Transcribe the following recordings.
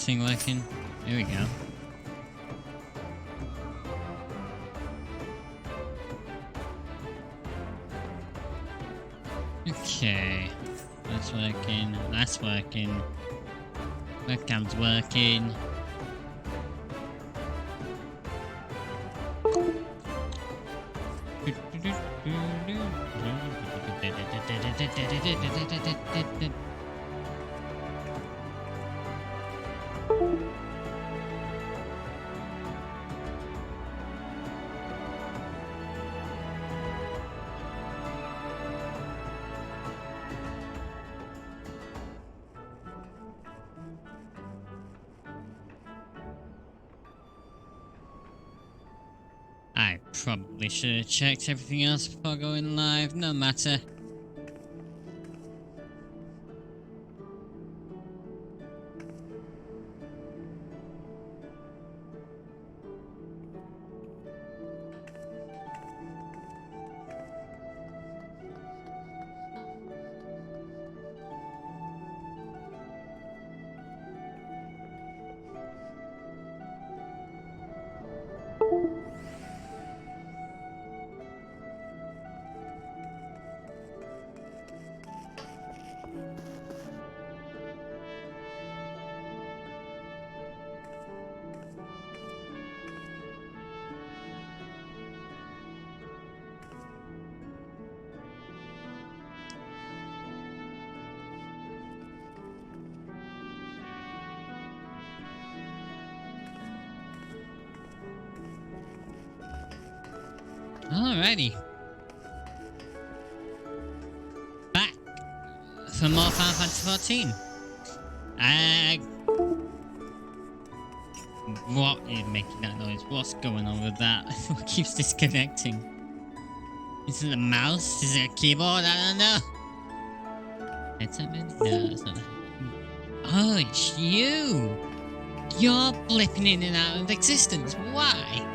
thing working? Here we go. Okay. That's working. That's working. Webcam's working. I probably should have checked everything else before going live, no matter. Alrighty. Back for more Final Fantasy XIV. What is making that noise? What's going on with that? What keeps disconnecting? Is it a mouse? Is it a keyboard? I don't know. No, it's not. Oh, it's you! You're blipping in and out of existence. Why?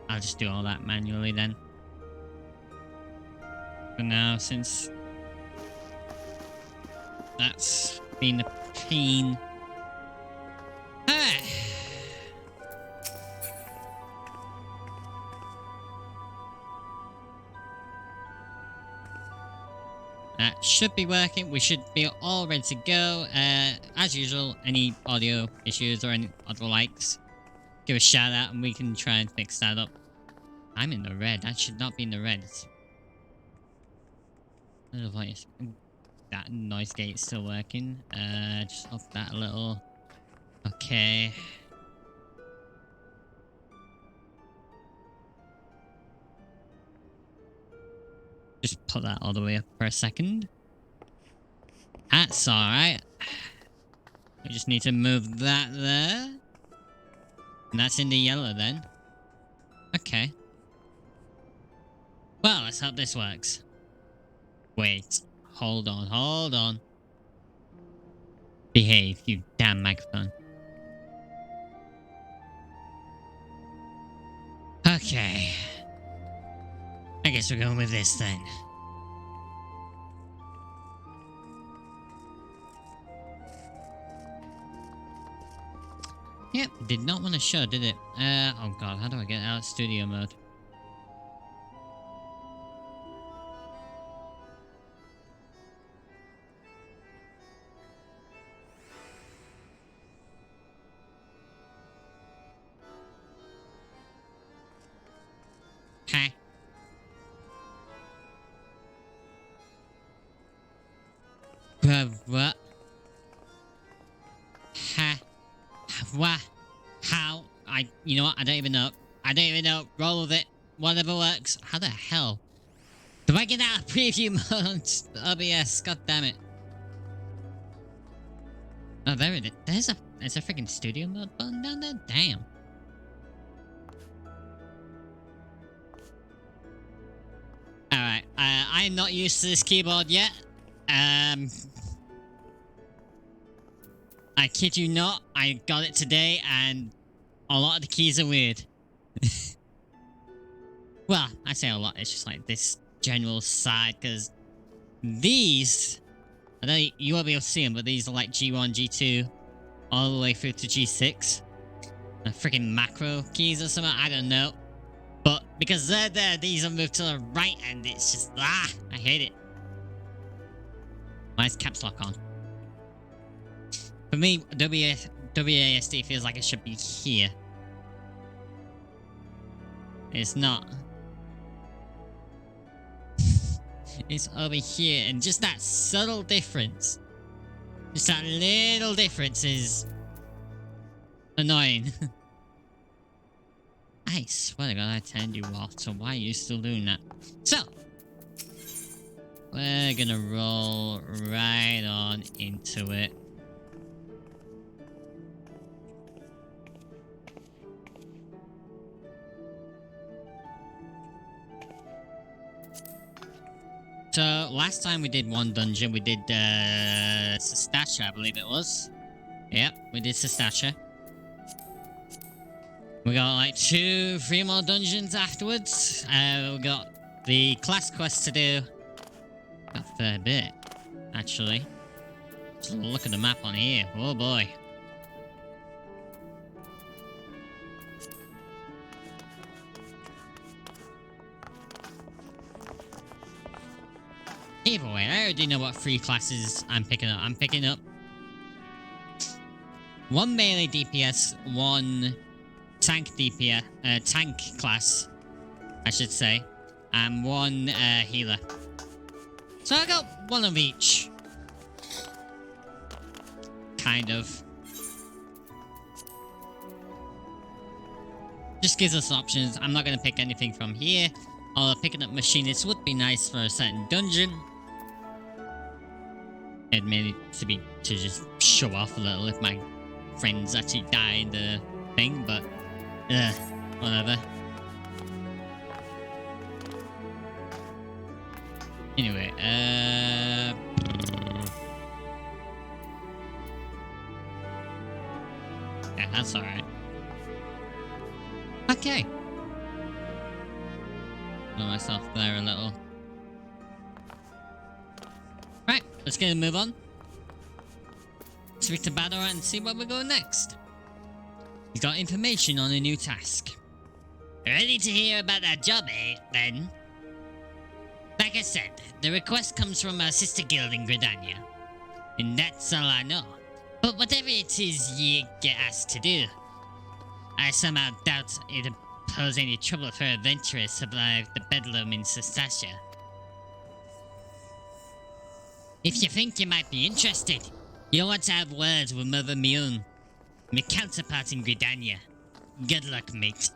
I'll just do all that manually then. For now, since that's been a pain. That should be working. We should be all ready to go. As usual, any audio issues or any other likes, give a shout out and we can try and fix that up. I'm in the red. That should not be in the red. I don't know why that noise gate's still working. Just off that a little. Okay. Just put that all the way up for a second. That's alright. We just need to move that there. And that's in the yellow then. Okay. Well, let's hope this works. Wait. Hold on, hold on. Behave, you damn microphone. Okay. I guess we're going with this then. Yep, did not want to show, did it? Oh god, how do I get out of studio mode? Hi. What? Ha. What? How? You know what? I don't even know. I don't even know. Roll with it. Whatever works. How the hell? Do I get out of preview mode? OBS. God damn it. Oh, there it is. There's a freaking studio mode button down there? Damn. Right, I'm not used to this keyboard yet. I kid you not, I got it today and a lot of the keys are weird. Well, I say a lot, it's just like this general side, because these, I know you won't be able to see them, but these are like G1, G2, all the way through to G6. The freaking macro keys or something, I don't know. But because they're there, these are moved to the right, and it's just, I hate it. Why is caps lock on? For me, WASD feels like it should be here. It's not. It's over here, and just that subtle difference, just that little difference is annoying. I swear to God, I turned you off, so why are you still doing that? So, we're gonna roll right on into it. So, last time we did one dungeon, we did Sestasha, I believe it was. Yep, we did Sestasha. We got like 3 more dungeons afterwards. We got the class quest to do. Got a fair bit, actually. Just look at the map on here. Oh boy. Either way, I already know what 3 classes I'm picking up. I'm picking up 1 melee DPS, 1 tank DPS, tank class, I should say, and 1 healer. So I got 1 of each. Kind of. Just gives us options. I'm not going to pick anything from here. Although picking up machinists would be nice for a certain dungeon. It may to just show off a little if my friends actually die in the thing, but whatever. Anyway, yeah, that's alright. Okay. Put myself there a little. Right, let's get a move on. Speak to Badoran and see where we're going next. He's got information on a new task. Ready to hear about that job, eh, then? Like I said, the request comes from our sister guild in Gridania. And that's all I know. But whatever it is you get asked to do, I somehow doubt it'll pose any trouble for adventurers to survive the bedlam in Sestasha. If you think you might be interested, you'll want to have words with Mother Myung, my counterpart in Gridania. Good luck, mate.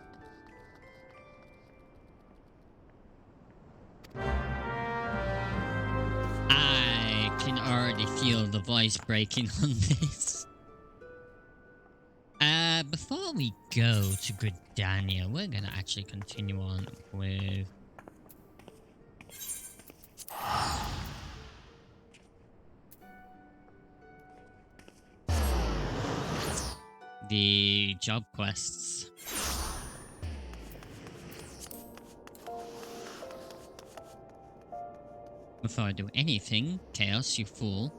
I can already feel the voice breaking on this. Before we go to Gridania, we're gonna actually continue on with the job quests. Before I do anything, Chaos, you fool.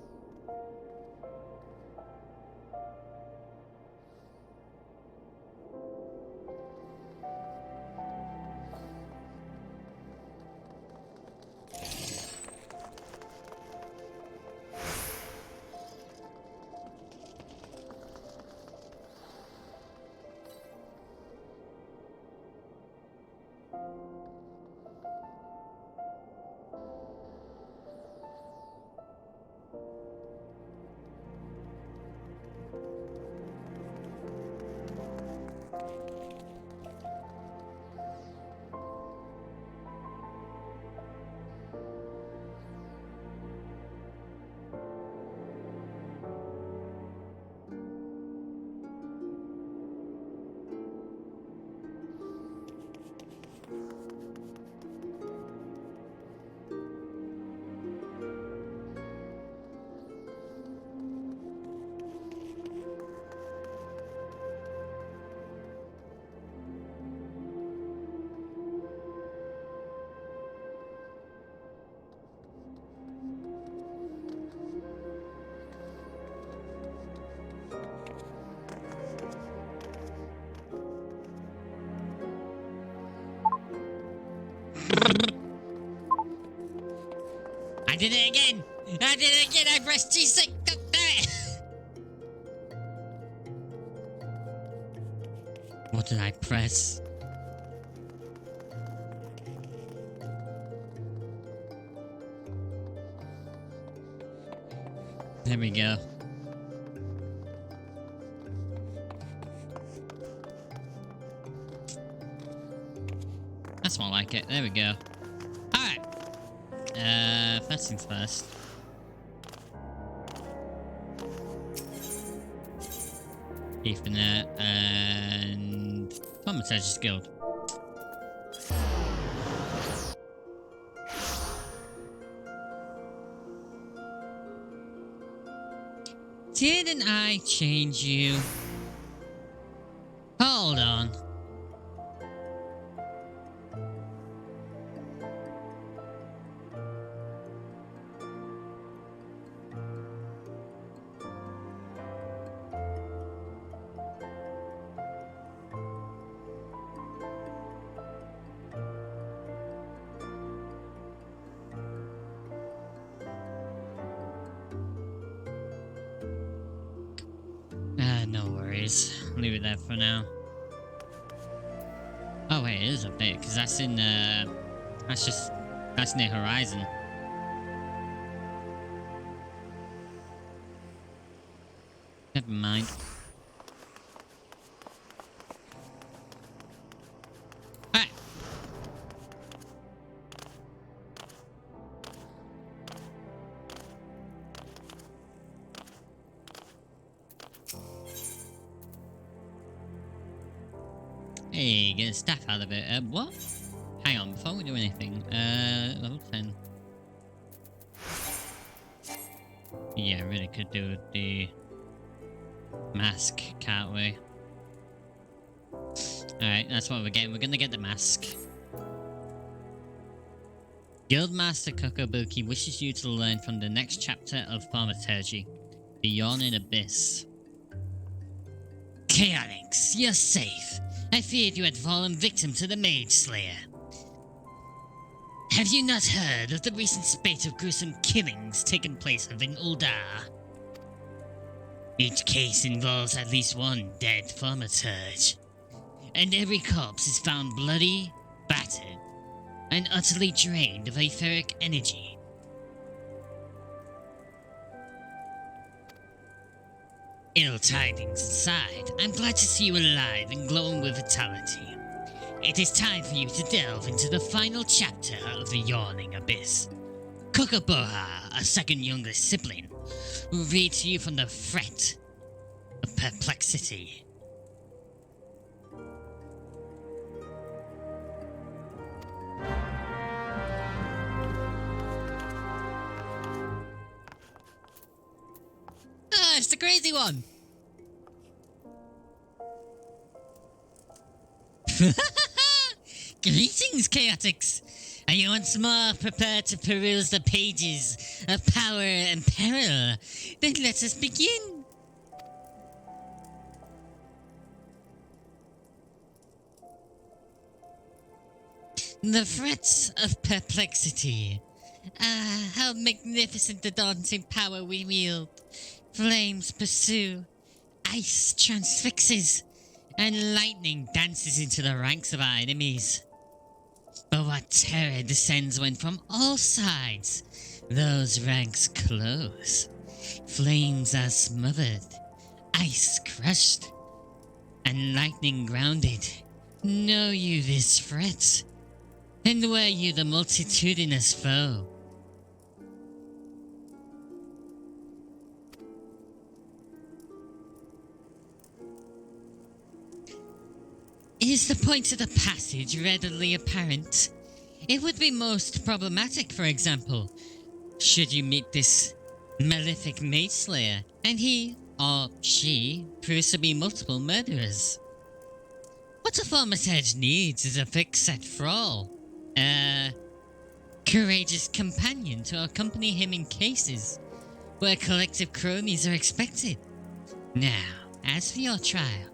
I did it again! I did it again! I pressed G6! God damn it! What did I press? There we go. That's more like it. There we go. Alright. First things first. Ethernet and Thaumaturge's Guild. Didn't I change you? Hold on. No worries. Leave it there for now. Oh wait, it is a bit, because that's in, that's near Horizon. Never mind. Alright. Hey, get a staff out of it. What? Hang on, before we do anything. Level 10. Yeah, really could do with the mask, can't we? Alright, that's what we're getting. We're gonna get the mask. Guildmaster Kokobuki wishes you to learn from the next chapter of Thaumaturgy, the Yawning Abyss. Chaotix, you're safe. I feared you had fallen victim to the Mage Slayer. Have you not heard of the recent spate of gruesome killings taking place in Uldar? Each case involves at least one dead Thaumaturge, and every corpse is found bloody, battered, and utterly drained of etheric energy. Ill tidings aside, I'm glad to see you alive and glowing with vitality. It is time for you to delve into the final chapter of the Yawning Abyss. Kokoboha, a second youngest sibling, will read to you from the fret of perplexity. Ah, it's the crazy one! Greetings, Chaotix! Are you once more prepared to peruse the pages of power and peril? Then let us begin! The frets of perplexity. Ah, how magnificent the daunting power we wield. Flames pursue, ice transfixes, and lightning dances into the ranks of our enemies. But what terror descends when from all sides those ranks close. Flames are smothered, ice crushed, and lightning grounded. Know you this fret? And were you the multitudinous foe? Is the point of the passage readily apparent? It would be most problematic, for example, should you meet this malefic Mage Slayer, and he or she proves to be multiple murderers. What a Thaumaturge needs is a thick-set thrall, a courageous companion to accompany him in cases where collective cronies are expected. Now, as for your trial,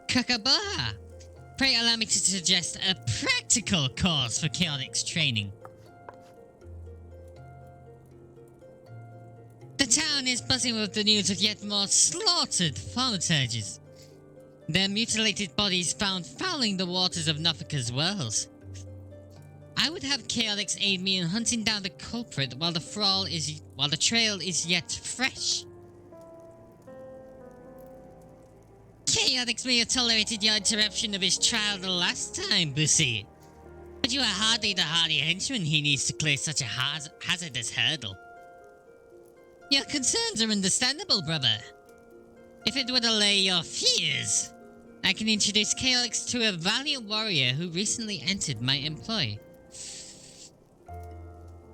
Kookaburra! Pray allow me to suggest a practical course for Chaotix training. The town is buzzing with the news of yet more slaughtered thaumaturges. Their mutilated bodies found fouling the waters of Nothica's wells. I would have Chaotix aid me in hunting down the culprit while the trail is yet fresh. Chaotix may have tolerated your interruption of his trial the last time, Bussy. But you are hardly the hardy henchman he needs to clear such a hazardous hurdle. Your concerns are understandable, brother. If it would allay your fears, I can introduce Chaotix to a valiant warrior who recently entered my employ.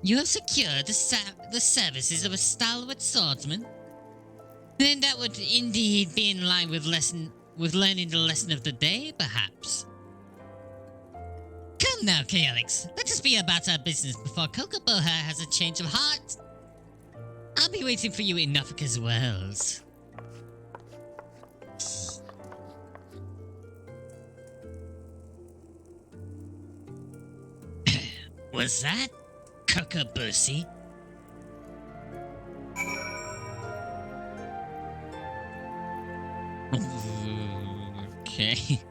You have secured the services of a stalwart swordsman? Then that would indeed be in line with learning the lesson of the day, perhaps. Come now, Chaotix. Let us be about our business before Kookaburra has a change of heart. I'll be waiting for you in Nothica's wells. Was that Kookaburra? Okay.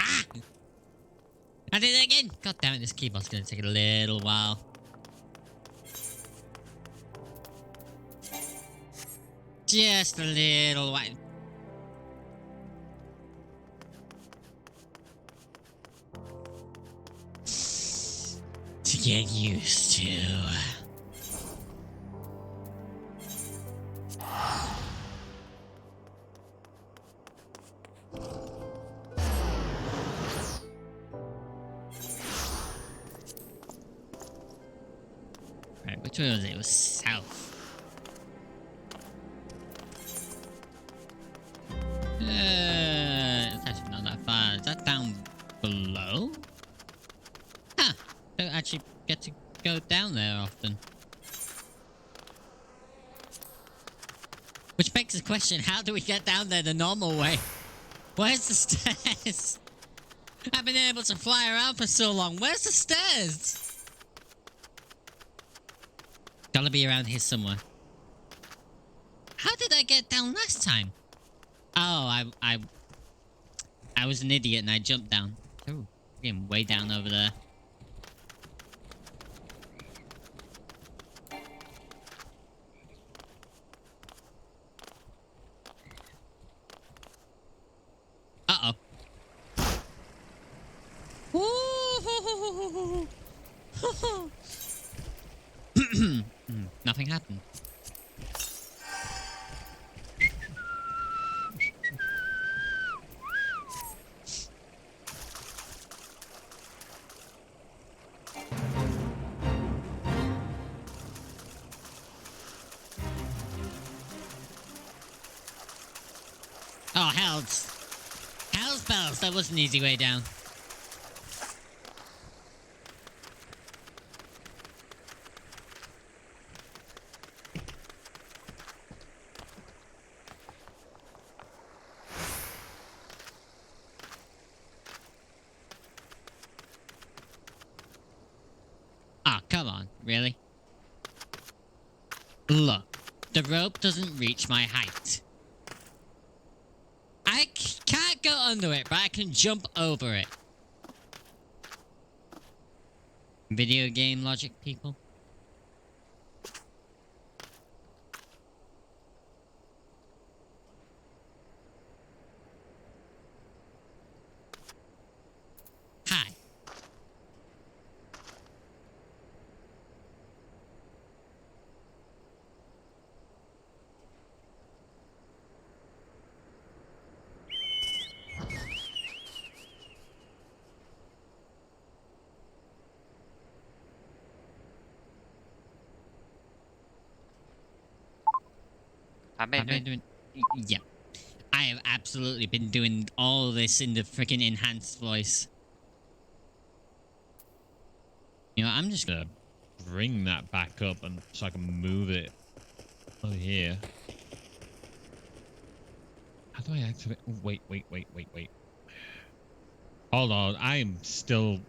Ah! I did it again! God damn it, this keyboard's gonna take a little while. Just a little while. To get used to. Right, which way was it? It was south. It's actually not that far. Is that down below? Huh. Don't actually get to go down there often. Which begs the question, how do we get down there the normal way? Where's the stairs? I've been able to fly around for so long. Where's the stairs? Gotta be around here somewhere. How did I get down last time? Oh, I was an idiot and I jumped down. Oh, getting way down over there. Uh-oh. Nothing happened. Oh, hells. Hell's bells, that was an easy way down. Ah, come on, really? Look, the rope doesn't reach my height. I can't go under it, but I can jump over it. Video game logic, people. Hi. I've been doing... Yeah. I have absolutely been doing all this in the freaking enhanced voice. You know, I'm just gonna Bring that back up and so I can move it over here. How do I activate? Oh, wait. Hold on. I am still.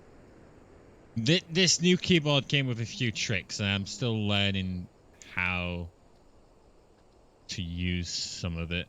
This new keyboard came with a few tricks, and I'm still learning how to use some of it.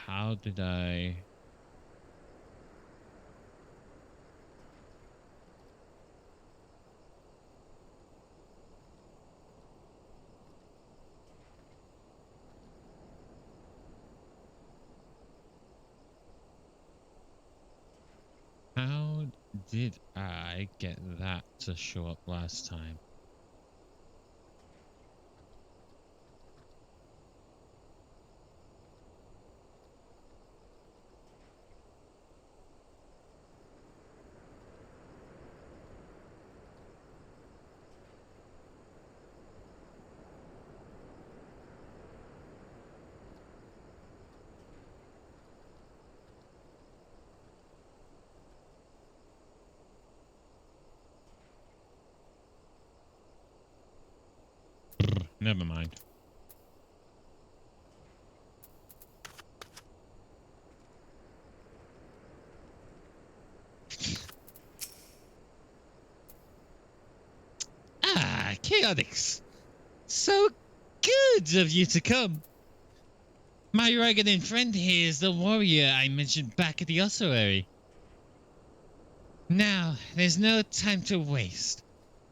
How did I? How did I get that to show up last time? Never mind. Ah, Chaotix! So good of you to come. My Ragadan friend here is the warrior I mentioned back at the ossuary. Now, there's no time to waste.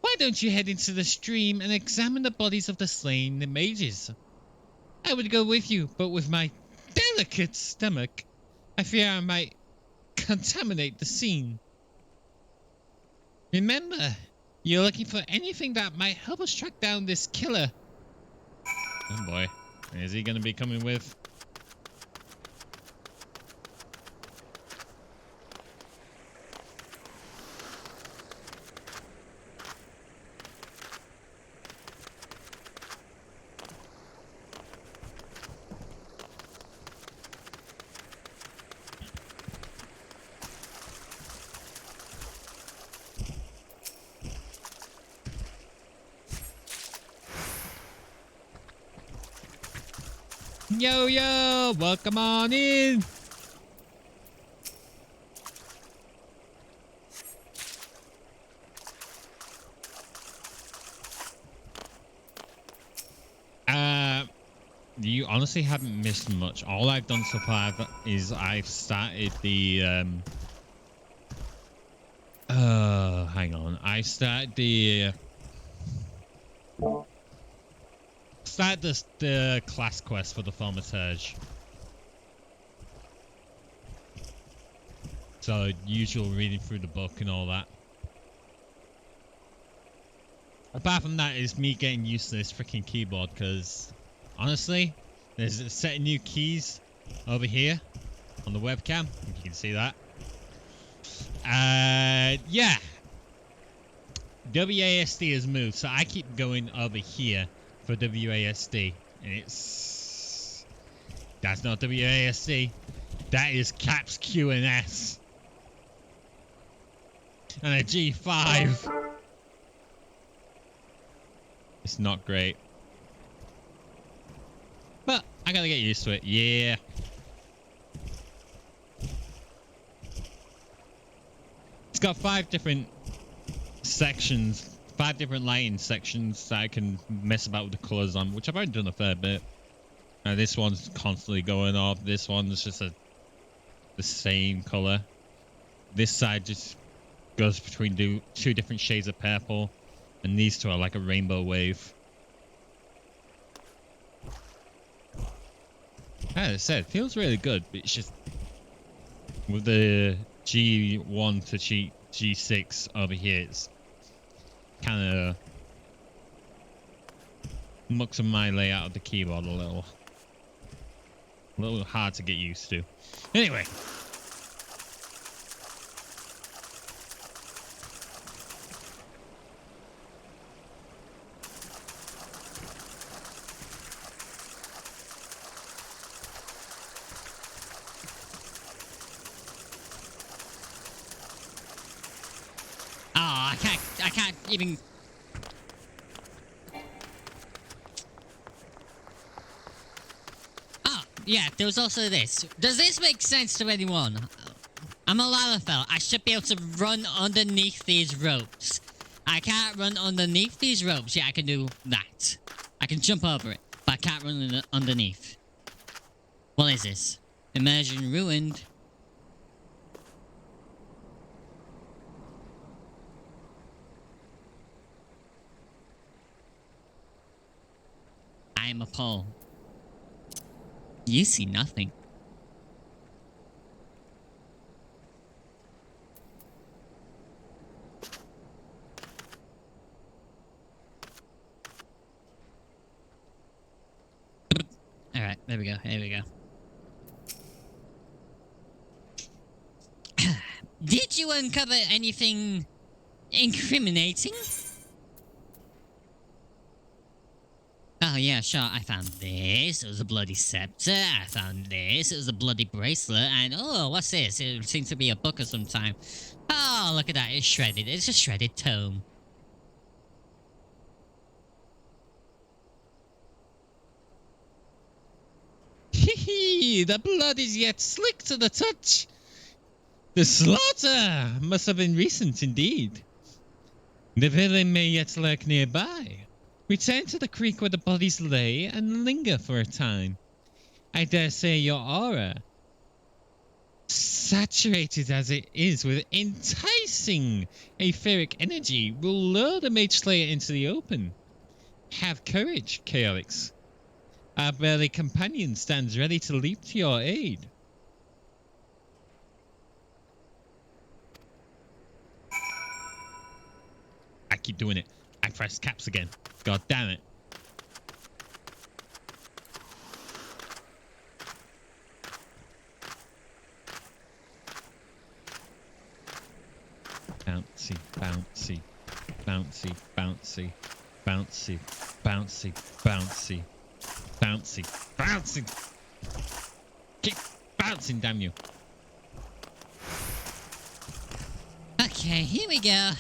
Why don't you head into the stream and examine the bodies of the slain mages? I would go with you, but with my delicate stomach, I fear I might contaminate the scene. Remember, you're looking for anything that might help us track down this killer. Oh boy, is he going to be coming with? Yo, welcome on in. You honestly haven't missed much. All I've done so far is I've started the hang on. I started the the class quest for the Thaumaturge. So usual reading through the book and all that. Apart from that, it's me getting used to this freaking keyboard because honestly, there's a set of new keys over here on the webcam. If you can see that. Yeah. WASD has moved, so I keep going over here for WASD, and that's not WASD. That is caps Q and S, and a G5. It's not great, but I gotta get used to it. Yeah. It's got 5 different sections, 5 different lighting sections that I can mess about with the colors on, which I've already done a fair bit. This one's constantly going off. This one's just the same color. This side just goes between 2 different shades of purple, and these 2 are like a rainbow wave. As I said, it feels really good, but it's just with the G1 to G6 over here, it's kind of mucks my layout of the keyboard a little hard to get used to. Anyway, I can't even... Oh, yeah, there was also this. Does this make sense to anyone? I'm a Lalafell. I should be able to run underneath these ropes. I can't run underneath these ropes. Yeah, I can do that. I can jump over it, but I can't run underneath. What is this? Immersion ruined. I am a pole. You see nothing. Alright, there we go, here we go. Did you uncover anything incriminating? Oh yeah, sure, I found this. It was a bloody scepter. I found this. It was a bloody bracelet. And oh, what's this? It seems to be a book of some time. Oh, look at that. It's shredded. It's a shredded tome. Hee, the blood is yet slick to the touch. The slaughter must have been recent indeed. The villain may yet lurk nearby. Return to the creek where the bodies lay and linger for a time. I dare say your aura, saturated as it is with enticing etheric energy, will lure the Mage Slayer into the open. Have courage, Chaotix. Our burly companion stands ready to leap to your aid. I keep doing it. I press caps again. God damn it. Bouncy, bouncy, bouncy, bouncy, bouncy, bouncy, bouncy, bouncy, bouncy. Keep bouncing, damn you. Okay, here we go.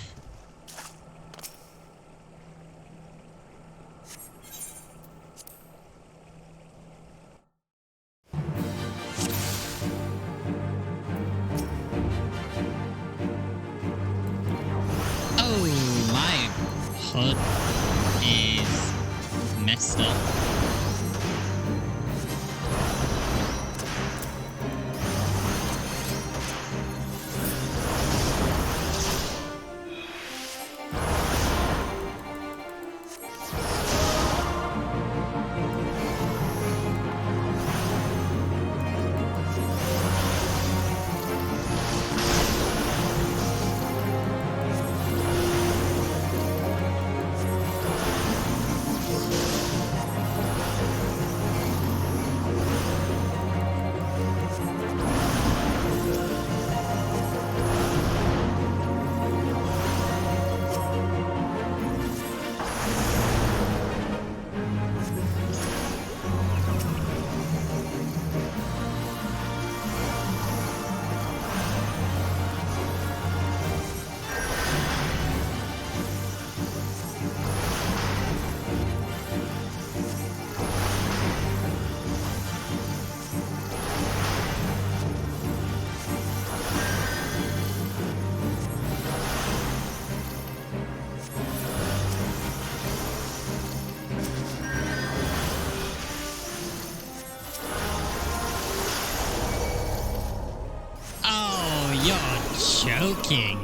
Oh, my HUD is messed up. Joking.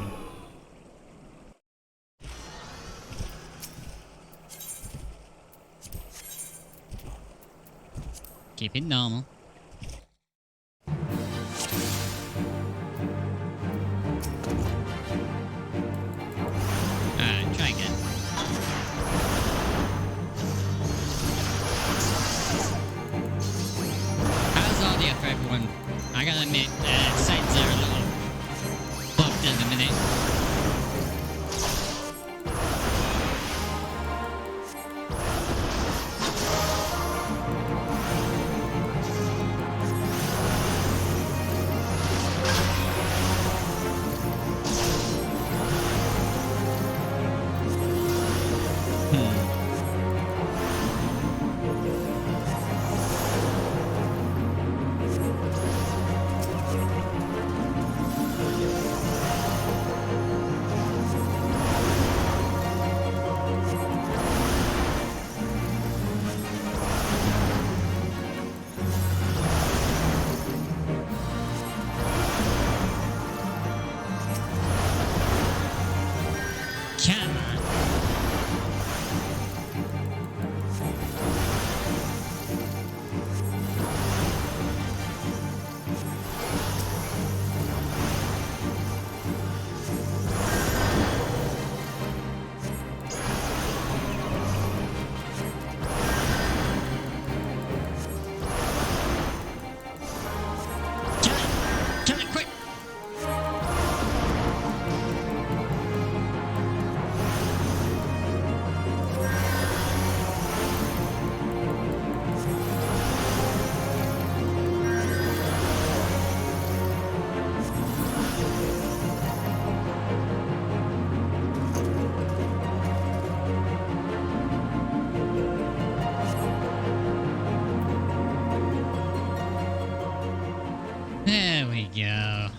Keep it normal. Try again. How's audio for everyone? I gotta admit, settings are a little bugged in a minute. go.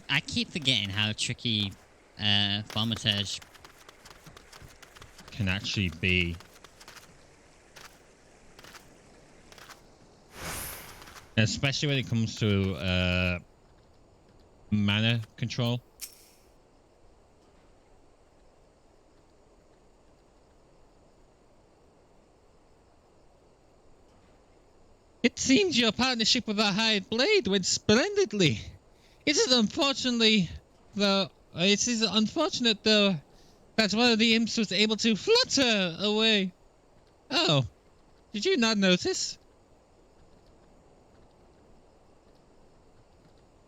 I keep forgetting how tricky Thaumaturge Can actually be. Especially when it comes to mana control. It seems your partnership with the Hired Blade went splendidly. It is unfortunate though that one of the imps was able to flutter away. Oh, did you not notice?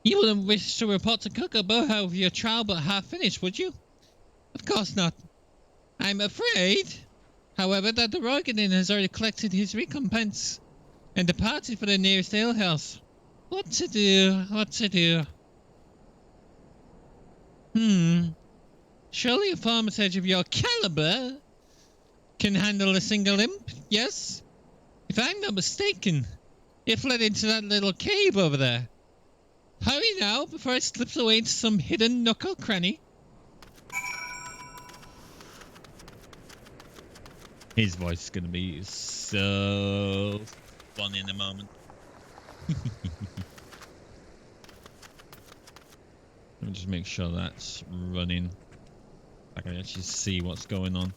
You wouldn't wish to report to Kokobo of your trial but half finished, would you? Of course not. I'm afraid, however, that the Roganin has already collected his recompense and departed for the nearest alehouse. What to do? What to do? Surely a Thaumaturge of your caliber can handle a single imp, yes? If I'm not mistaken, it fled into that little cave over there. Hurry now, before it slips away into some hidden nook or cranny. His voice is going to be so fun in a moment. Let me just make sure that's running. I can actually see what's going on.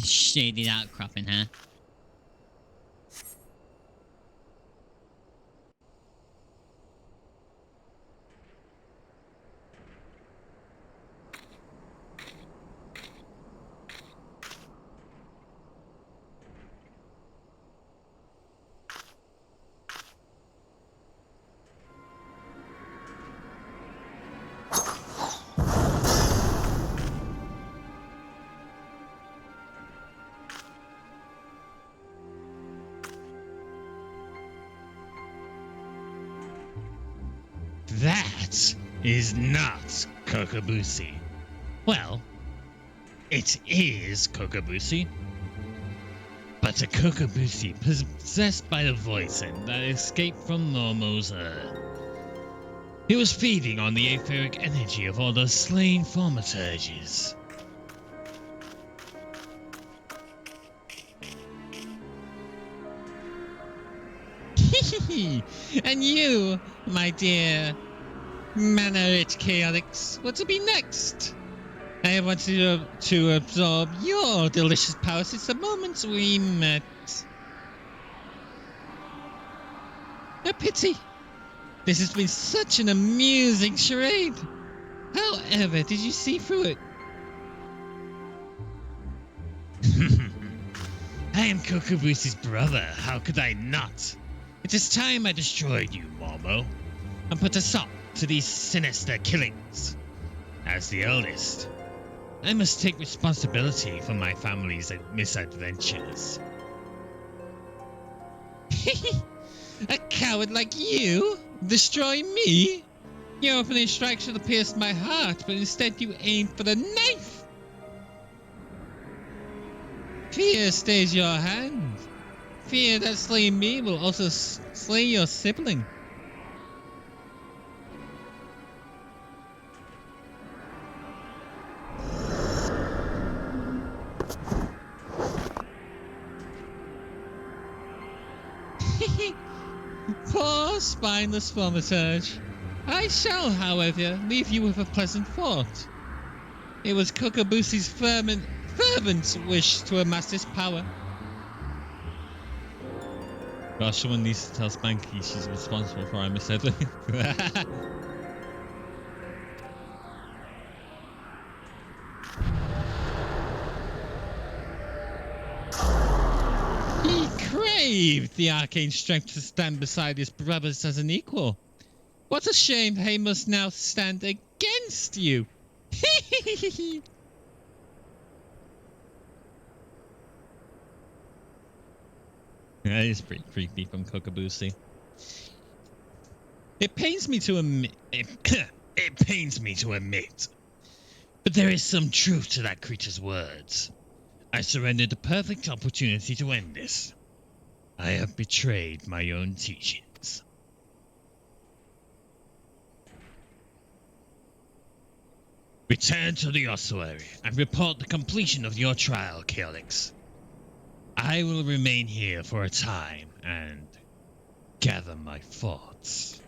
Shaded outcropping, huh? That is not Kokobusi. Well, it is Kokobusi. But a Kokobusi possessed by the voice and that escaped from Momo's herd. It was feeding on the etheric energy of all those slain Thaumaturges. And you, my dear mana-rich chaotix, what to be next? I have wanted to absorb your delicious power since the moment we met. A pity. This has been such an amusing charade. However, did you see through it? I am Kokobusi's brother. How could I not? It is time I destroyed you, Momo, and put a stop to these sinister killings. As the eldest, I must take responsibility for my family's misadventures. A coward like you? Destroy me? Your opening strike should have pierced my heart, but instead you aimed for the knife. Fear stays your hand. Fear that slaying me will also slay your sibling. Poor spineless Thaumaturge. I shall, however, leave you with a pleasant thought. It was Kokobusi's fervent wish to amass this power. Gosh, someone needs to tell Spanky she's responsible for our misadventure. He craved the arcane strength to stand beside his brothers as an equal. What a shame he must now stand against you. That is pretty creepy from Kokabusi. It pains me to admit. It pains me to admit. But there is some truth to that creature's words. I surrendered the perfect opportunity to end this. I have betrayed my own teachings. Return to the ossuary and report the completion of your trial, Calyx. I will remain here for a time and gather my thoughts.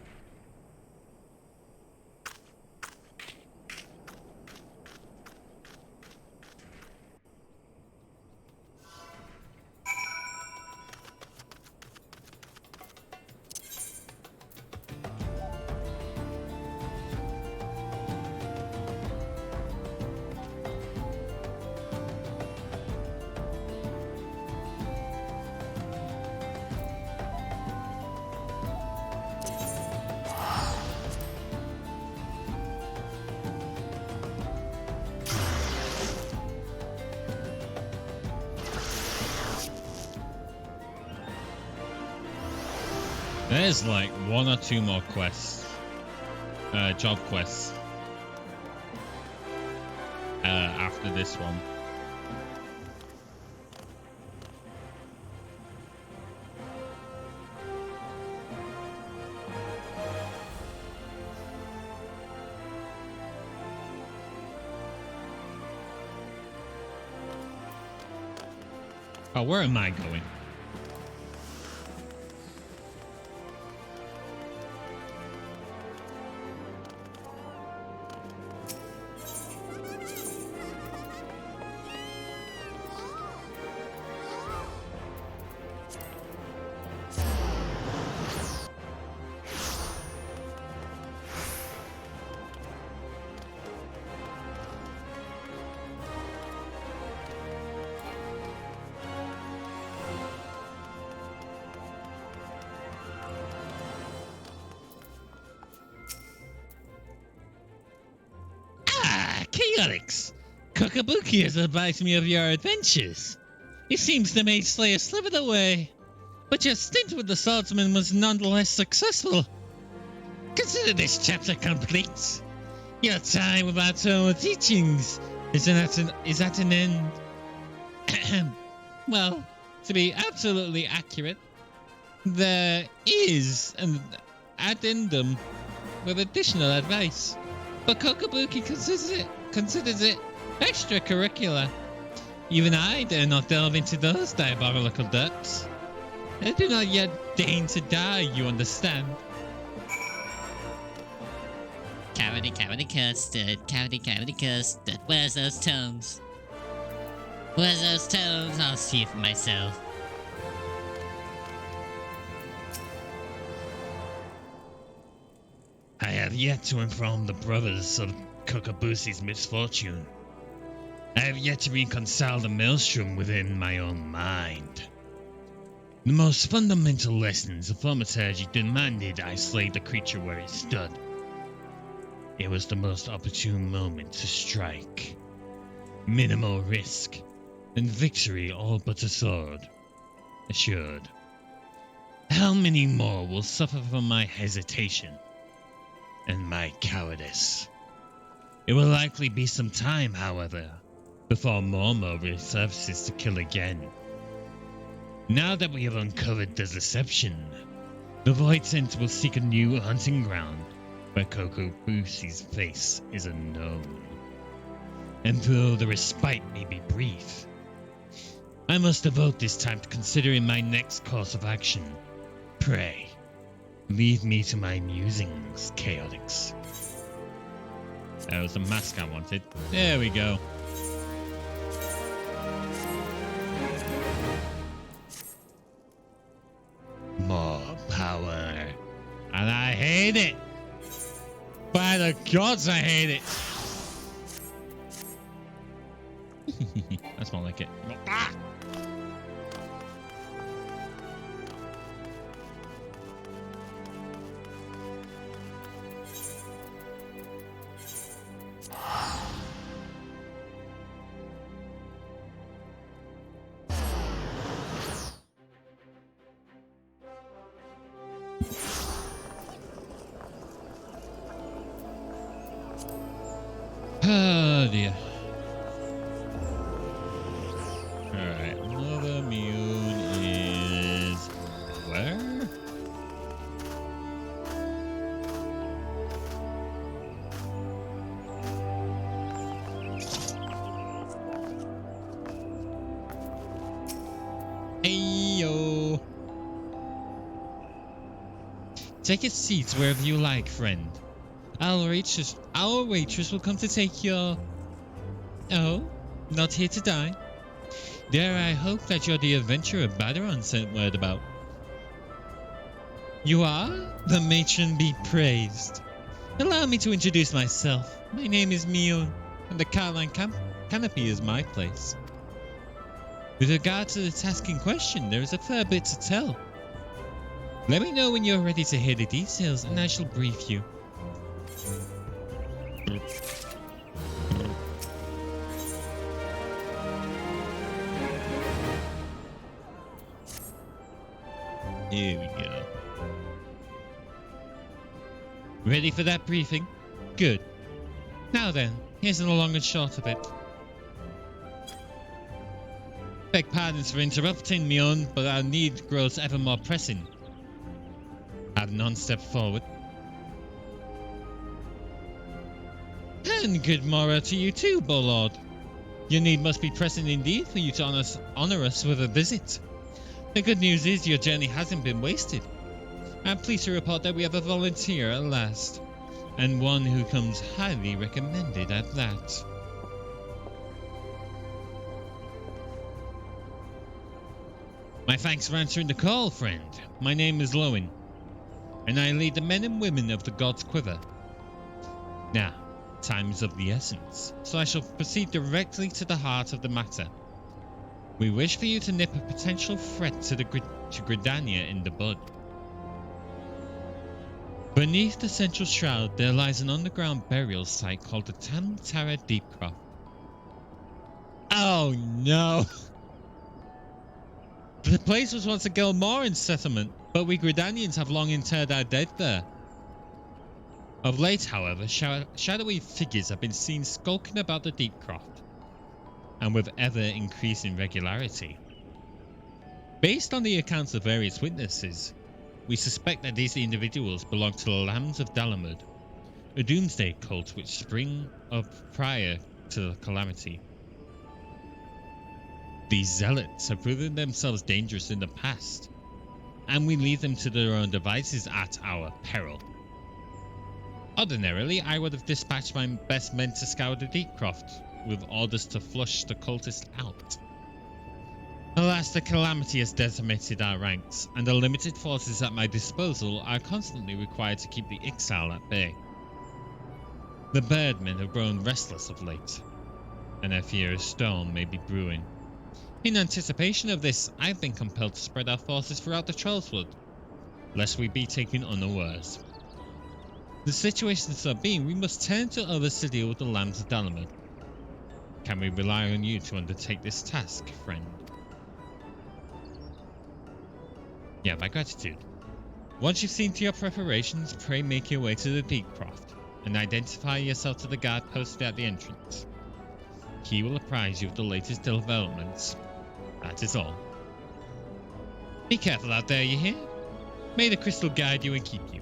There's like one or two more quests, job quests, after this one. Oh, where am I going? Chaotix! Kokabuki has advised me of your adventures. He seems to make Slayer slipped away, but your stint with the swordsman was nonetheless successful. Consider this chapter complete. Your time with our Tomo teachings is at an end. Well, to be absolutely accurate, there is an addendum with additional advice, but Kokabuki considers it extracurricular. Even I dare not delve into those diabolical depths. I do not yet deign to die, you understand. Cavity custard, cavity custard. Where's those tomes? Where's those tomes? I'll see for myself. I have yet to inform the brothers of Kokabusi's misfortune. I have yet to reconcile the maelstrom within my own mind. The most fundamental lessons of thaumaturgy demanded I slay the creature where it stood. It was the most opportune moment to strike. Minimal risk, and victory all but assured. How many more will suffer from my hesitation and my cowardice? It will likely be some time, however, before Momo resurfaces to kill again. Now that we have uncovered the deception, the Void Scent will seek a new hunting ground where Kokabusi's face is unknown. And though the respite may be brief, I must devote this time to considering my next course of action. Pray, leave me to my musings, Chaotix. That was the mask I wanted. There we go. More power. And I hate it. By the gods, I hate it. That's more like it. Ah! Oh dear. Alright, Mother Mune is where? Hey yo. Take a seat wherever you like, friend. Our waitress will come to take your... Oh, not here to dine? Dare I hope that you're the adventurer Badaron sent word about? You are? The matron be praised. Allow me to introduce myself. My name is Mion, and the Carline Canopy is my place. With regard to the task in question, there is a fair bit to tell. Let me know when you're ready to hear the details, and I shall brief you. Here we go. Ready for that briefing? Good. Now then, here's the long and short of it. Beg pardons for interrupting, Mion, but our need grows ever more pressing. Have none step forward. And good morrow to you too, Bolord. Your need must be pressing indeed for you to honor us with a visit. The good news is your journey hasn't been wasted. I'm pleased to report that we have a volunteer at last, and one who comes highly recommended at that. My thanks for answering the call, friend. My name is Lowen, and I lead the men and women of the God's Quiver. Now, time is of the essence, so I shall proceed directly to the heart of the matter. We wish for you to nip a potential threat to Gridania in the bud. Beneath the central shroud, there lies an underground burial site called the Tamtara Deepcroft. Oh no! The place was once a Gelmoran settlement, but we Gridanians have long interred our dead there. Of late, however, shadowy figures have been seen skulking about the Deepcroft, and with ever-increasing regularity. Based on the accounts of various witnesses, we suspect that these individuals belong to the Lambs of Dalamud, a doomsday cult which sprang up prior to the calamity. These zealots have proven themselves dangerous in the past, and we leave them to their own devices at our peril. Ordinarily, I would have dispatched my best men to scour the Deepcroft, with orders to flush the cultists out. Alas, the calamity has decimated our ranks, and the limited forces at my disposal are constantly required to keep the Ixal at bay. The birdmen have grown restless of late, and I fear a storm may be brewing. In anticipation of this, I've been compelled to spread our forces throughout the Trollswood, lest we be taken unawares. The situation so being, we must turn to others to deal with the Lambs of Dalamud. Can we rely on you to undertake this task, friend? Yeah, my gratitude. Once you've seen to your preparations, pray make your way to the Deepcroft, and identify yourself to the guard posted at the entrance. He will apprise you of the latest developments. That is all. Be careful out there, you hear? May the crystal guide you and keep you.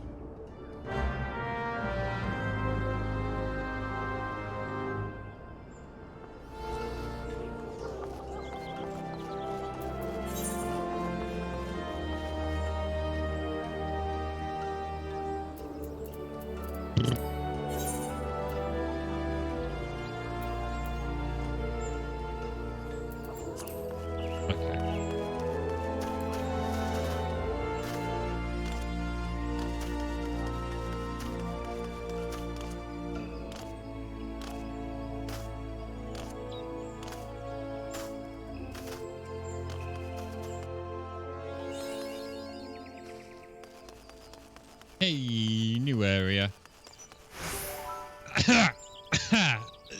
Hey, new area.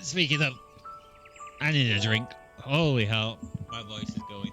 Speaking of, I need a drink. Holy hell, my voice is going.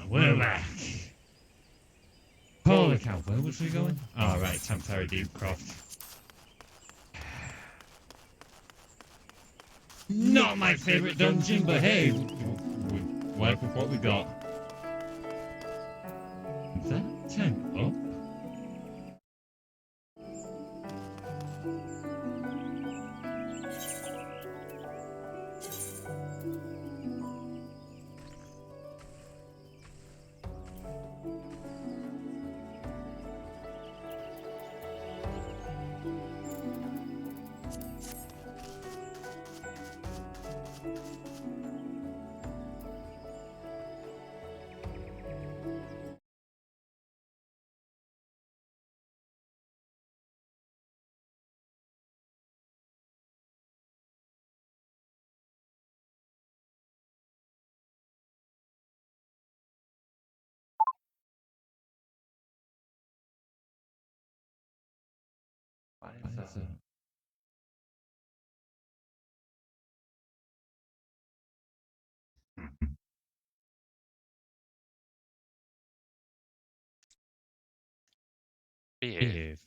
we're back. Holy cow, where was we going? Oh, right, Temporary Deepcroft. Not my favourite dungeon, but hey, we work with what we got. Is that tent up? What is that? Behave.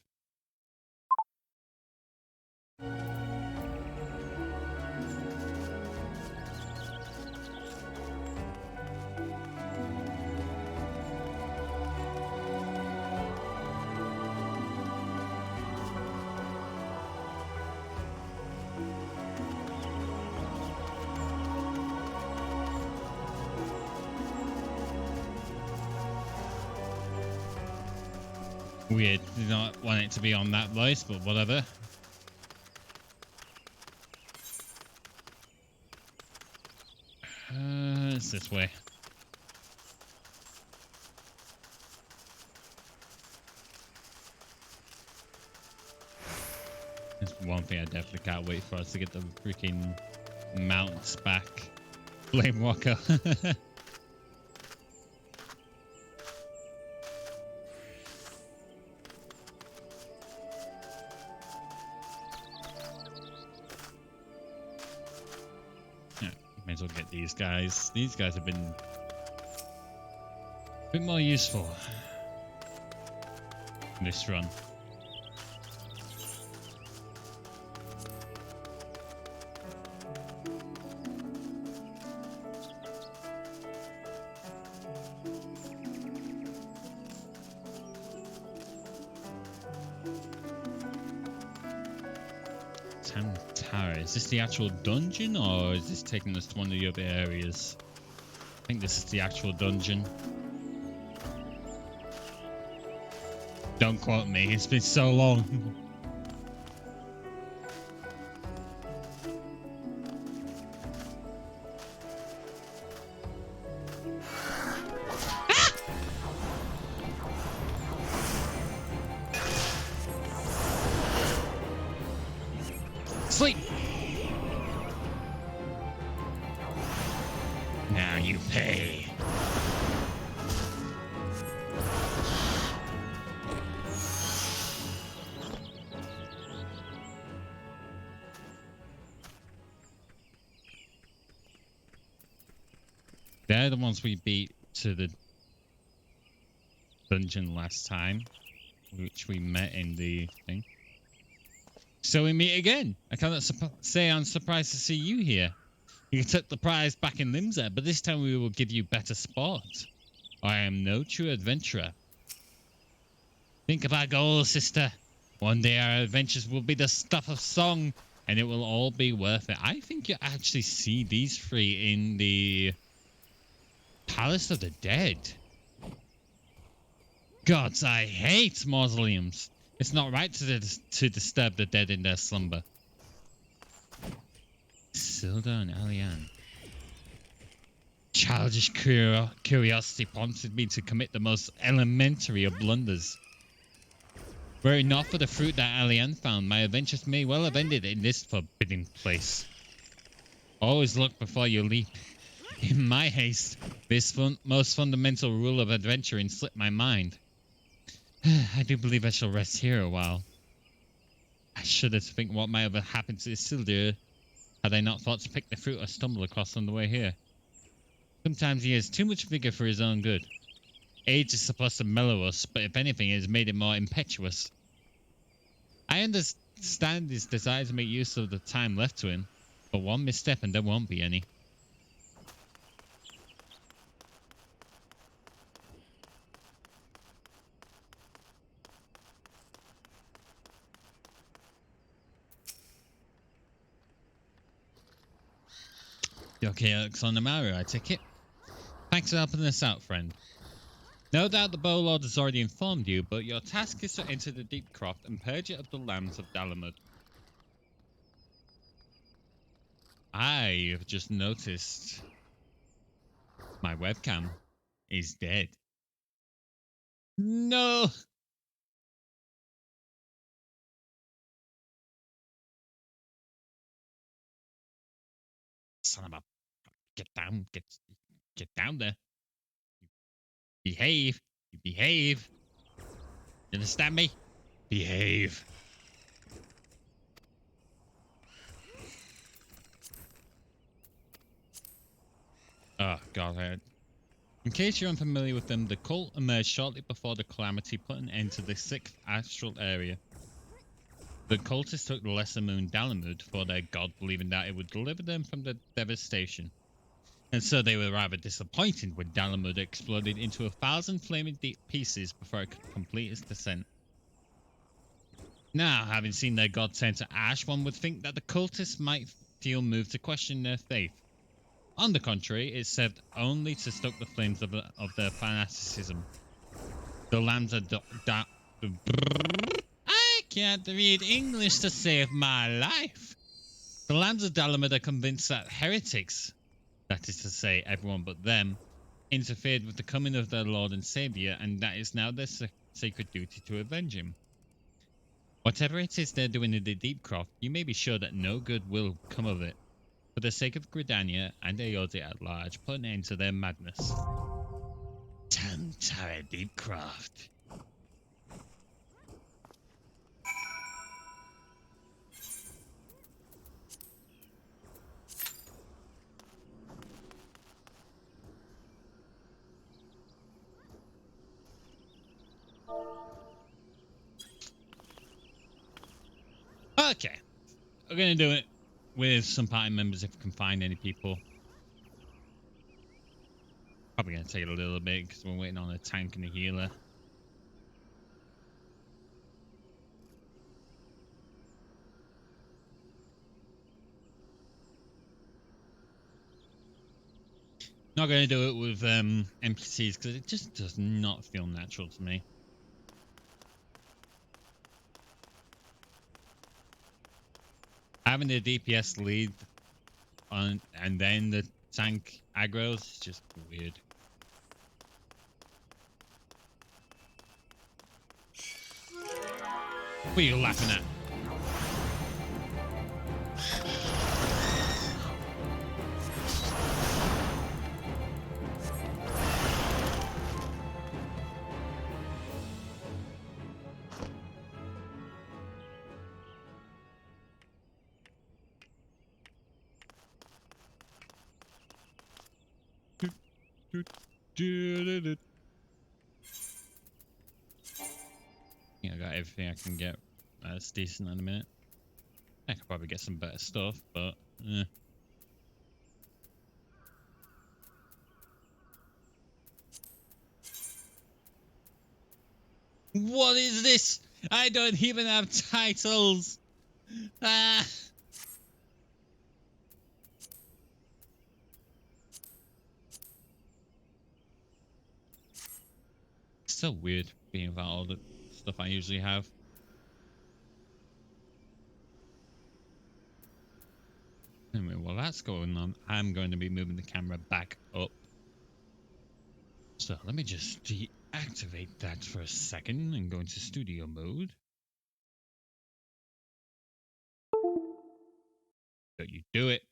Weird, did not want it to be on that voice, but whatever. It's this way. There's one thing I definitely can't wait for us to get the freaking mounts back. Flame Walker. Might as well get these guys. These guys have been a bit more useful in this run. Is this the actual dungeon, or is this taking us to one of the other areas? I think this is the actual dungeon. Don't quote me, it's been so long. Sleep! Now you pay. They're the ones we beat to the dungeon last time, which we met in the thing. So we meet again. I cannot say I'm surprised to see you here. You took the prize back in Limsa, but this time we will give you better sport. I am no true adventurer. Think of our goals, sister. One day our adventures will be the stuff of song, and it will all be worth it. I think you actually see these three in the Palace of the Dead. Gods, I hate mausoleums. It's not right to disturb the dead in their slumber. Silda and Alian. Childish curiosity prompted me to commit the most elementary of blunders. Were it not for the fruit that Alian found, my adventures may well have ended in this forbidden place. Always look before you leap. In my haste, this most fundamental rule of adventuring slipped my mind. I do believe I shall rest here a while. I shudder to think what might have happened to Isildur had I not thought to pick the fruit or stumble across on the way here. Sometimes he has too much vigor for his own good. Age is supposed to mellow us, but if anything, it has made him more impetuous. I understand his desire to make use of the time left to him, but one misstep and there won't be any. You okay, Alex on the Mario, I take it? Thanks for helping us out, friend. No doubt the Bow Lord has already informed you, but your task is to enter the Deep Croft and purge it of the lambs of Dalamud. I have just noticed my webcam is dead. No! Son of a... Get down, get down there. Behave. You behave. You understand me? Behave. Oh, God. In case you're unfamiliar with them, the cult emerged shortly before the calamity put an end to the 6th astral area. The cultists took the lesser moon Dalamud for their god, believing that it would deliver them from the devastation. And so they were rather disappointed when Dalamud exploded into 1,000 flaming pieces before it could complete its descent. Now, having seen their god turn to ash, one would think that the cultists might feel moved to question their faith. On the contrary, it served only to stoke the flames of their fanaticism. The lambs are I can't read English to save my life. The lambs of Dalamud are convinced that heretics, that is to say, everyone but them, interfered with the coming of their Lord and Saviour, and that is now their sacred duty to avenge him. Whatever it is they're doing in the Deep Croft, you may be sure that no good will come of it. For the sake of Gridania and Eodia at large, put an end to their madness. Tantara Deep Croft. Okay, we're going to do it with some party members if we can find any people. Probably going to take it a little bit because we're waiting on a tank and a healer. Not going to do it with NPCs because it just does not feel natural to me. Having the DPS lead on and then the tank aggros is just weird. What are you laughing at? Yeah, I got everything I can get. That's decent in a minute. I could probably get some better stuff, but What is this? I don't even have titles. Ah. It's so weird being about all the stuff I usually have. Anyway, while that's going on, I'm going to be moving the camera back up. So let me just deactivate that for a second and go into studio mode. Don't you do it.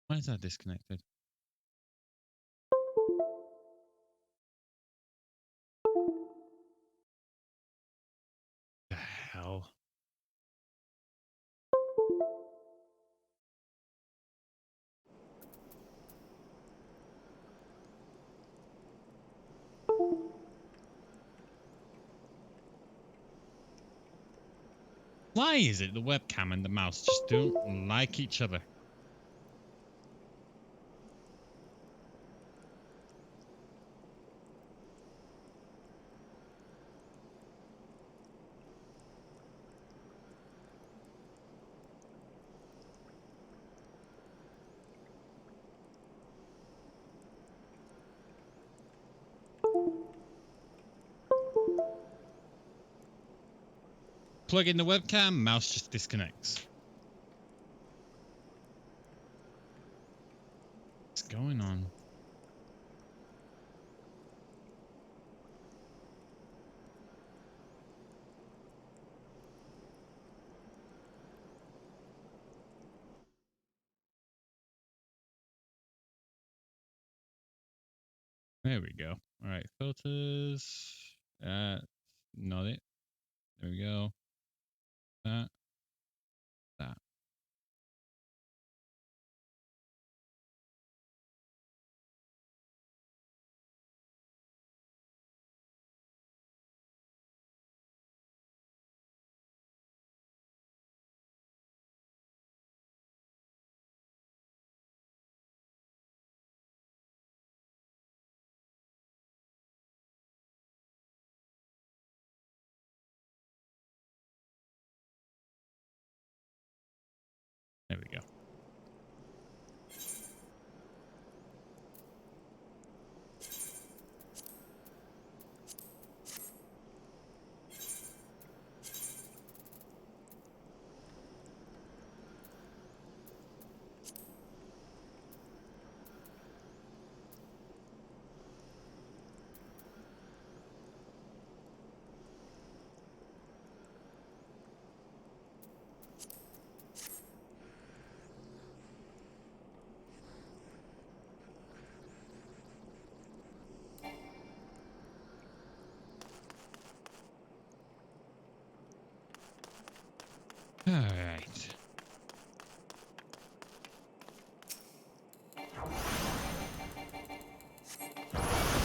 Why is that disconnected? hell? Why is it the webcam and the mouse just don't like each other? Plug in the webcam, mouse just disconnects. What's going on? There we go. All right, filters. Not it. There we go. That. That. There we go. All right.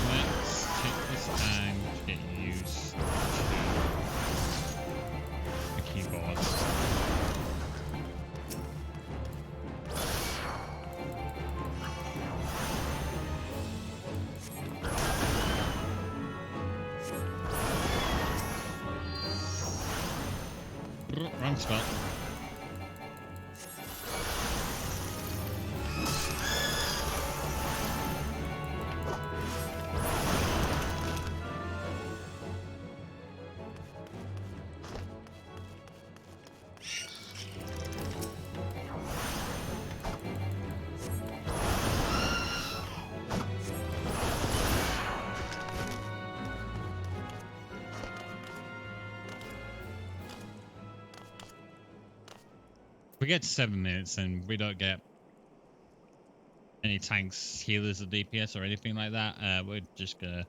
Let's take this time to get used to the keyboard. Wrong spot. We get 7 minutes and we don't get any tanks, healers, or DPS or anything like that. We're just gonna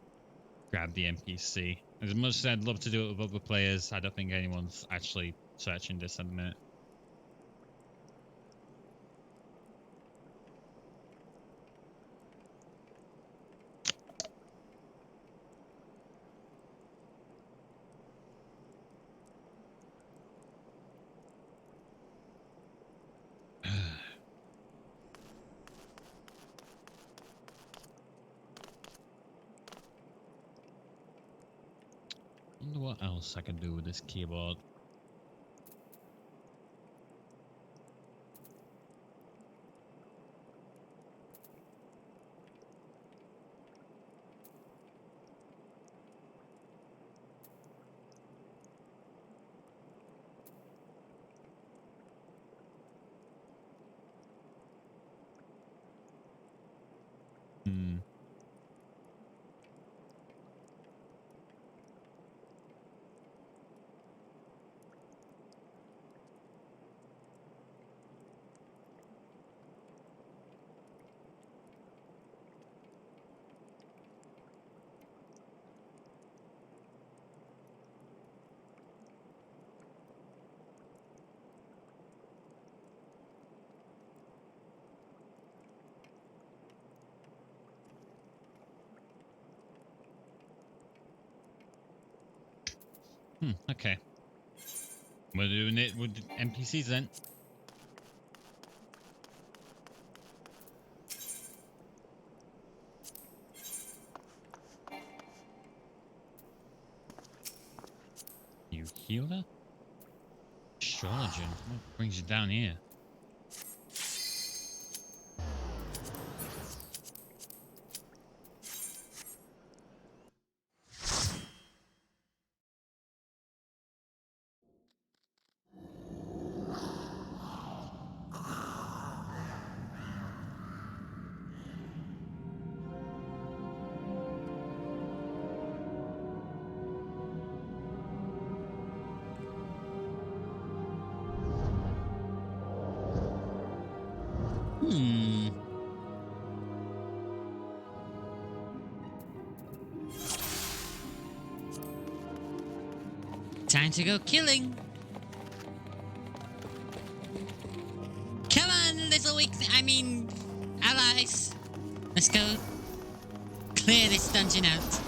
grab the NPC. As much as I'd love to do it with other players, I don't think anyone's actually searching this at the minute. Wonder what else I can do with this keyboard. Hmm. Okay. We're doing it with NPCs then. You healer? Astrologer. What brings you down here? Time to go killing. Come on, little allies. Let's go clear this dungeon out.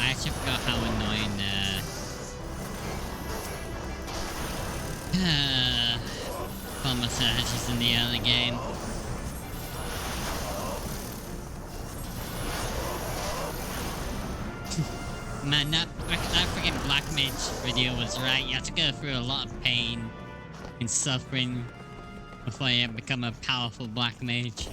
I forgot how annoying bomber surges in the early game. Man, that freaking Black Mage video was right. You have to go through a lot of pain and suffering before you become a powerful Black Mage.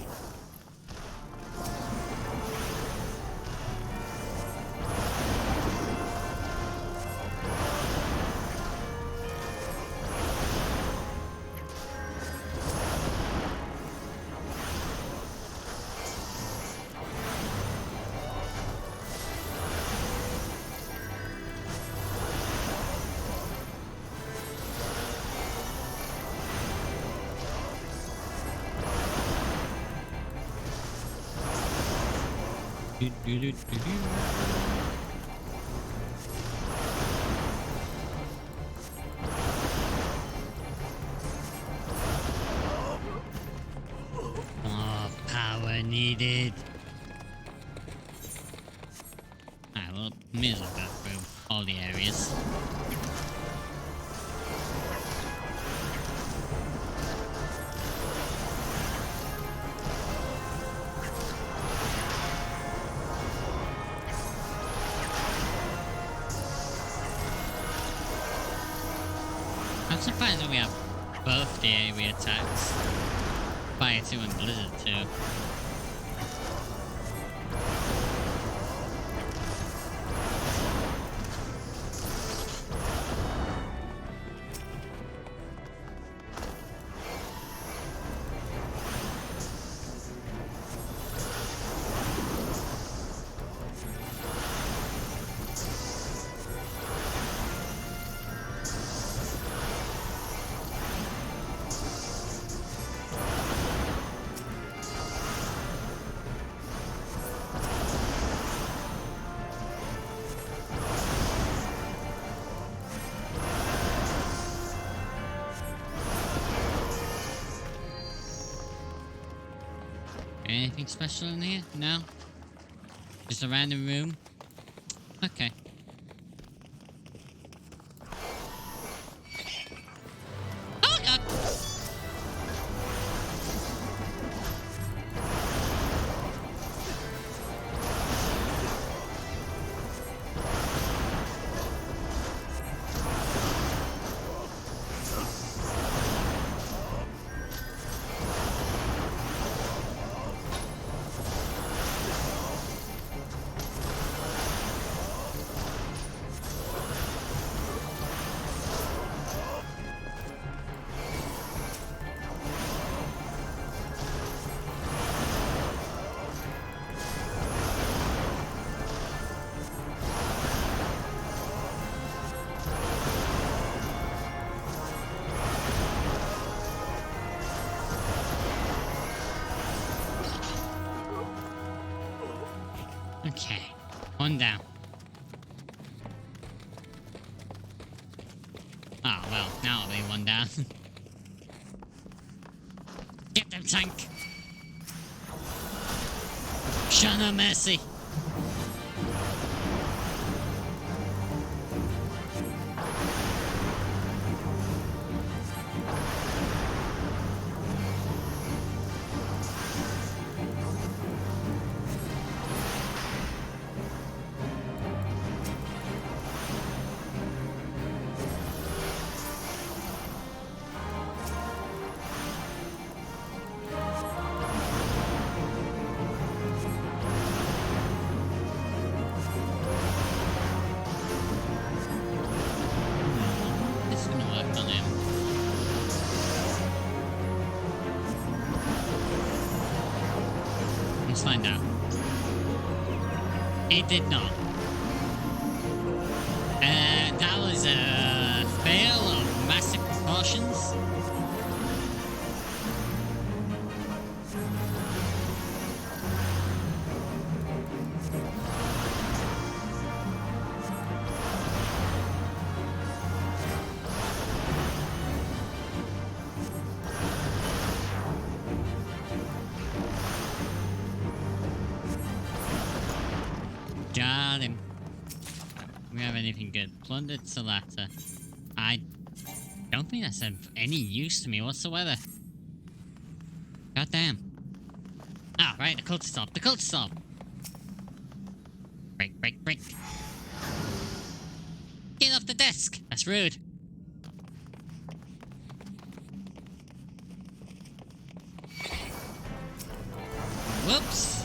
More power needed. Alright, well, may as well go through all the areas. I'm surprised that we have both the area attacks. Fire 2 and Blizzard 2. Anything special in here? No? Just a random room? Okay. Oh god! Okay. One down. Oh, well, now it'll be one down. Get them, tank! Show no mercy! This is gonna work on him. Let's find out. It did not. That was a fail of massive proportions. Got him. We have anything good? Plundered Salata. I don't think that's of any use to me whatsoever. God damn. Ah, right, the cultist stop. The cultist stop. Break, break, break. Get off the desk. That's rude. Whoops.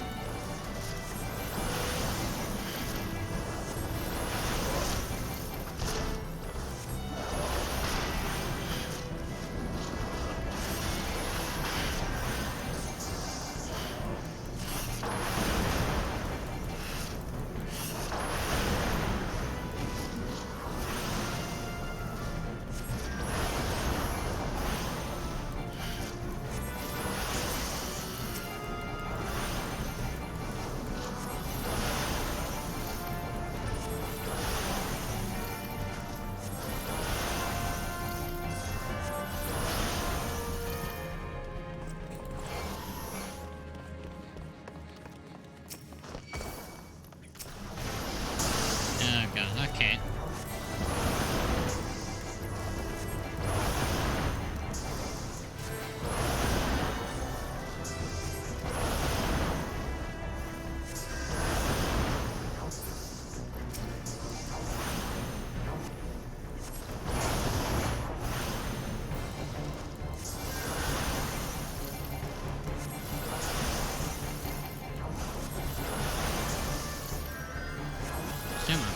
Oh god, okay. Come on.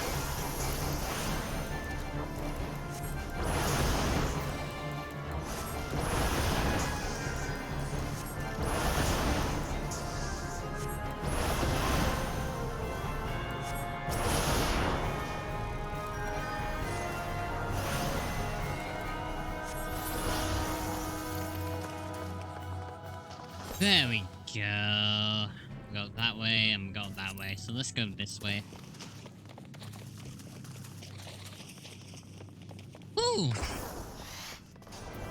There we go. Go that way and go that way. So let's go this way. Ooh.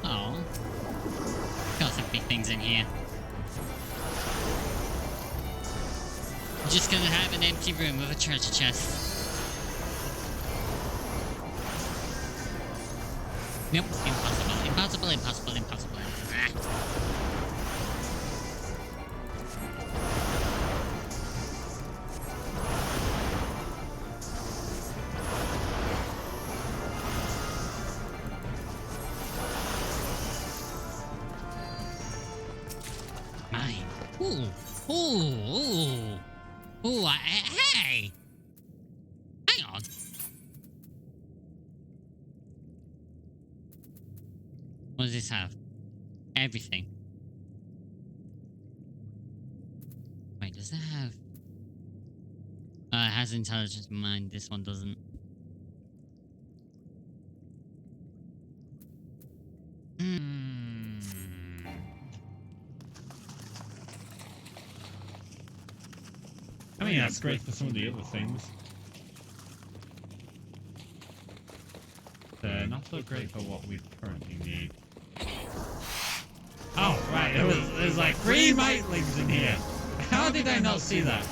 Oh. Got some big things in here. I'm just gonna have an empty room with a treasure chest. Nope. Impossible. Impossible. Impossible. Impossible. Ah. Mine. Ooh. Ooh. Ooh. Ooh. Hey. Hang on. What does this have? Everything. Wait, does that have... it has intelligence mind. This one doesn't. I mean, that's great for some of the other things. Not so great for what we currently need. Oh, right, there's like 3 mitelings in here. How did I not see that?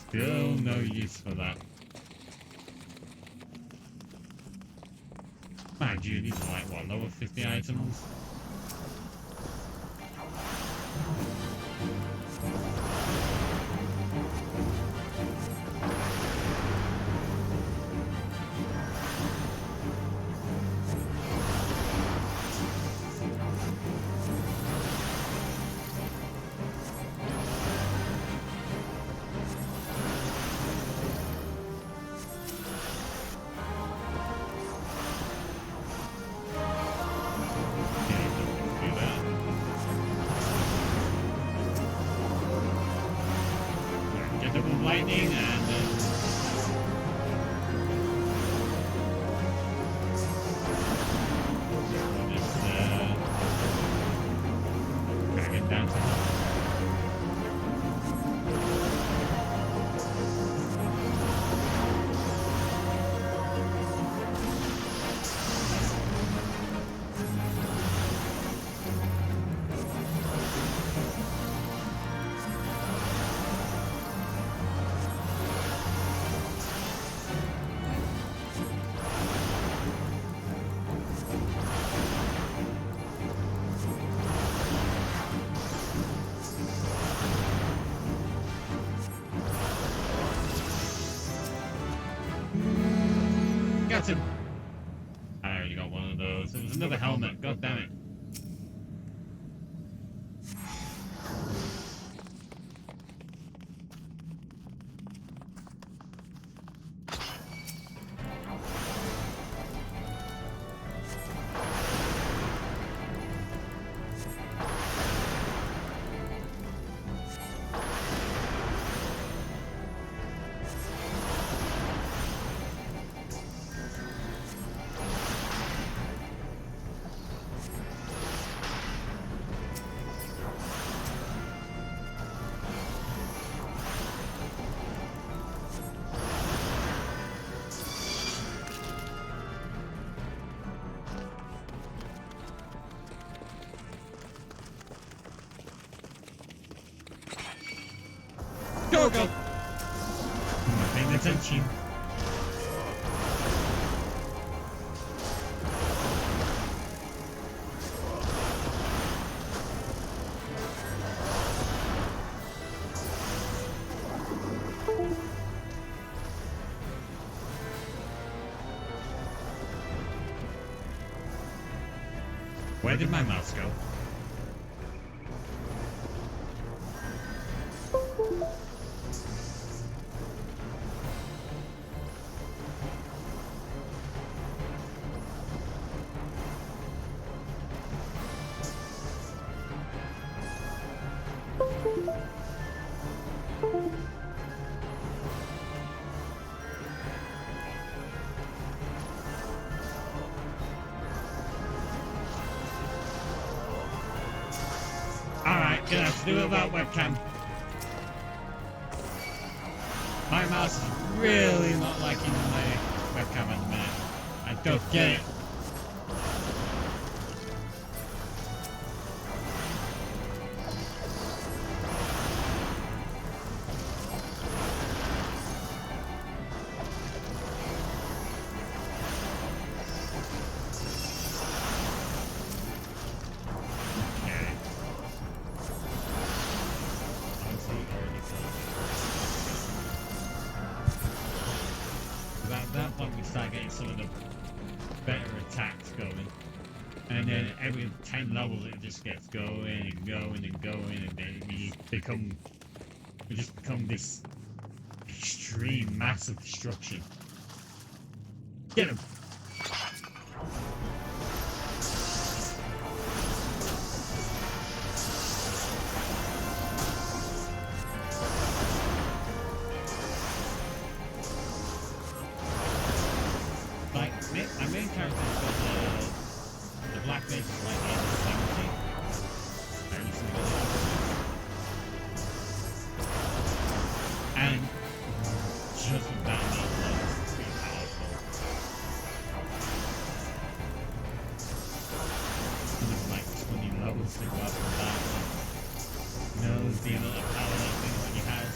Still no use for that. Mind you, these are like, what, lower 50 items? Lightning and dragon dancing. Got him. I already got one of those. It was another helmet. God damn it. Go, go! I'm not paying attention. Where did my mouse go? Alright, gonna have to do it without webcam. My mouse is really not liking my webcam at the minute. I don't get it. start getting some of the better attacks going. And then every 10 levels it just gets going and going and going, and then we just become this extreme massive destruction. Get him! Like, my main character's got the black base is like 70. And just with that amount of levels, it's pretty powerful. And there's like 20 levels to go up from that. Knows the amount of power that thing already has.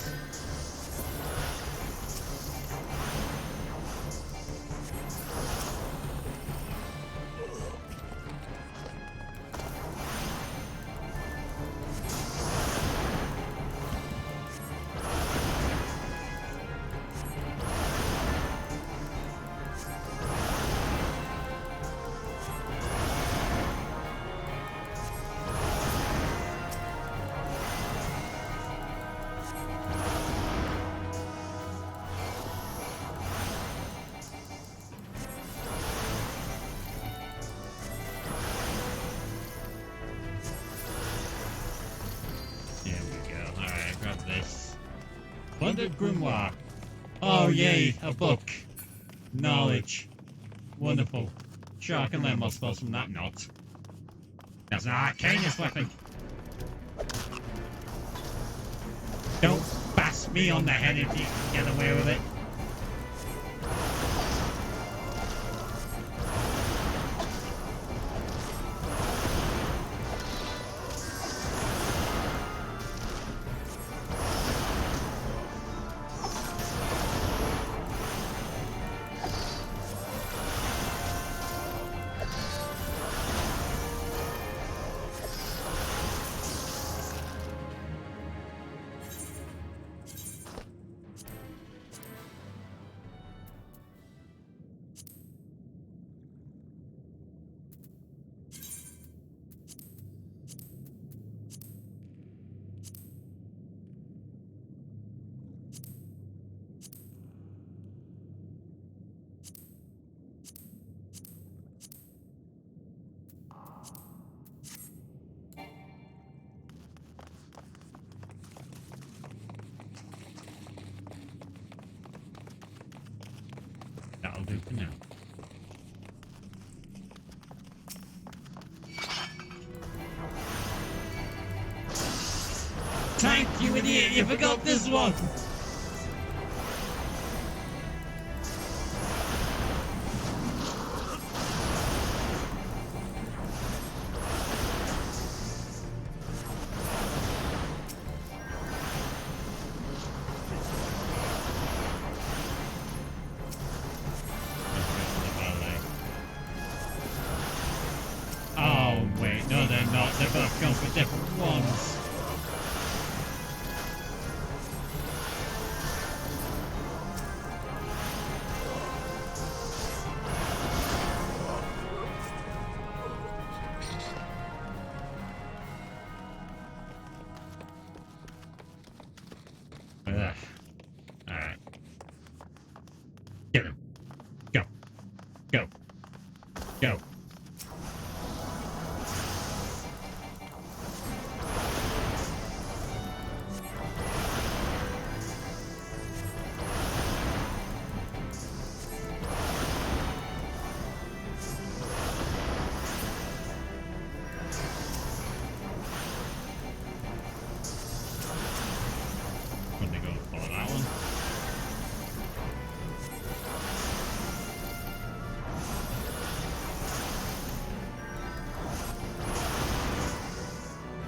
Plundered Grimoire. Oh yay, a book. Knowledge. Wonderful. Sure, I can learn more spells from that knot. That's an arcanist weapon. Don't bash me on the head if you can get away with it. That'll do for now. Tank, you idiot! You forgot this one! No, they're not. They're both going for different ones. Alright. Get him. Go. Go. Go.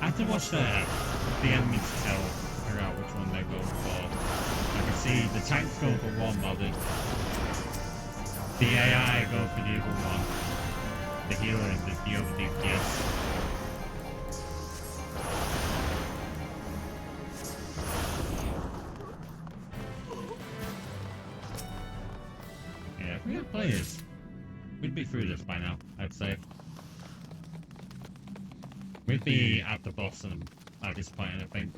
I have to watch the enemies tell figure out which one they're going for. I can see the tanks go for one while the AI go for the other one. The healer and the other DPS. Yeah, we have players, we'd be through this by now, I'd say. We'd be at the bottom at this point, I think.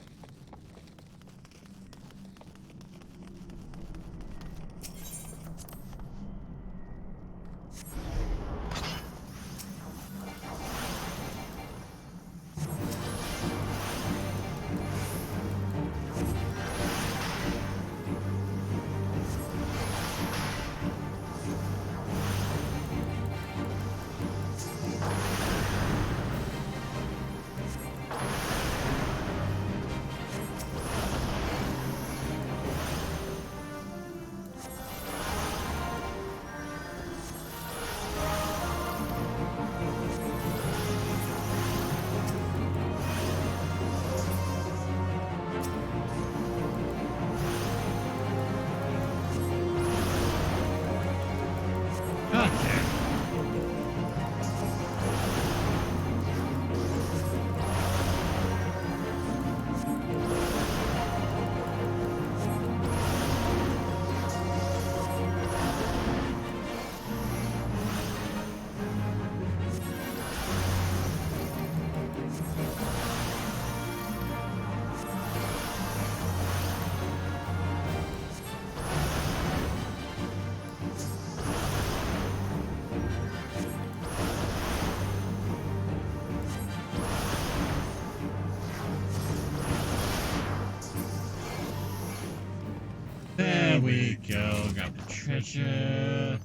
There we go, got the treasure.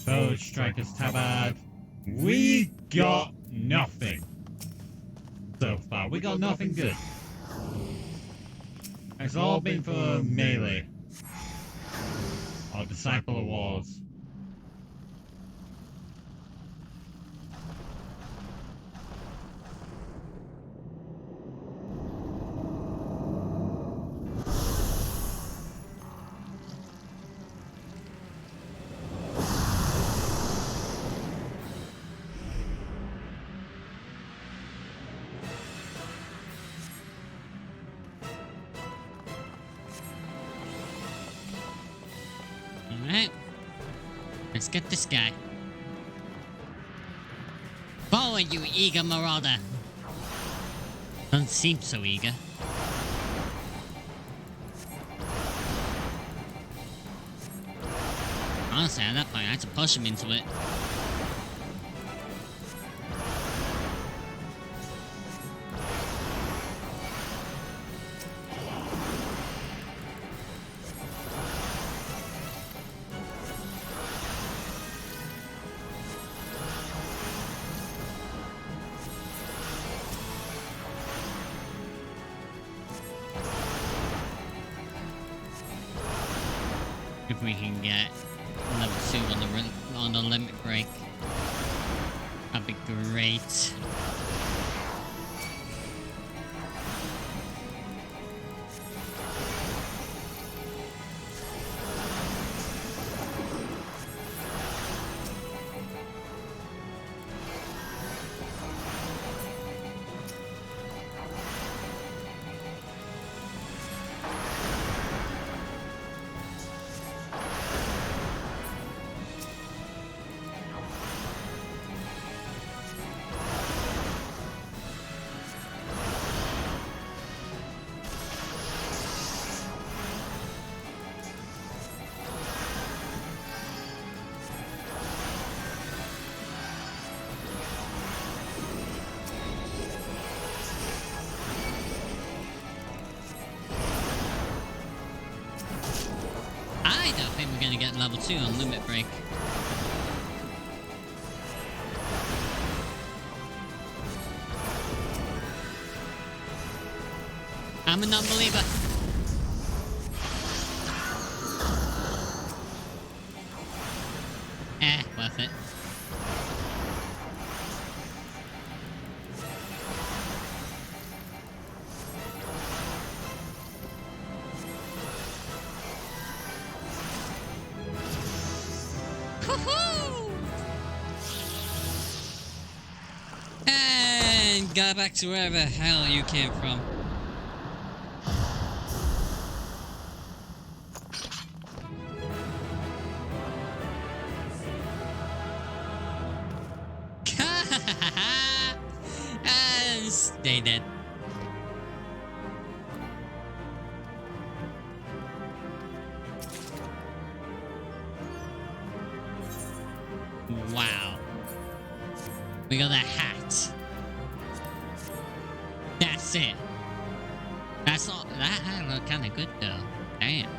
Foe Striker's Tabard. We got nothing. So far, we got nothing good. It's all been for melee. Or Disciple of Wars. Alright. Let's get this guy. Forward, you eager marauder. Doesn't seem so eager. Honestly, at that point, I had to push him into it. If we can get level 2 on the limit break, that'd be great. I don't think we're gonna get level 2 on limit break. I'm a non-believer. Worth it. And go back to wherever the hell you came from. They did. Wow. We got a hat. That's it. That's all. That hat looked kind of good though. Damn.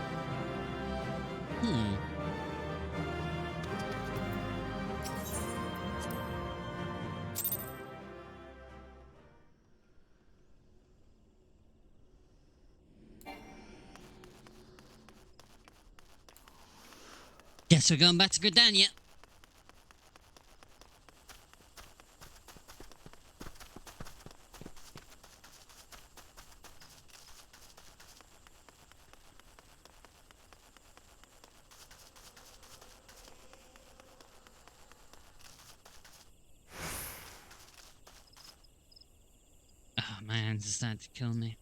Guess we're going back to Gridania. Oh, my hands are starting to kill me.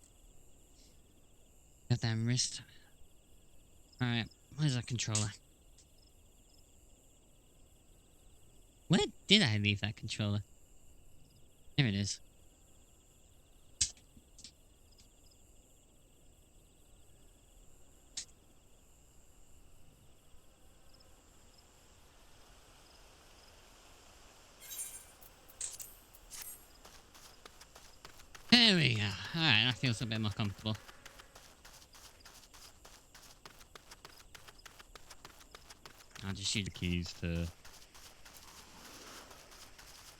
Got that wrist. Alright, where's our controller? Where did I leave that controller? There it is. There we go. Alright, that feels a bit more comfortable. I'll just use the Keys to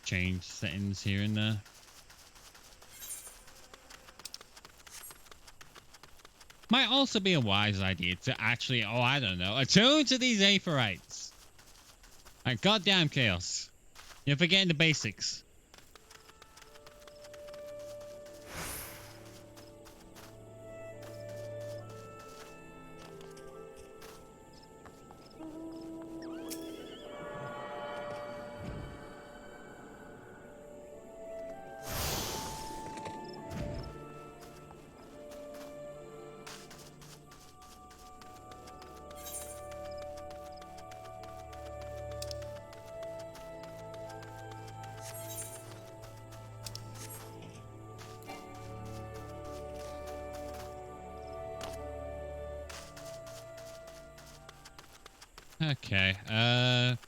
change settings here and there. Might also be a wise idea to actually, oh, I don't know, attune to these aetherites. Like, goddamn chaos. You're forgetting the basics. Okay,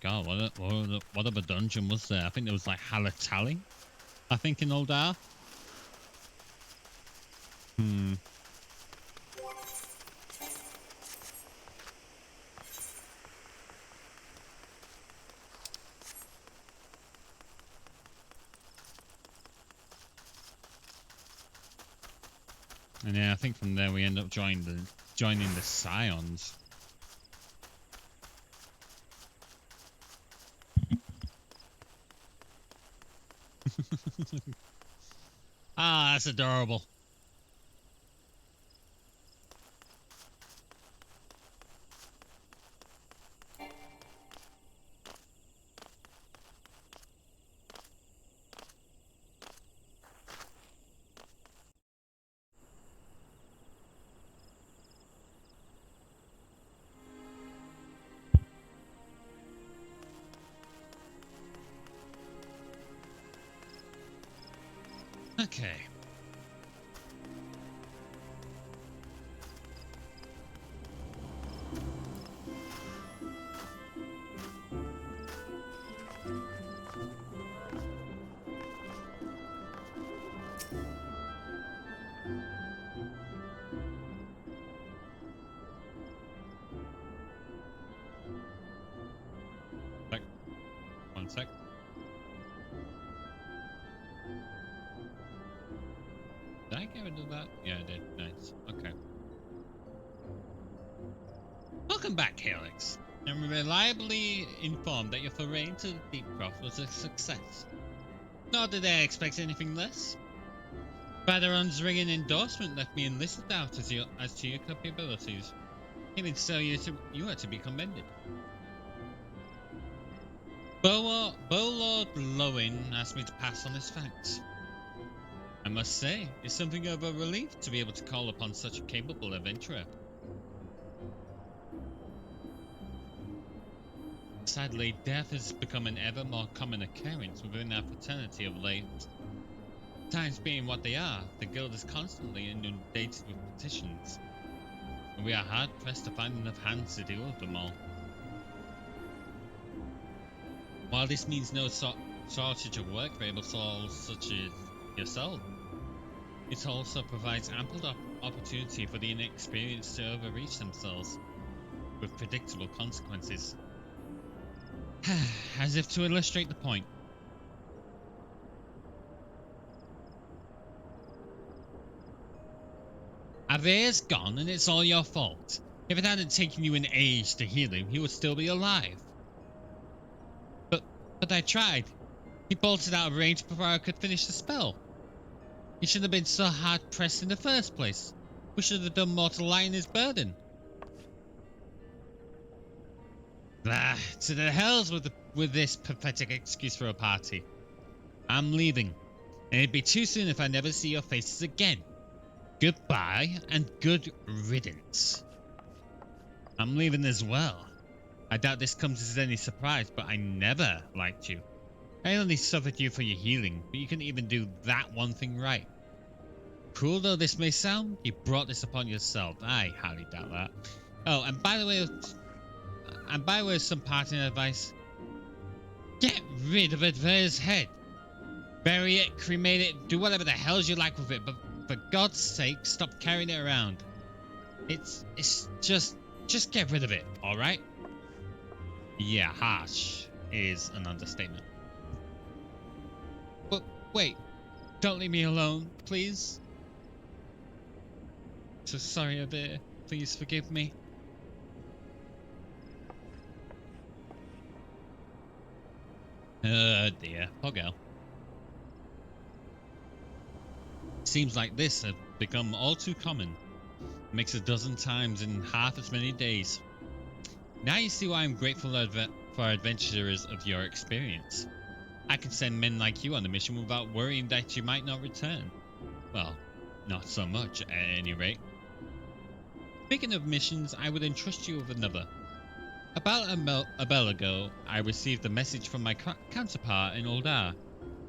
God, what other dungeon was there? I think there was like Halatali, I think, in Old Hour. And yeah, I think from there we end up joining the Scions. Ah, that's adorable. Okay. One sec. Did I get rid of that? Yeah, I did. Nice. Okay. Welcome back, Helix. I'm reliably informed that your foray into the Deep Croft was a success. Nor did I expect anything less. Baderon's ringing endorsement left me in little doubt as to your capabilities. Even so, you are to be commended. Bowlord Lowen asked me to pass on his thanks. I must say, it's something of a relief to be able to call upon such a capable adventurer. Sadly, death has become an ever more common occurrence within our fraternity of late. Times being what they are, the guild is constantly inundated with petitions, and we are hard pressed to find enough hands to deal with them all. While this means no shortage of work for able souls such as yourself, it also provides ample opportunity for the inexperienced to overreach themselves with predictable consequences. As if to illustrate the point. Ave's gone and it's all your fault. If it hadn't taken you an age to heal him, he would still be alive. But I tried. He bolted out of range before I could finish the spell. He shouldn't have been so hard pressed in the first place. We should have done more to lighten his burden. To the hells with this pathetic excuse for a party. I'm leaving, and it'd be too soon if I never see your faces again. Goodbye and good riddance. I'm leaving as well. I doubt this comes as any surprise, but I never liked you. I only suffered you for your healing, but you couldn't even do that one thing right. Cruel though this may sound, you brought this upon yourself. I highly doubt that. Oh, and by the way of some parting advice, get rid of Adver's head. Bury it, cremate it, do whatever the hell you like with it, but for God's sake, stop carrying it around. It's just get rid of it, alright? Yeah, harsh is an understatement. But wait, don't leave me alone, please. So sorry, Adver. Please forgive me. Oh dear, poor girl. Seems like this has become all too common. Makes a dozen times in half as many days. Now you see why I'm grateful for adventurers of your experience. I can send men like you on a mission without worrying that you might not return. Well, not so much at any rate. Speaking of missions, I would entrust you with another. About a bell ago, I received a message from my counterpart in Uldar.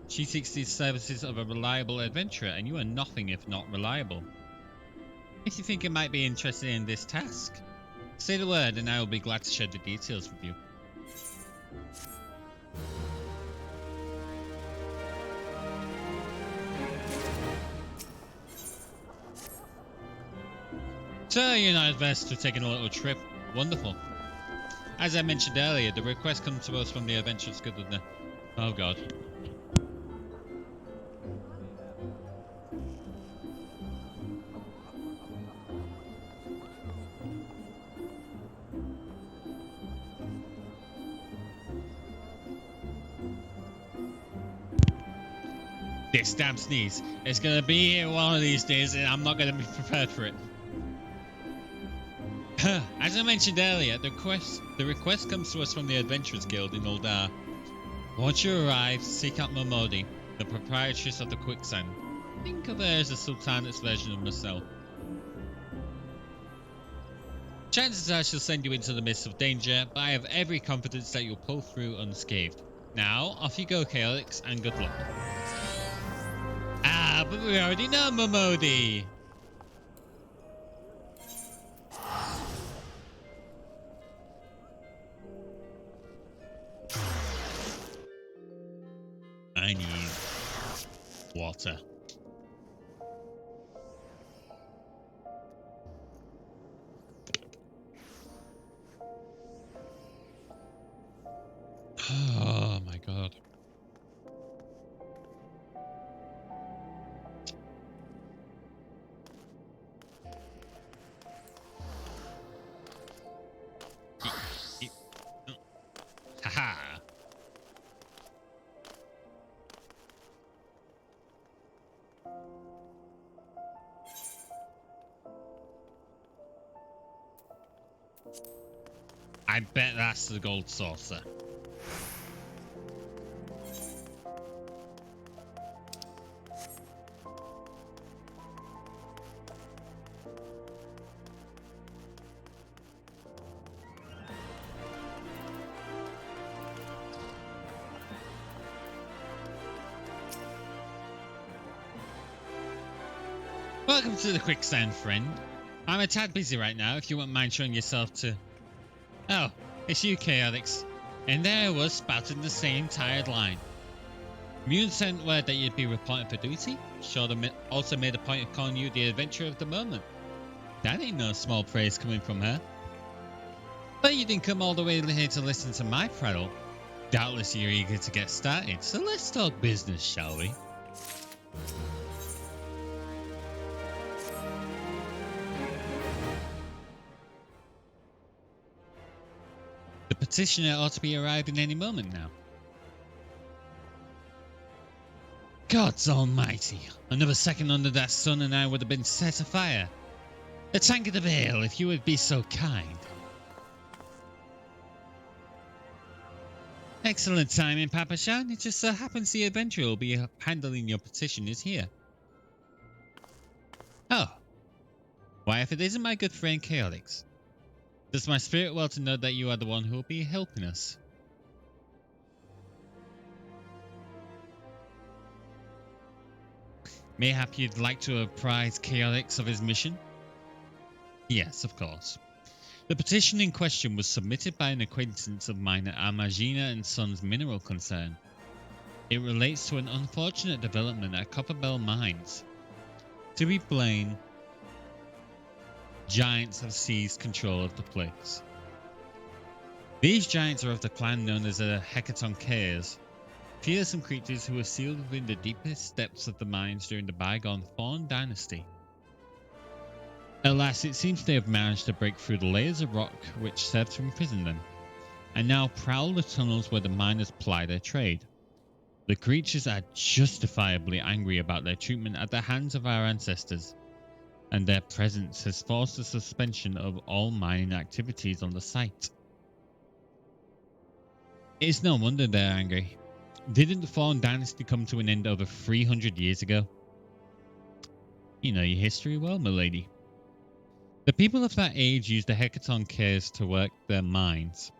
She seeks the services of a reliable adventurer, and you are nothing if not reliable. If you think you might be interested in this task, say the word and I will be glad to share the details with you. So you're not adverse to taking a little trip. Wonderful. As I mentioned earlier, the request comes to us from the Adventurers Guild of the... Oh god. This damn sneeze. It's gonna be here one of these days and I'm not gonna be prepared for it. As I mentioned earlier, the request comes to us from the Adventurers Guild in Uldar. Once you arrive, seek out Momodi, the proprietress of the Quicksand. Think of her as the Sultan's version of myself. Chances are she'll send you into the midst of danger, but I have every confidence that you'll pull through unscathed. Now, off you go, Chaotix, and good luck. Ah, but we already know Momodi! I need water. Oh my god. Haha. I bet that's the gold saucer. Welcome to the Quicksand, friend. I'm a tad busy right now, if you wouldn't mind showing yourself to... Oh, it's you, Chaotix. And there I was, spouting the same tired line. Mune sent word that you'd be reporting for duty. Shorter also made a point of calling you the adventurer of the moment. That ain't no small praise coming from her. But you didn't come all the way here to listen to my prattle. Doubtless you're eager to get started, so let's talk business, shall we? The petitioner ought to be arriving any moment now. Gods almighty, another second under that sun and I would have been set afire. A tankard of ale, if you would be so kind. Excellent timing, Papashan. It just so happens the adventurer will be handling your petition is here. Oh. Why, if it isn't my good friend Chaotix. Does my spirit well to know that you are the one who will be helping us? Mayhap you'd like to apprise Chaotix of his mission? Yes, of course. The petition in question was submitted by an acquaintance of mine at Amagina and Sons Mineral Concern. It relates to an unfortunate development at Copperbell Mines. To be plain, giants have seized control of the place. These giants are of the clan known as the Hecatonchires, fearsome creatures who were sealed within the deepest depths of the mines during the bygone Thorn Dynasty. Alas, it seems they have managed to break through the layers of rock which served to imprison them, and now prowl the tunnels where the miners ply their trade. The creatures are justifiably angry about their treatment at the hands of our ancestors, and their presence has forced the suspension of all mining activities on the site. It's no wonder they're angry. Didn't the Thorn Dynasty come to an end over 300 years ago? You know your history well, milady. The people of that age used the Hecatonchires to work their mines.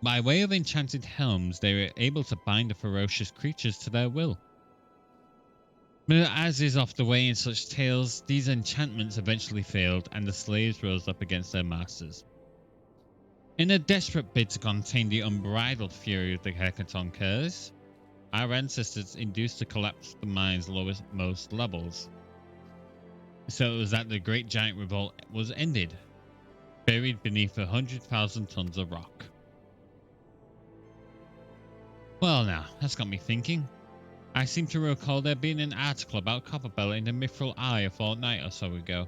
By way of enchanted helms, they were able to bind the ferocious creatures to their will. But as is oft the way in such tales, these enchantments eventually failed and the slaves rose up against their masters. In a desperate bid to contain the unbridled fury of the Hecatonchires, our ancestors induced the collapse of the mine's most levels. So it was that the Great Giant Revolt was ended, buried beneath 100,000 tons of rock. Well now, that's got me thinking. I seem to recall there being an article about Copperbell in the Mithril Eye a fortnight or so ago.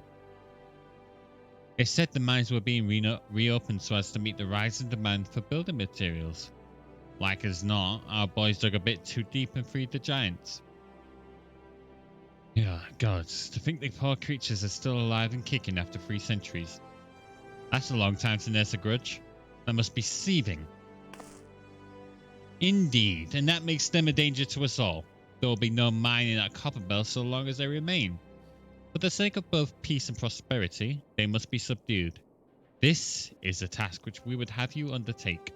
It said the mines were being reopened so as to meet the rising demand for building materials. Like as not, our boys dug a bit too deep and freed the giants. Yeah, gods, to think the poor creatures are still alive and kicking after 3 centuries. That's a long time to nurse a grudge. That must be seething. Indeed, and that makes them a danger to us all. There will be no mining at Copperbell so long as they remain. For the sake of both peace and prosperity, they must be subdued. This is a task which we would have you undertake.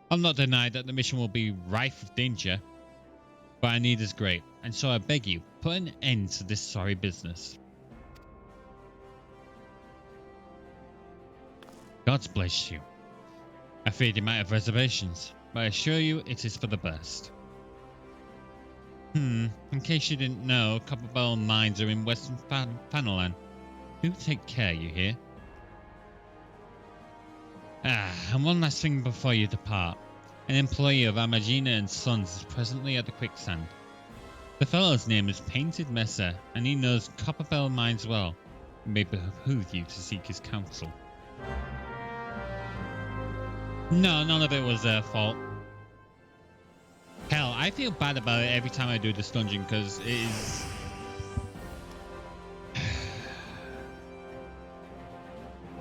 I'll not deny that the mission will be rife with danger, but our need is great, and so I beg you, put an end to this sorry business. God bless you. I feared you might have reservations, but I assure you it is for the best. In case you didn't know, Copperbell mines are in Western Panalan. Do take care, you hear? And one last thing before you depart. An employee of Amagina and Sons is presently at the Quicksand. The fellow's name is Painted Messer, and he knows Copperbell mines well. It may behoove you to seek his counsel. No, none of it was their fault. Hell, I feel bad about it every time I do this dungeon because it is...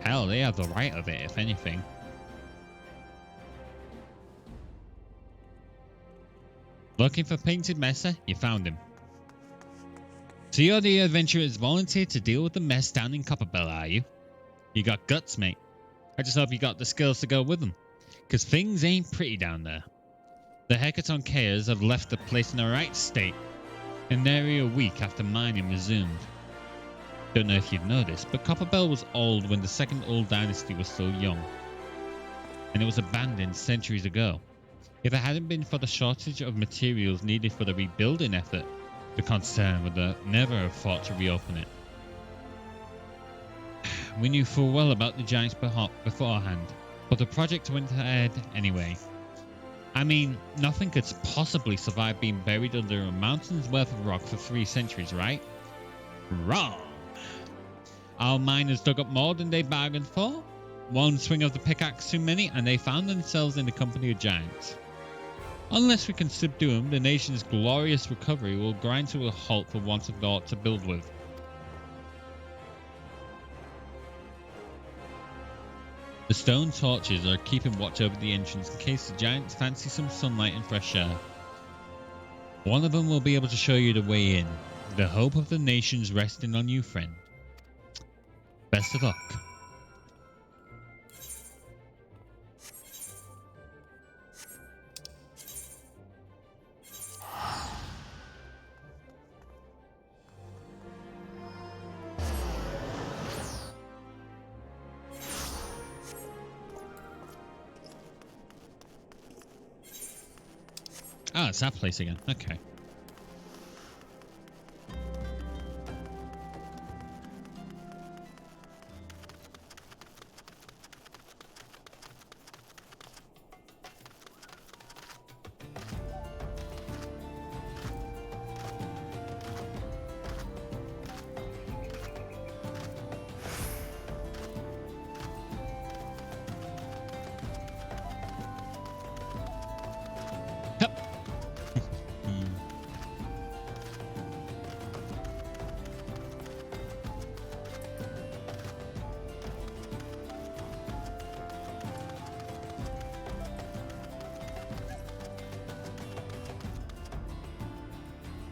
Hell, they have the right of it, if anything. Looking for Painted Messer? You found him. So you're the adventurers volunteered to deal with the mess down in Copperbell, are you? You got guts, mate. I just hope you got the skills to go with them. Because things ain't pretty down there. The Hecatonchires have left the place in the right state. An area a week after mining resumed. Don't know if you've noticed, but Copperbell was old when the second old dynasty was still young, and it was abandoned centuries ago. If it hadn't been for the shortage of materials needed for the rebuilding effort, the concern would never have fought to reopen it. We knew full well about the giants beforehand, but the project went ahead anyway. I mean, nothing could possibly survive being buried under a mountain's worth of rock for 3 centuries, right? Wrong! Our miners dug up more than they bargained for. One swing of the pickaxe too many, and they found themselves in the company of giants. Unless we can subdue them, the nation's glorious recovery will grind to a halt for want of naught to build with. The stone torches are keeping watch over the entrance in case the giants fancy some sunlight and fresh air. One of them will be able to show you the way in. The hope of the nation's resting on you, friend. Best of luck. Ah, it's that place again. Okay.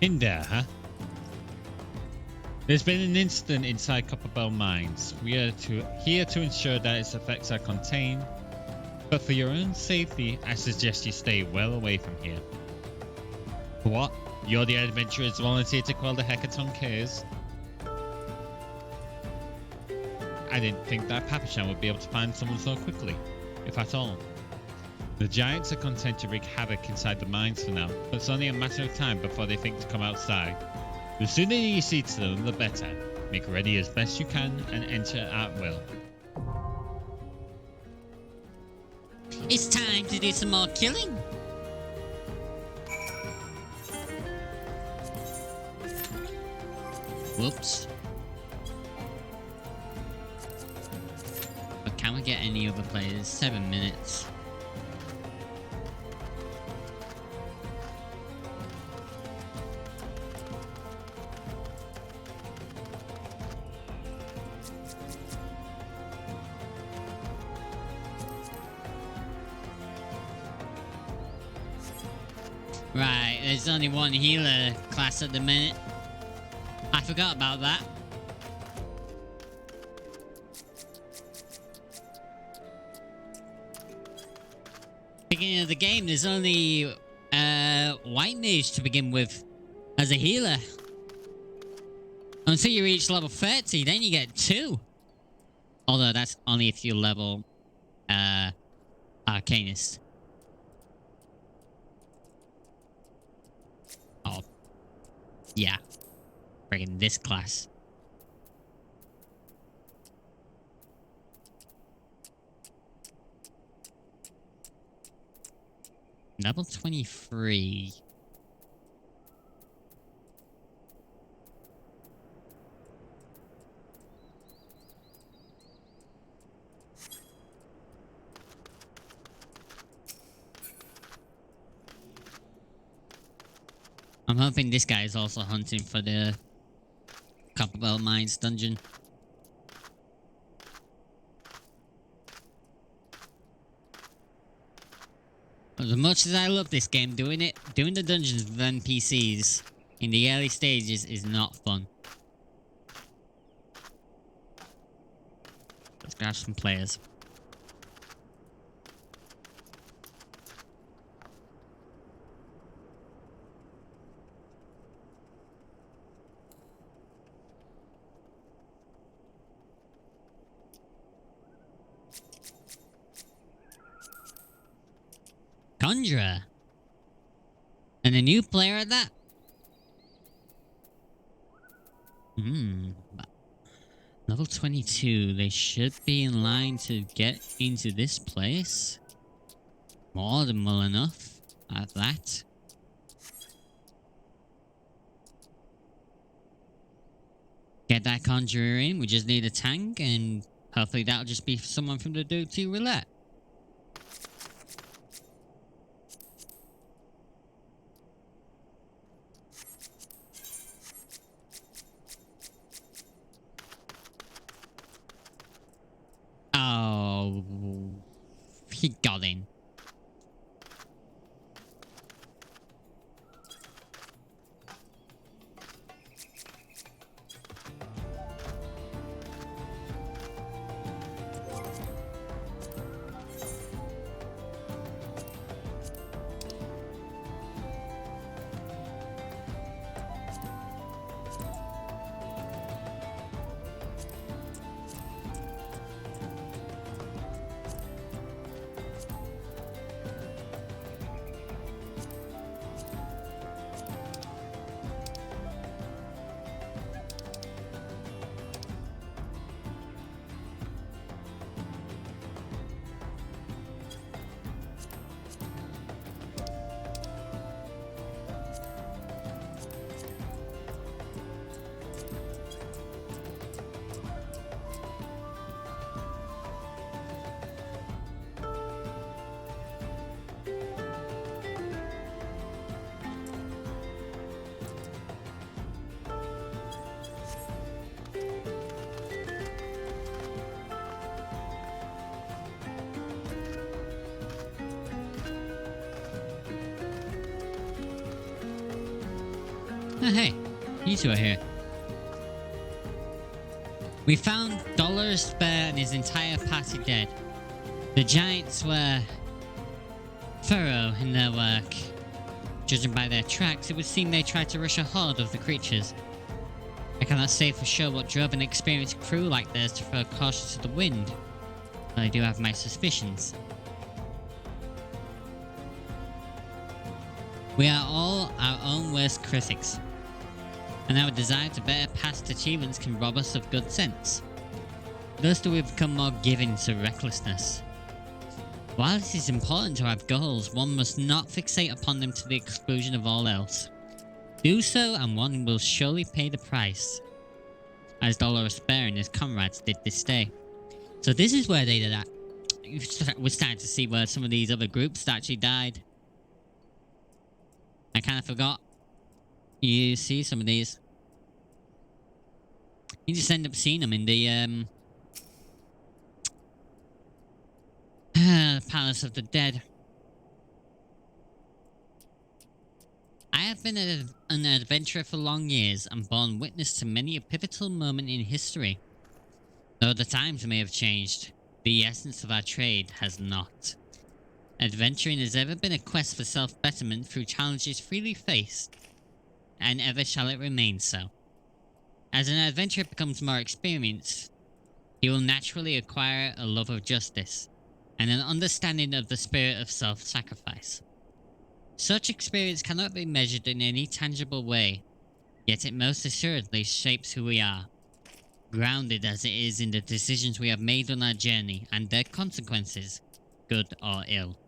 In there, huh? There's been an incident inside Copperbell Mines. We are here to ensure that its effects are contained, but for your own safety, I suggest you stay well away from here. What? You're the adventurers volunteer to quell the Hecaton chaos? I didn't think that Papachan would be able to find someone so quickly, if at all. The giants are content to wreak havoc inside the mines for now, but it's only a matter of time before they think to come outside. The sooner you see to them, the better. Make ready as best you can and enter at will. It's time to do some more killing. Whoops. But can we get any other players? 7 minutes. Right, there's only one healer class at the minute. I forgot about that. Beginning of the game, there's only White Mage to begin with as a healer. Until you reach level 30, then you get 2. Although that's only if you level Arcanist. Oh. Yeah. Friggin' this class. Level 23. I'm hoping this guy is also hunting for the Copperbell Mines dungeon. As much as I love this game, doing the dungeons with NPCs in the early stages is not fun. Let's grab some players. Conjurer. And a new player at that. Level 22. They should be in line to get into this place. More than well enough at that. Get that conjurer in. We just need a tank, and hopefully that'll just be someone from the Duke 2 roulette. Oh, he got in. Oh, hey, you two are here. We found Dollar Spare and his entire party dead. The giants were thorough in their work. Judging by their tracks, it would seem they tried to rush a horde of the creatures. I cannot say for sure what drove an experienced crew like theirs to throw caution to the wind, but I do have my suspicions. We are all our own worst critics, and our desire to better past achievements can rob us of good sense. Thus do we become more given to recklessness. While it is important to have goals, one must not fixate upon them to the exclusion of all else. Do so and one will surely pay the price, as Dollar Spare and his comrades did this day. So this is where they did that. We're starting to see where some of these other groups actually died. I kind of forgot. You see some of these. You just end up seeing them in the Palace of the Dead. I have been an adventurer for long years and borne witness to many a pivotal moment in history. Though the times may have changed, the essence of our trade has not. Adventuring has ever been a quest for self-betterment through challenges freely faced, and ever shall it remain so. As an adventurer becomes more experienced, he will naturally acquire a love of justice, and an understanding of the spirit of self-sacrifice. Such experience cannot be measured in any tangible way, yet it most assuredly shapes who we are, grounded as it is in the decisions we have made on our journey and their consequences, good or ill.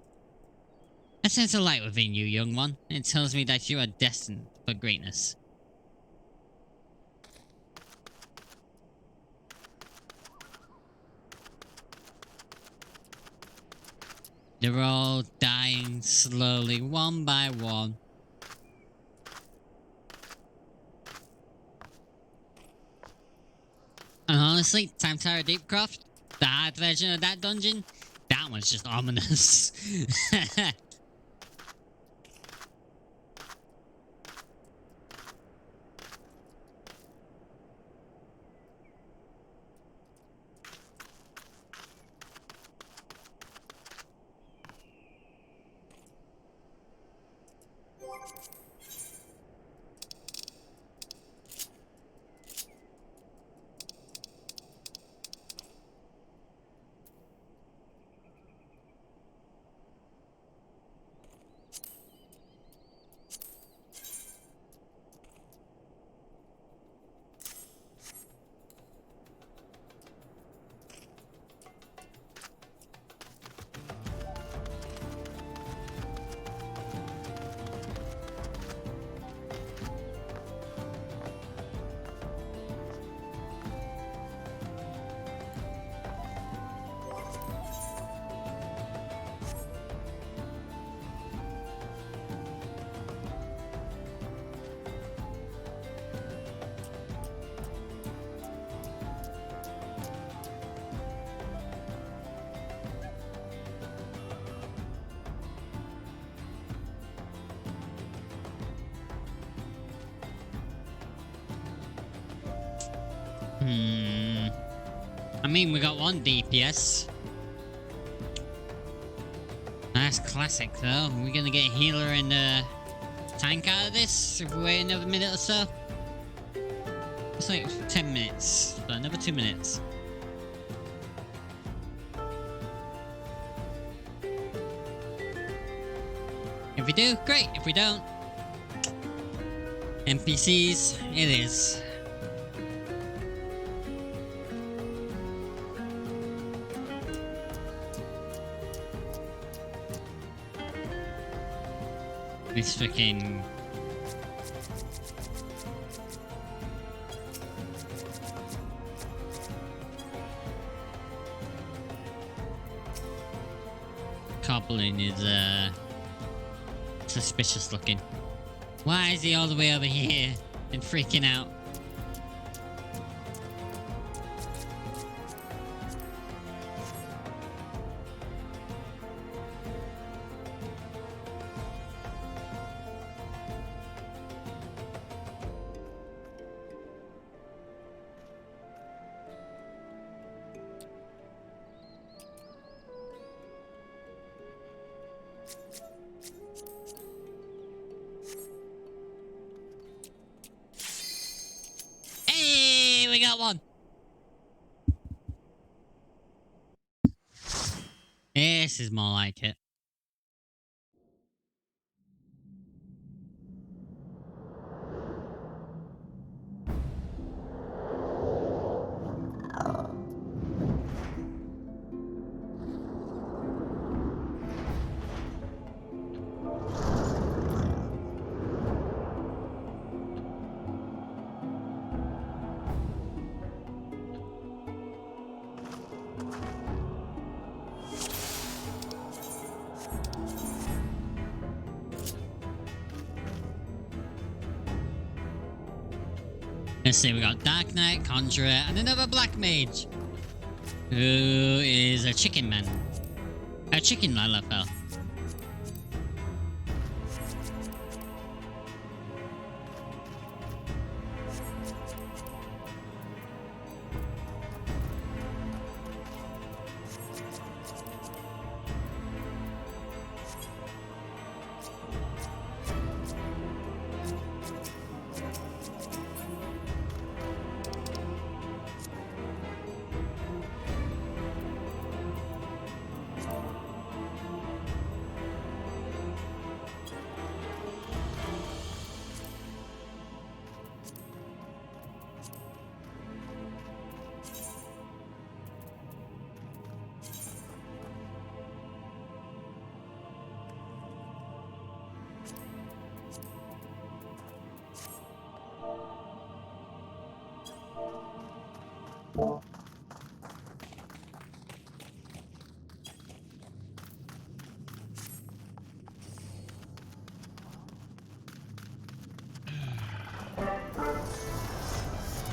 I sense a light within you, young one, and it tells me that you are destined for greatness. They're all dying slowly, one by one. And honestly, Time Tower Deepcroft, the hard version of that dungeon, that one's just ominous. I mean, we got one DPS. That's classic, though. Are we gonna get a healer and a tank out of this if we wait another minute or so? It's like 10 minutes, but another 2 minutes. If we do, great. If we don't, NPCs, it is. This freaking goblin is suspicious looking. Why is he all the way over here and freaking out? We got one. This is more like it. Let's see, we got Dark Knight, Conjurer, and another Black Mage. Who is a chicken man. A chicken Lalafell.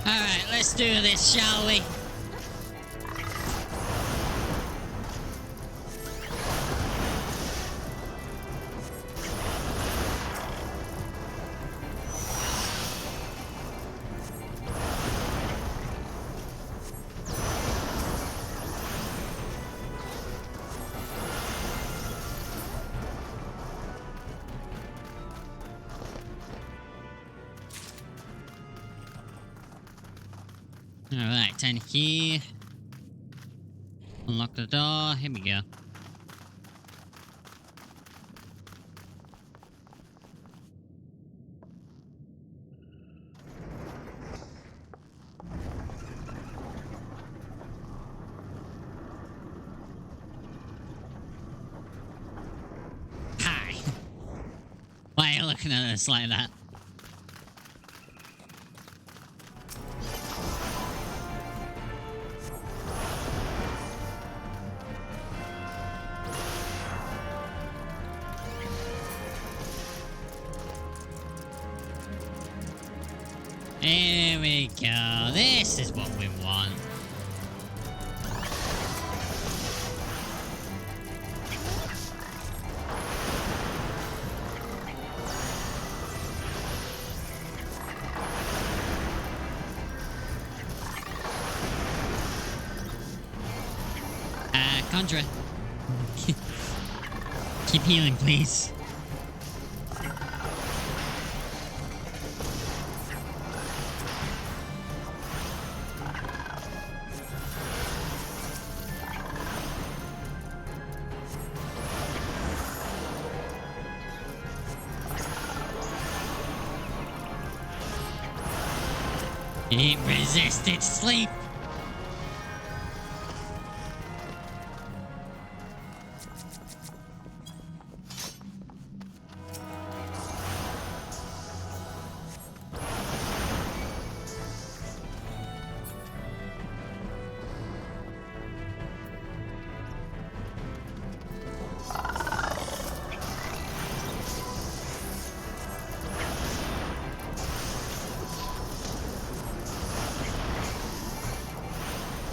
Alright, let's do this, shall we? Alright, tiny key. Unlock the door. Here we go. Hi. Why are you looking at us like that? Here we go. This is what we want. Conjurer. Keep healing, please. It resisted sleep.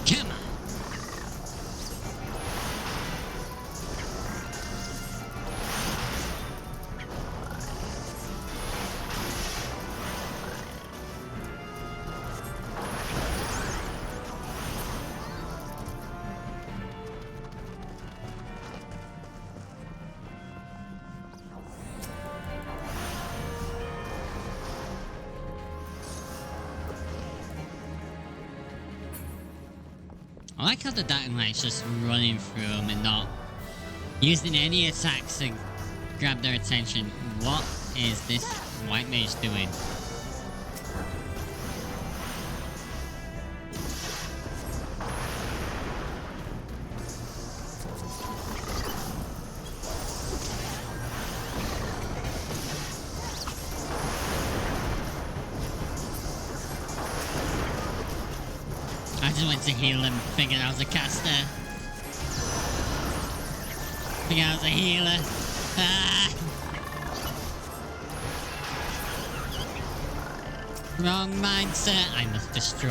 Come on. I like how the Dark Knight's just running through them and not using any attacks to grab their attention. What is this white mage doing? I just went to heal him, thinking I was a caster. Thinking I was a healer. Ah! Wrong mindset. I must destroy.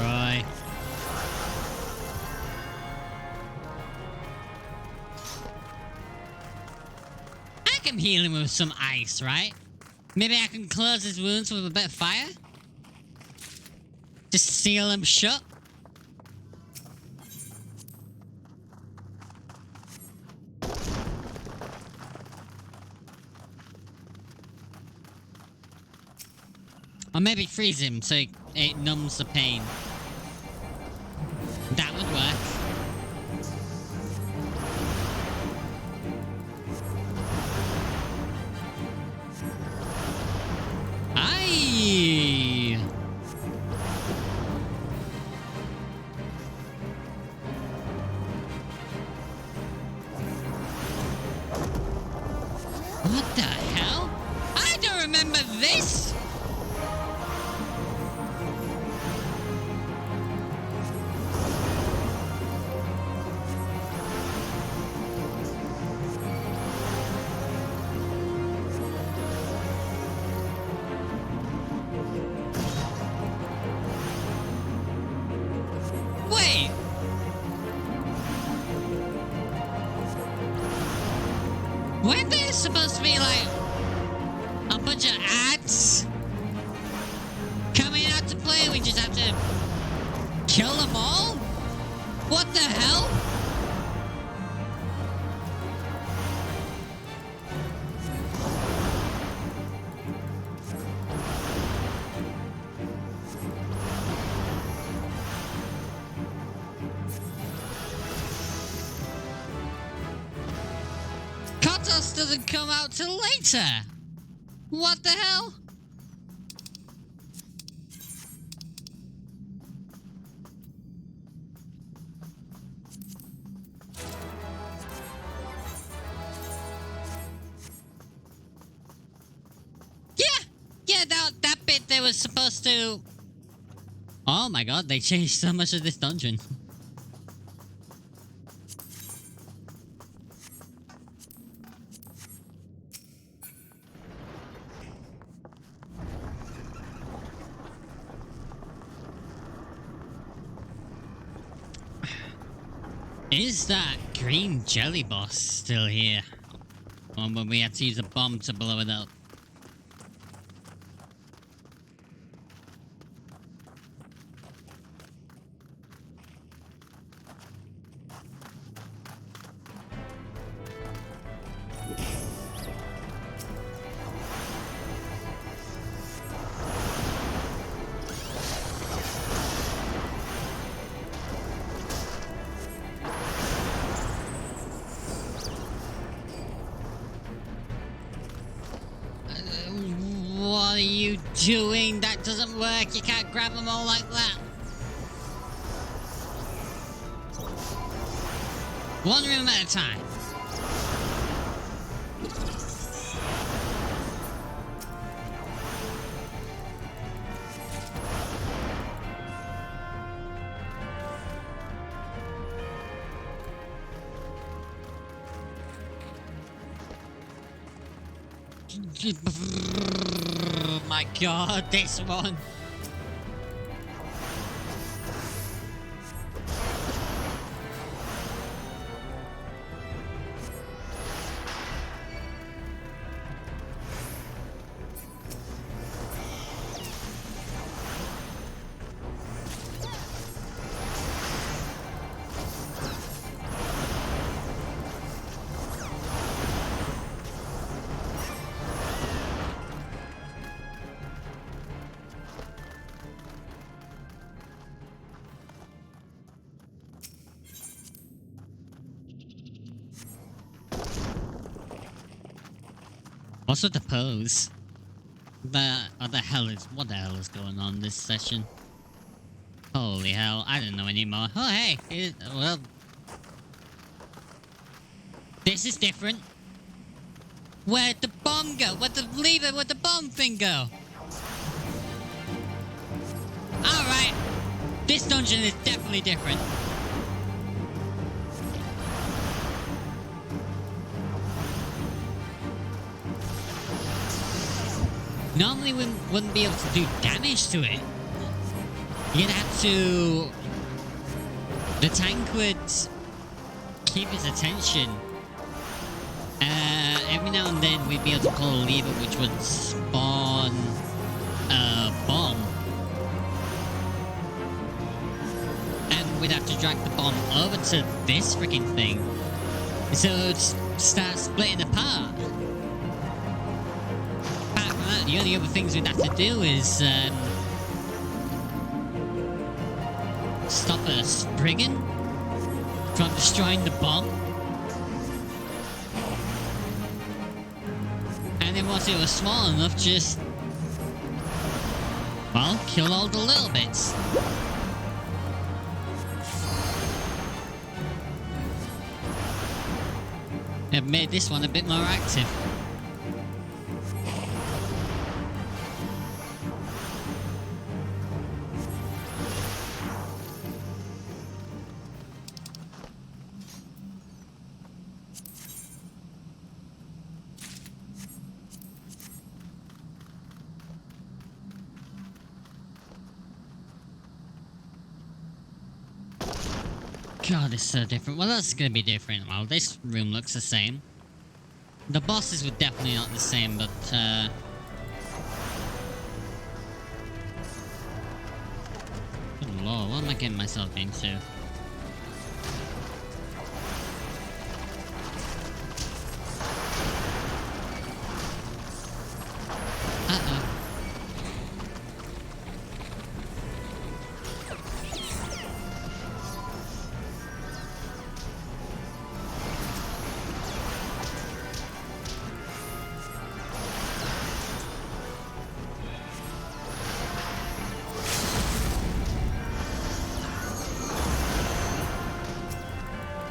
I can heal him with some ice, right? Maybe I can close his wounds with a bit of fire? Just seal him shut? Or maybe freeze him so it numbs the pain. That would work. Aye! What the hell? I don't remember this! Wait! Weren't there supposed to be like a bunch of ads coming out to play? We just have to kill them all? What the hell? Kotos doesn't come out till later. What the hell? Yeah, that bit they were supposed to... Oh my god, they changed so much of this dungeon. Is that green jelly boss still here? Or when we had to use a bomb to blow it up? doing? That doesn't work. You can't grab them all like that. One room at a time. Oh my god, this one. Also the pose. What the hell is going on this session? Holy hell, I don't know anymore. Oh hey, well, this is different. Where'd the bomb go? Where'd the bomb thing go? Alright, this dungeon is definitely different. Normally we wouldn't be able to do damage to it. You'd have to... The tank would keep his attention. Every now and then we'd be able to pull a lever which would spawn a bomb. And we'd have to drag the bomb over to this freaking thing. So it would start splitting apart. The only other things we'd have to do is stop a spriggan from destroying the bomb. And then once it was small enough, just, well, kill all the little bits. It made this one a bit more active. God, it's so different. Well, that's gonna be different. Well, this room looks the same. The bosses were definitely not the same, but, good lord, what am I getting myself into? Uh-oh.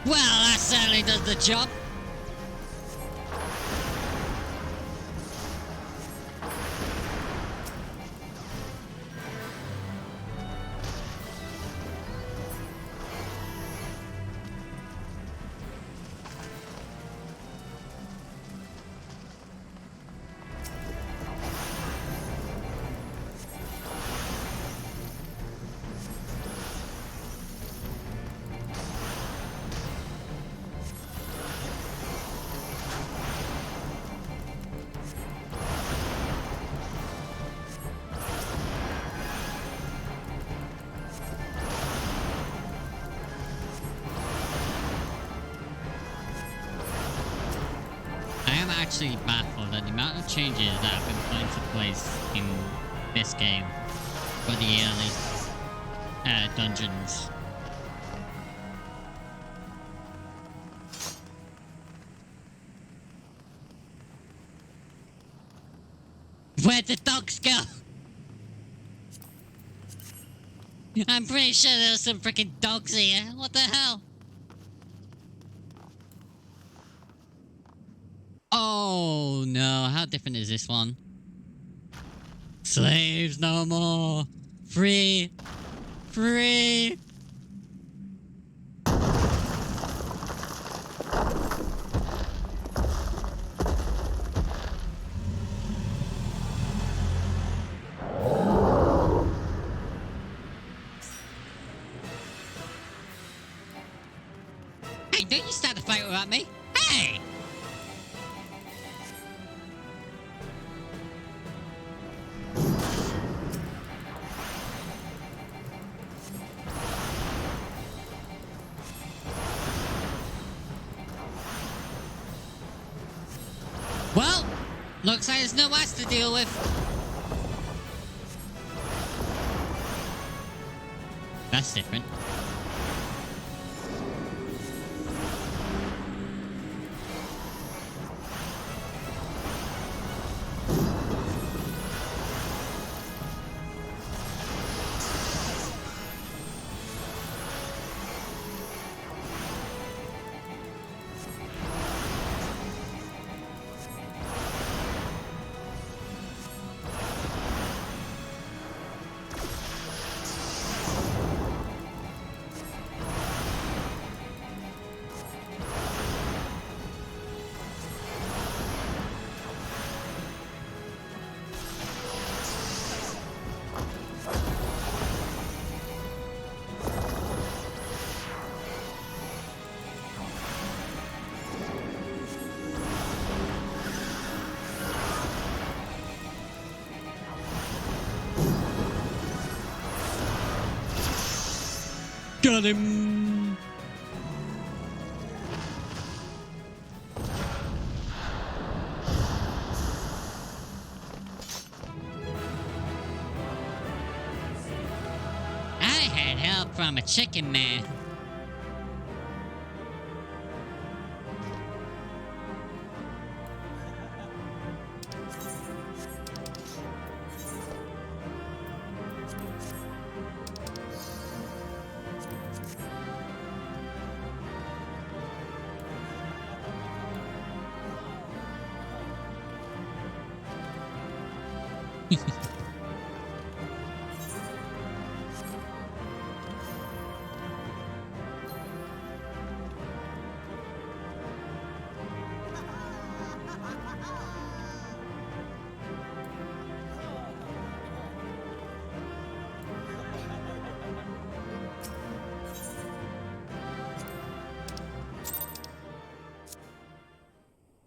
Well, that certainly does the job. Actually baffled at the amount of changes that have been put into place in this game for the early dungeons. Where'd the dogs go? I'm pretty sure there's some freaking dogs here. What the hell? Oh no, how different is this one? Slaves no more. Free. Free. Hey, don't you start the fight without me. Hey! Well, looks like there's no ice to deal with. That's different. Got him! I had help from a chicken man.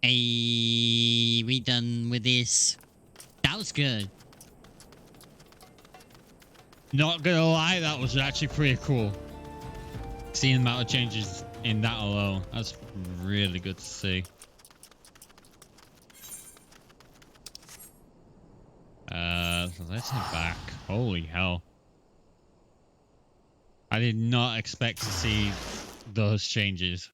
Hey, we done with this. That was good. Not gonna lie, that was actually pretty cool. Seeing the amount of changes in that alone, that's really good to see. So let's head back. Holy hell. I did not expect to see those changes.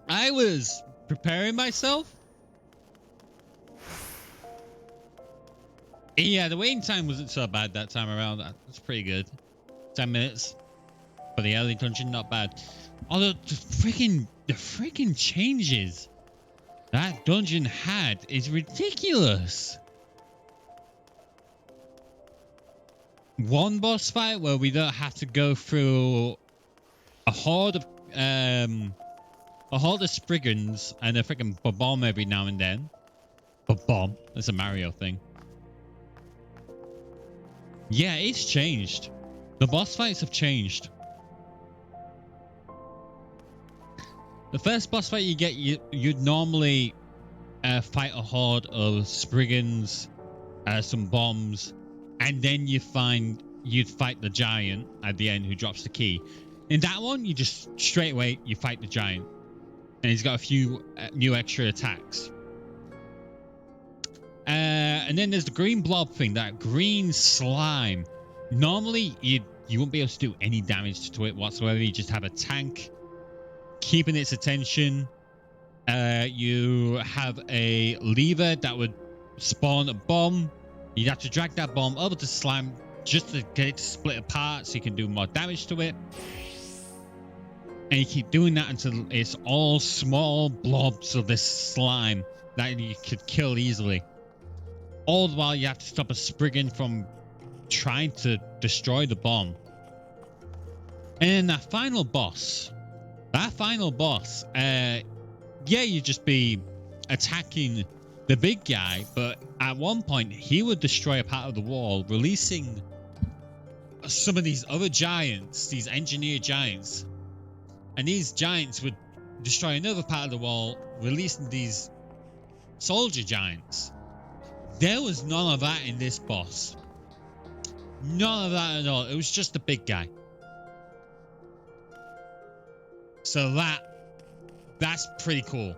I was preparing myself. Yeah, the waiting time wasn't so bad that time around. That's pretty good. 10 minutes for the early dungeon, not bad. Although the freaking changes that dungeon had is ridiculous. One boss fight where we don't have to go through a horde of Spriggans and a freaking bomb every now and then. Bomb. That's a Mario thing. Yeah, it's changed. The boss fights have changed. The first boss fight you get, you'd normally fight a horde of Spriggans, some bombs, and then you'd fight the giant at the end who drops the key. In that one, you just straight away you fight the giant, and he's got a few new extra attacks. And then there's the green blob thing, that green slime. Normally, you won't be able to do any damage to it whatsoever. You just have a tank keeping its attention. You have a lever that would spawn a bomb, You'd have to drag that bomb over the slime just to get it to split apart so you can do more damage to it. And you keep doing that until it's all small blobs of this slime that you could kill easily. All the while you have to stop a Spriggan from trying to destroy the bomb. And then that final boss, yeah, you'd just be attacking the big guy, but at one point he would destroy a part of the wall, releasing some of these other giants, these engineered giants. And these giants would destroy another part of the wall, releasing these soldier giants. There was none of that in this boss. None of that at all. It was just a big guy. So that's pretty cool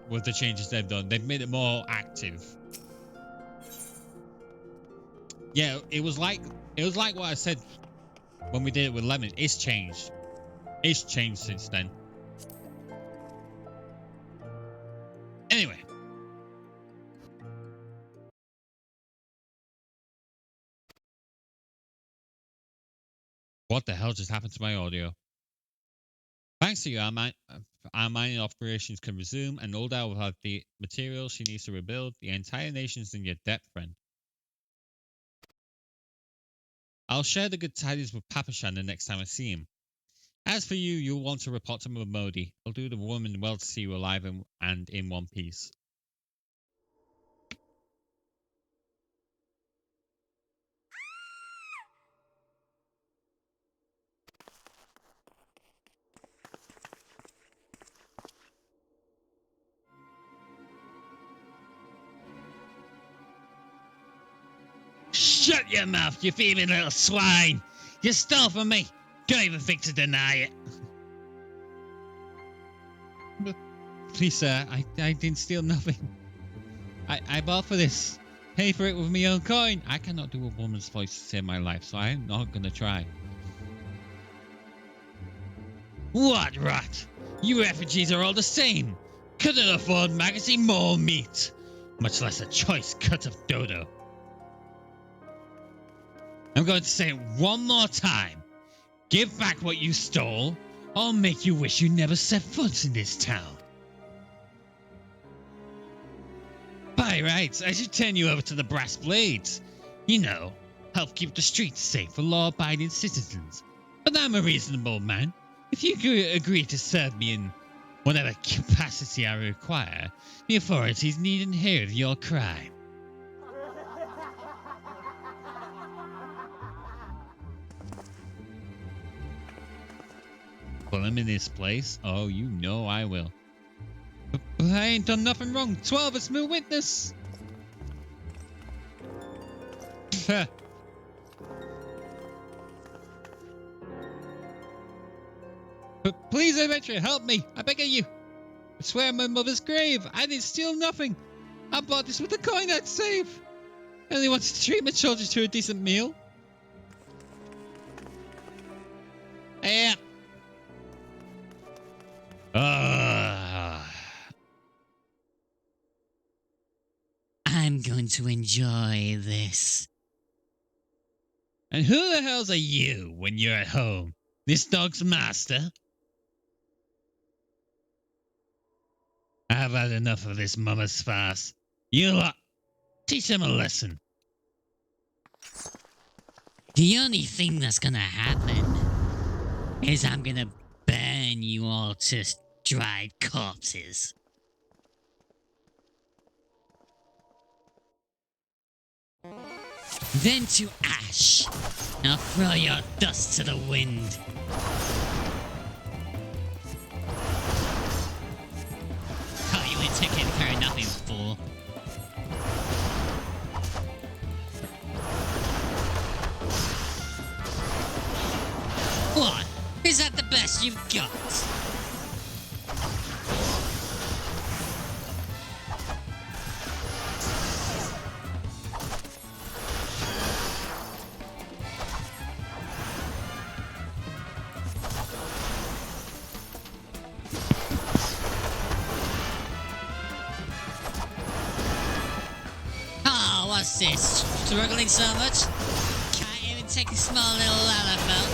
with the changes they've done. They've made it more active. Yeah, it was like what I said when we did it with Lemon. It's changed. It's changed since then. Anyway. What the hell just happened to my audio? Thanks to you, our mining operations can resume, and Ulda will have the materials she needs to rebuild. The entire nation's in your debt, friend. I'll share the good tidings with Papashan the next time I see him. As for you, you'll want to report to Modi. I'll do the woman well to see you alive and in one piece. Shut your mouth, you thieving little swine! You stole from me! Don't even think to deny it. Please, sir, I didn't steal nothing. I bought for this. Pay for it with my own coin. I cannot do a woman's voice to save my life, so I'm not gonna try. What rot? You refugees are all the same. Couldn't afford magazine more meat, much less a choice cut of dodo. I'm going to say it one more time. Give back what you stole, or I'll make you wish you never set foot in this town. By rights, I should turn you over to the brass blades. You know, help keep the streets safe for law-abiding citizens. But I'm a reasonable man. If you agree to serve me in whatever capacity I require, the authorities needn't hear of your crime. Put him in his place? Oh, you know I will. But I ain't done nothing wrong. 12 is my witness. But please, adventurer, help me. I beg of you. I swear on my mother's grave, I didn't steal nothing. I bought this with the coin I'd save. I only wanted to treat my children to a decent meal. Yeah. I'm going to enjoy this. And who the hells are you when you're at home? This dog's master? I've had enough of this mama's farce. You lot, teach him a lesson. The only thing that's gonna happen is I'm gonna burn you all to dried corpses. Then to ash. I'll throw your dust to the wind. Oh, you ain't taking care of nothing, fool. What? Is that the best you've got? What's this? Struggling so much? Can't even take a small little lalafell?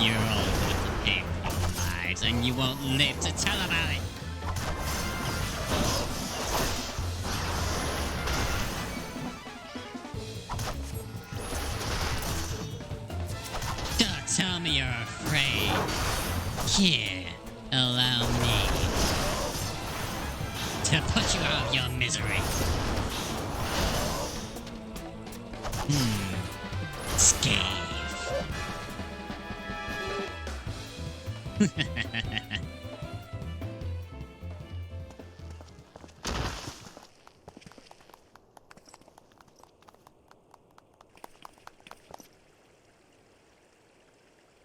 You're all going to pay with your lives, and you won't live to tell about it. Don't tell me you're afraid. Here, allow me to put you out of your misery. Scave.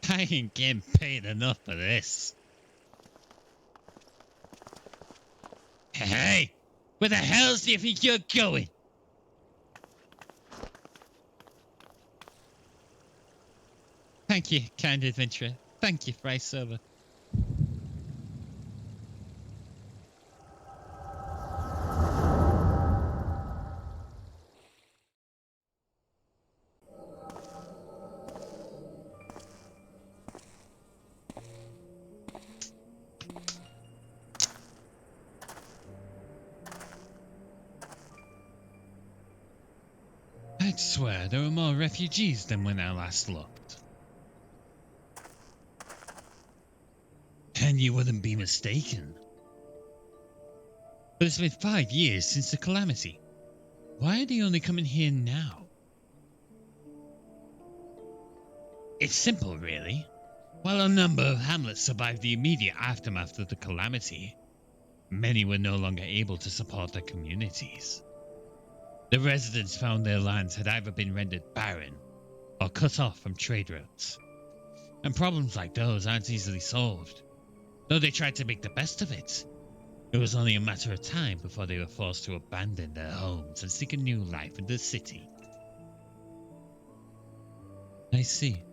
I ain't getting paid enough for this. Hey, where the hell do you think you're going? Thank you, kind adventurer. Thank you, Fry Server. I'd swear there were more refugees than when I last looked. And you wouldn't be mistaken. But it's been 5 years since the calamity. Why are they only coming here now? It's simple, really. While a number of hamlets survived the immediate aftermath of the calamity, many were no longer able to support their communities. The residents found their lands had either been rendered barren or cut off from trade routes. And problems like those aren't easily solved. Though they tried to make the best of it, it was only a matter of time before they were forced to abandon their homes and seek a new life in the city. I see.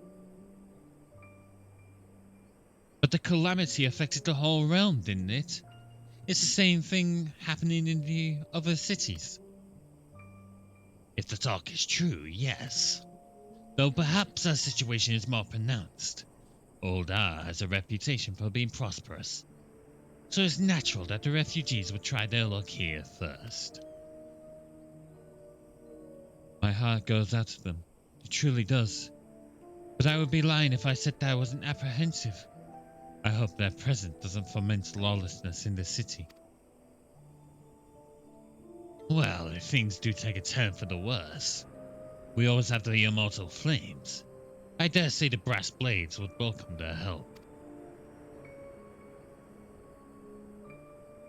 But the calamity affected the whole realm, didn't it? It's the same thing happening in the other cities. If the talk is true, yes. Though perhaps our situation is more pronounced. Old R has a reputation for being prosperous. So it's natural that the refugees would try their luck here first. My heart goes out to them. It truly does. But I would be lying if I said that I wasn't apprehensive. I hope their presence doesn't foment lawlessness in the city. Well, if things do take a turn for the worse, we always have the immortal flames. I dare say the brass blades would welcome their help.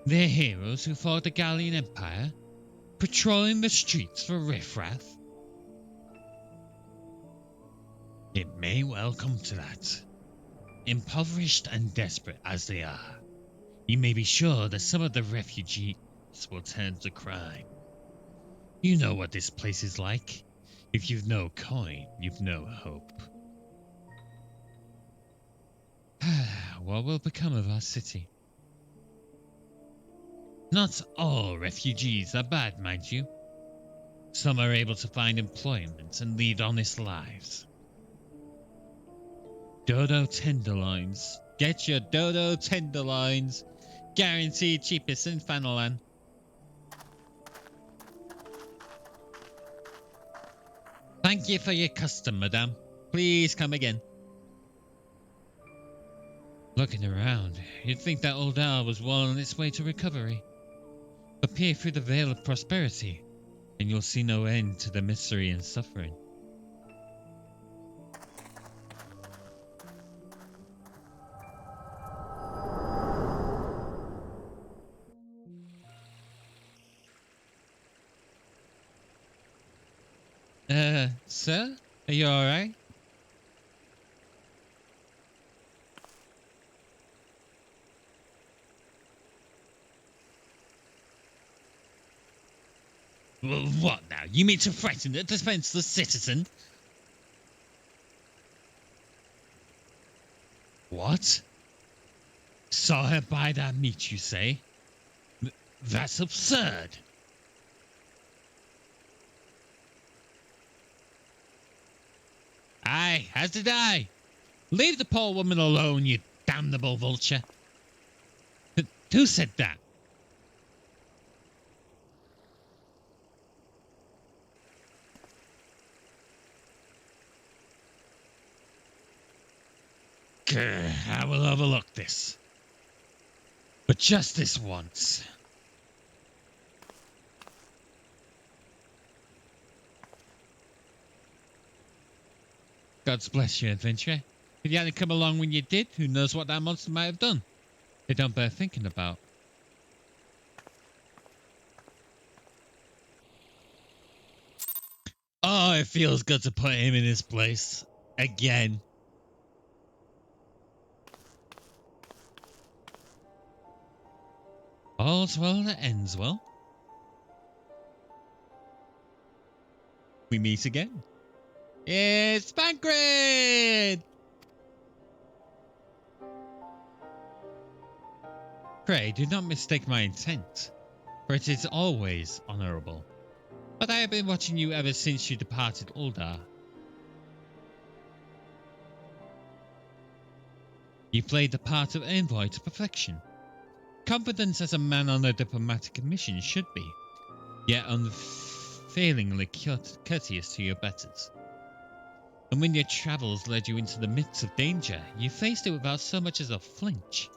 They're heroes who fought the Gallian Empire, patrolling the streets for riffraff. It may well come to that. Impoverished and desperate as they are, you may be sure that some of the refugees will turn to crime. You know what this place is like. If you've no coin, you've no hope. What will become of our city? Not all refugees are bad, mind you. Some are able to find employment and lead honest lives. Dodo tenderloins. Get your dodo tenderloins. Guaranteed cheapest in Fanalan. Thank you for your custom, madame. Please come again. Looking around, you'd think that old owl was well on its way to recovery. But peer through the veil of prosperity, and you'll see no end to the misery and suffering. Sir? Are you alright? Well, what now? You mean to frighten a defenseless citizen? What? Saw her buy that meat, you say? That's absurd. I. As did I. Leave the poor woman alone, you damnable vulture. Who said that? I will overlook this. But just this once. God's bless you, adventurer. If you hadn't come along when you did, who knows what that monster might have done? They don't bear thinking about. Oh, it feels good to put him in his place. Again. All's well that ends well. We meet again. It's Pancred! Pray, do not mistake my intent, for it is always honourable. But I have been watching you ever since you departed Uldar. You played the part of envoy to perfection. Confidence as a man on a diplomatic mission should be, yet unfailingly courteous to your betters. And when your travels led you into the midst of danger, you faced it without so much as a flinch.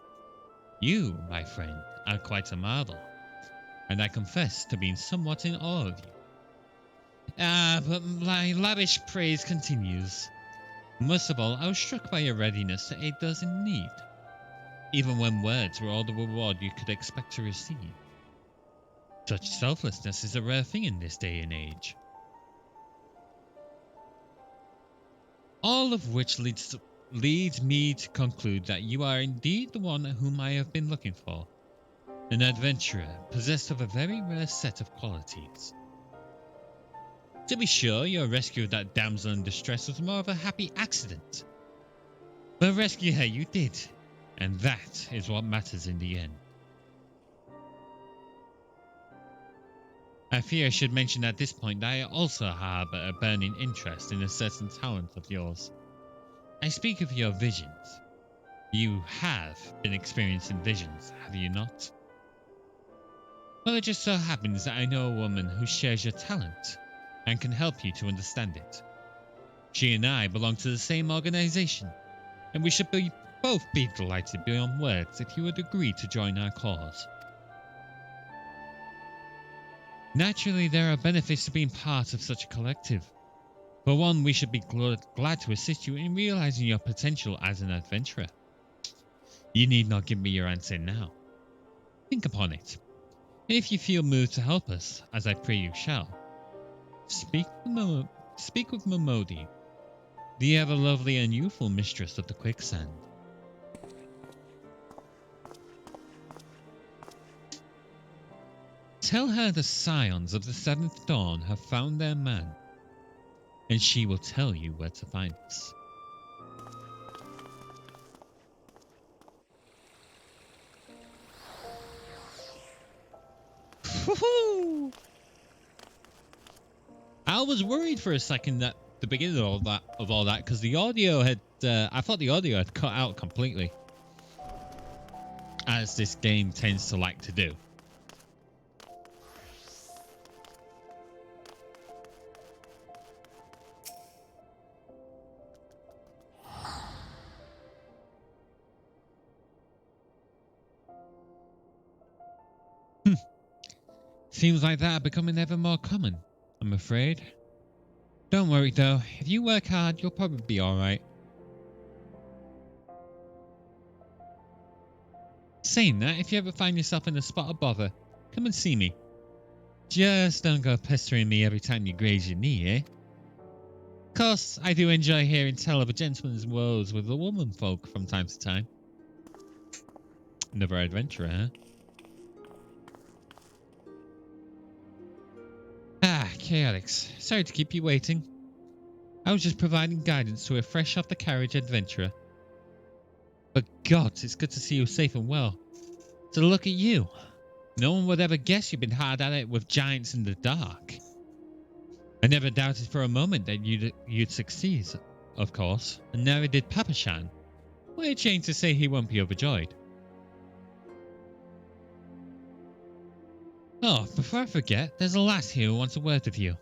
You, my friend, are quite a marvel, and I confess to being somewhat in awe of you. But my lavish praise continues. Most of all, I was struck by your readiness to aid those in need, even when words were all the reward you could expect to receive. Such selflessness is a rare thing in this day and age. All of which leads me to conclude that you are indeed the one whom I have been looking for, an adventurer possessed of a very rare set of qualities. To be sure, your rescue of that damsel in distress was more of a happy accident, but rescue her you did, and that is what matters in the end. I fear I should mention at this point that I also harbour a burning interest in a certain talent of yours. I speak of your visions. You have been experiencing visions, have you not? Well, it just so happens that I know a woman who shares your talent and can help you to understand it. She and I belong to the same organisation, and we should both be delighted beyond words if you would agree to join our cause. Naturally, there are benefits to being part of such a collective. For one, we should be glad to assist you in realising your potential as an adventurer. You need not give me your answer now. Think upon it. If you feel moved to help us, as I pray you shall, speak with Momodi, the ever-lovely and youthful mistress of the quicksand. Tell her the scions of the seventh dawn have found their man, and she will tell you where to find us. Woohoo! I was worried for a second at the beginning of all that because the audio had I thought the audio had cut out completely, as this game tends to like to do. Seems like that becoming ever more common, I'm afraid. Don't worry though, if you work hard, you'll probably be alright. Saying that, if you ever find yourself in a spot of bother, come and see me. Just don't go pestering me every time you graze your knee, eh? Of course, I do enjoy hearing tell of a gentleman's woes with the woman folk from time to time. Another adventurer, huh? Chaotix, sorry to keep you waiting. I was just providing guidance to a fresh off the carriage adventurer. But God, it's good to see you safe and well. So look at you. No one would ever guess you've been hard at it with giants in the dark. I never doubted for a moment that you'd succeed. of course, and never did Papa Shan. Weird change to say he won't be overjoyed. Oh, before I forget, there's a lass here who wants a word with you.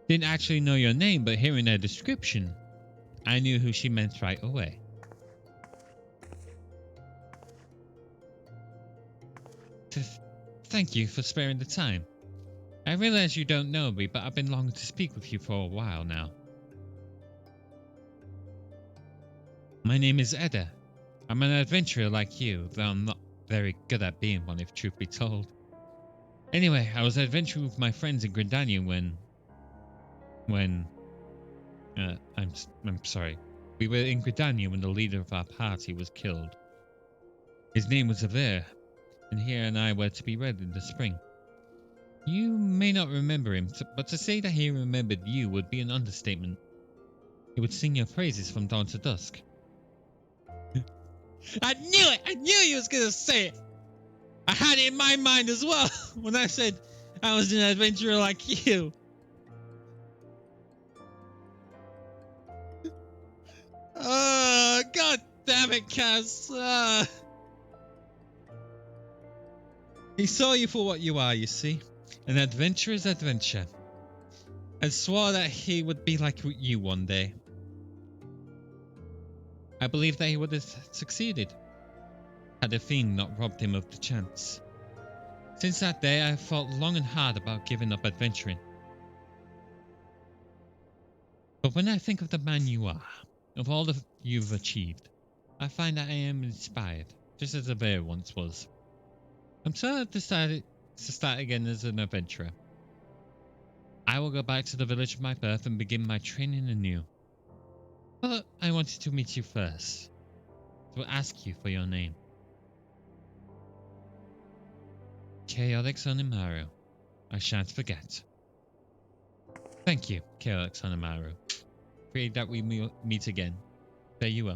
Didn't actually know your name, but hearing her description, I knew who she meant right away. Thank you for sparing the time. I realize you don't know me, but I've been longing to speak with you for a while now. My name is Edda. I'm an adventurer like you, though I'm not very good at being one, if truth be told. Anyway, I was adventuring with my friends in Gridania I'm sorry. We were in Gridania when the leader of our party was killed. His name was Avir, and he and I were to be wed in the spring. You may not remember him, but to say that he remembered you would be an understatement. He would sing your praises from dawn to dusk. I knew it! I knew he was going to say it! I had it in my mind as well when I said I was an adventurer like you. Oh, God damn it, Kaz. He saw you for what you are, you see. An adventurer's adventure. And swore that he would be like you one day. I believe that he would have succeeded, had the fiend not robbed him of the chance. Since that day, I have thought long and hard about giving up adventuring. But when I think of the man you are, of all that you've achieved, I find that I am inspired, just as a bear once was. I'm so I've decided to start again as an adventurer. I will go back to the village of my birth and begin my training anew. But I wanted to meet you first, to ask you for your name. Chaotic Sonimaru. I shan't forget. Thank you, Chaotic Sonimaru. Pray that we meet again. There you are.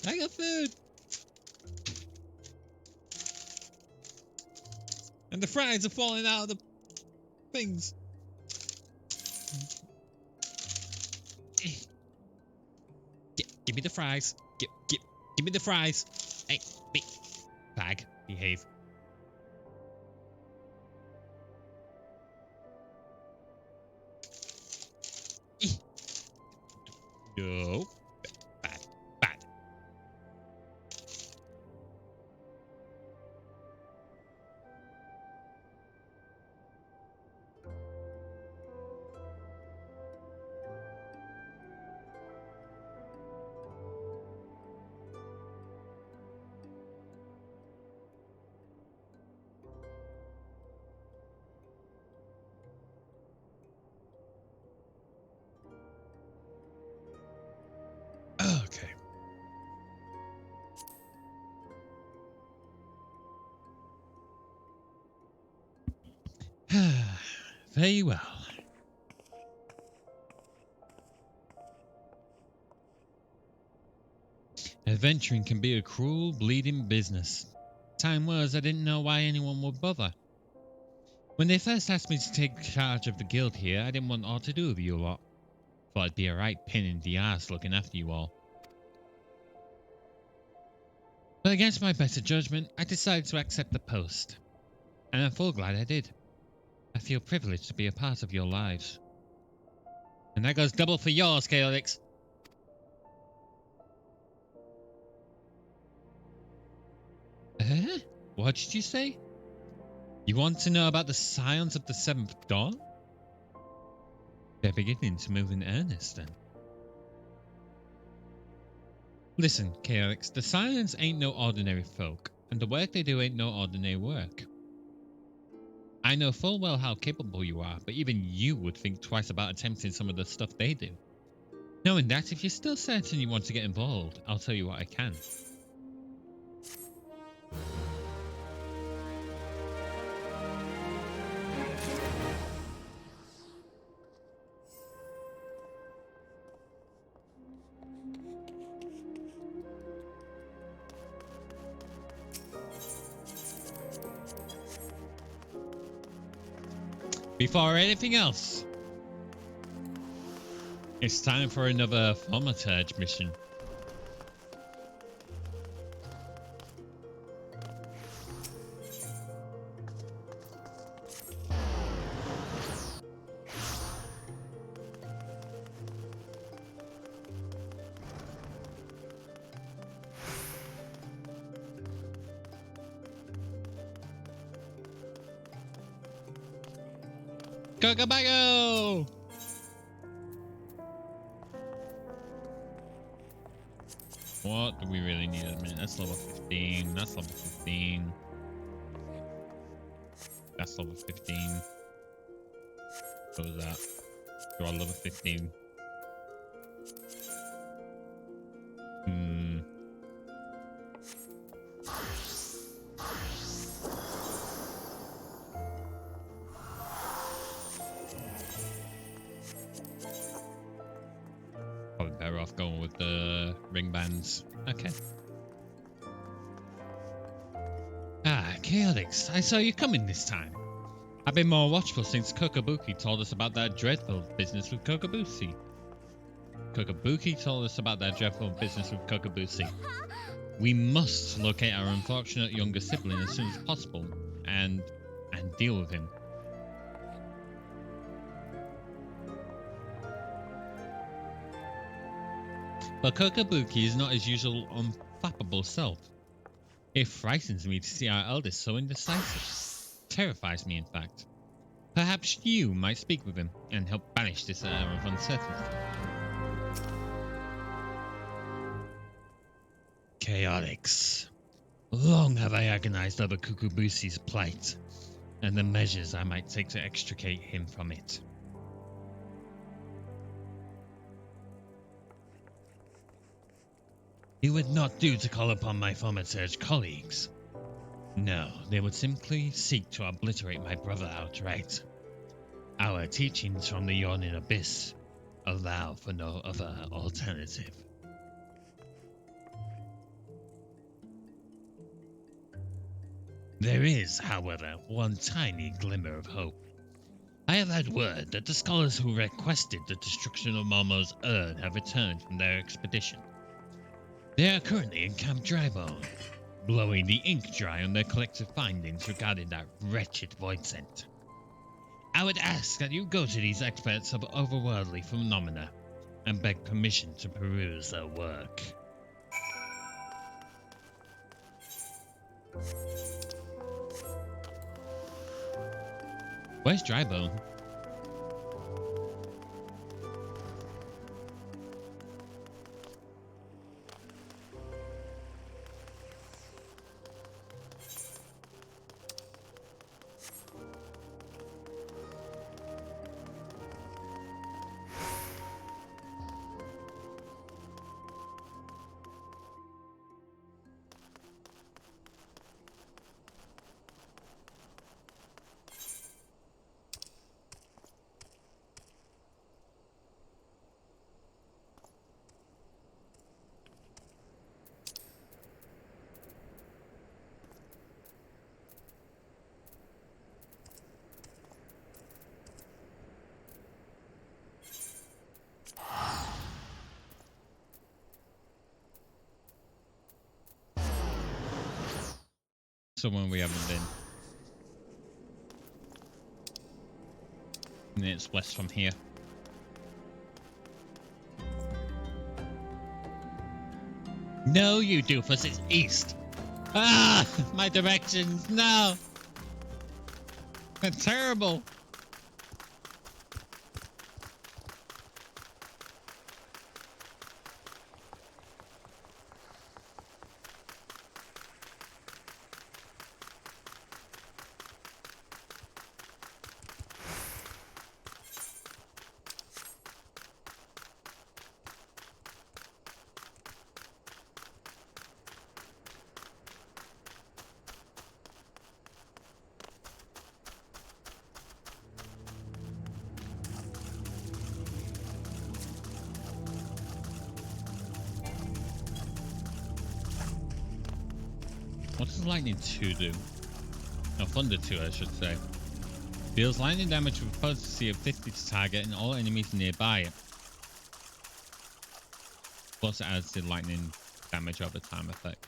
I got food! And the fries are falling out of the things. Give me the fries. Give me the fries. Hey, bag, behave. No. Bad. Okay. Very well. Adventuring can be a cruel, bleeding business. Time was I didn't know why anyone would bother. When they first asked me to take charge of the guild here, I didn't want all to do with you lot. Thought it'd be a right pain in the ass looking after you all. But against my better judgment, I decided to accept the post. And I'm full glad I did. I feel privileged to be a part of your lives. And that goes double for yours, Chaotix. What did you say? You want to know about the scions of the Seventh Dawn? They're beginning to move in earnest then. Listen, Chaotix, the scions ain't no ordinary folk, and the work they do ain't no ordinary work. I know full well how capable you are, but even you would think twice about attempting some of the stuff they do. Knowing that, if you're still certain you want to get involved, I'll tell you what I can. Before anything else, it's time for another Thaumaturge mission. Go! What do we really need at a minute? That's level 15. That's level 15. That's level 15. What was that? You're on level 15. Probably better off going with the ring bands. Okay. Ah, Chaotix, I saw you coming this time. I've been more watchful since Kokabuki told us about that dreadful business with Kokabusi. Kokabuki told us about that dreadful business with Kokabusi. We must locate our unfortunate younger sibling as soon as possible and deal with him. But Kokabuki is not his usual unflappable self. It frightens me to see our eldest so indecisive. Terrifies me, in fact. Perhaps you might speak with him and help banish this air of uncertainty. Chaotix. Long have I agonized over Kukubusi's plight and the measures I might take to extricate him from it. It would not do to call upon my Thaumaturge colleagues. No, they would simply seek to obliterate my brother outright. Our teachings from the Yawning Abyss allow for no other alternative. There is, however, one tiny glimmer of hope. I have had word that the scholars who requested the destruction of Momo's urn have returned from their expedition. They are currently in Camp Drybone, blowing the ink dry on their collective findings regarding that wretched void scent. I would ask that you go to these experts of overworldly phenomena and beg permission to peruse their work. Where's Drybone? Somewhere we haven't been. And it's west from here. No, you doofus, it's east. Ah, my directions, no. They're terrible. What does Lightning 2 do? No, Thunder 2, I should say. Deals lightning damage with a potency of 50 to target and all enemies nearby it. Plus it adds the lightning damage over time effect.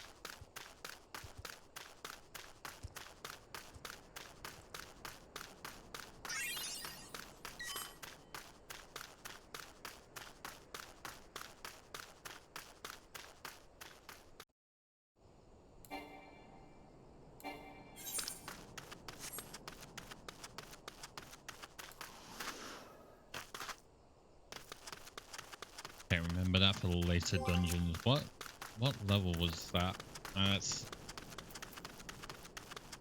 Can't remember that for the later dungeons. What level was that? That's